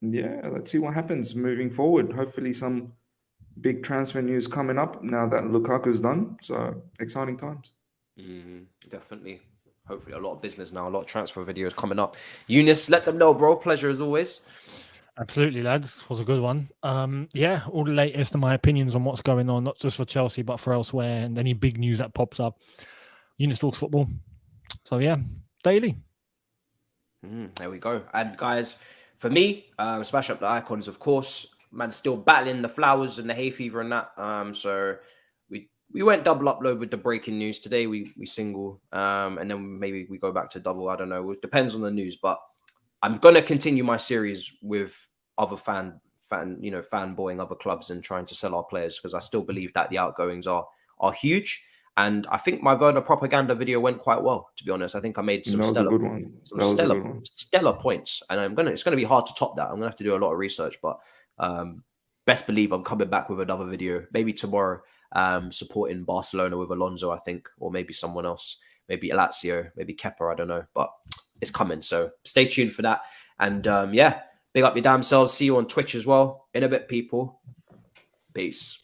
yeah, let's see what happens moving forward. Hopefully some big transfer news coming up now that Lukaku's done. So exciting times. Definitely. Hopefully a lot of business now, a lot of transfer videos coming up. Younes, let them know, bro. Pleasure as always. Absolutely, lads. Was a good one. Yeah, all the latest and my opinions on what's going on, not just for Chelsea, but for elsewhere, and any big news that pops up. Younes talks football. So yeah, daily. There we go. And guys, for me, smash up the icons, of course. Man, still battling the flowers and the hay fever and that. So we went double upload with the breaking news today. We single, and then maybe we go back to double. I don't know. It depends on the news, but I'm gonna continue my series with other fanboying other clubs and trying to sell our players, because I still believe that the outgoings are huge. And I think my Werner propaganda video went quite well, to be honest. I think I made some stellar points, and it's gonna be hard to top that. I'm gonna have to do a lot of research, but best believe I'm coming back with another video, maybe tomorrow, supporting Barcelona with Alonso, I think, or maybe someone else, maybe Lazio, maybe Kepa, I don't know, but it's coming. So stay tuned for that. And yeah, big up your damn selves. See you on Twitch as well. In a bit, people. Peace.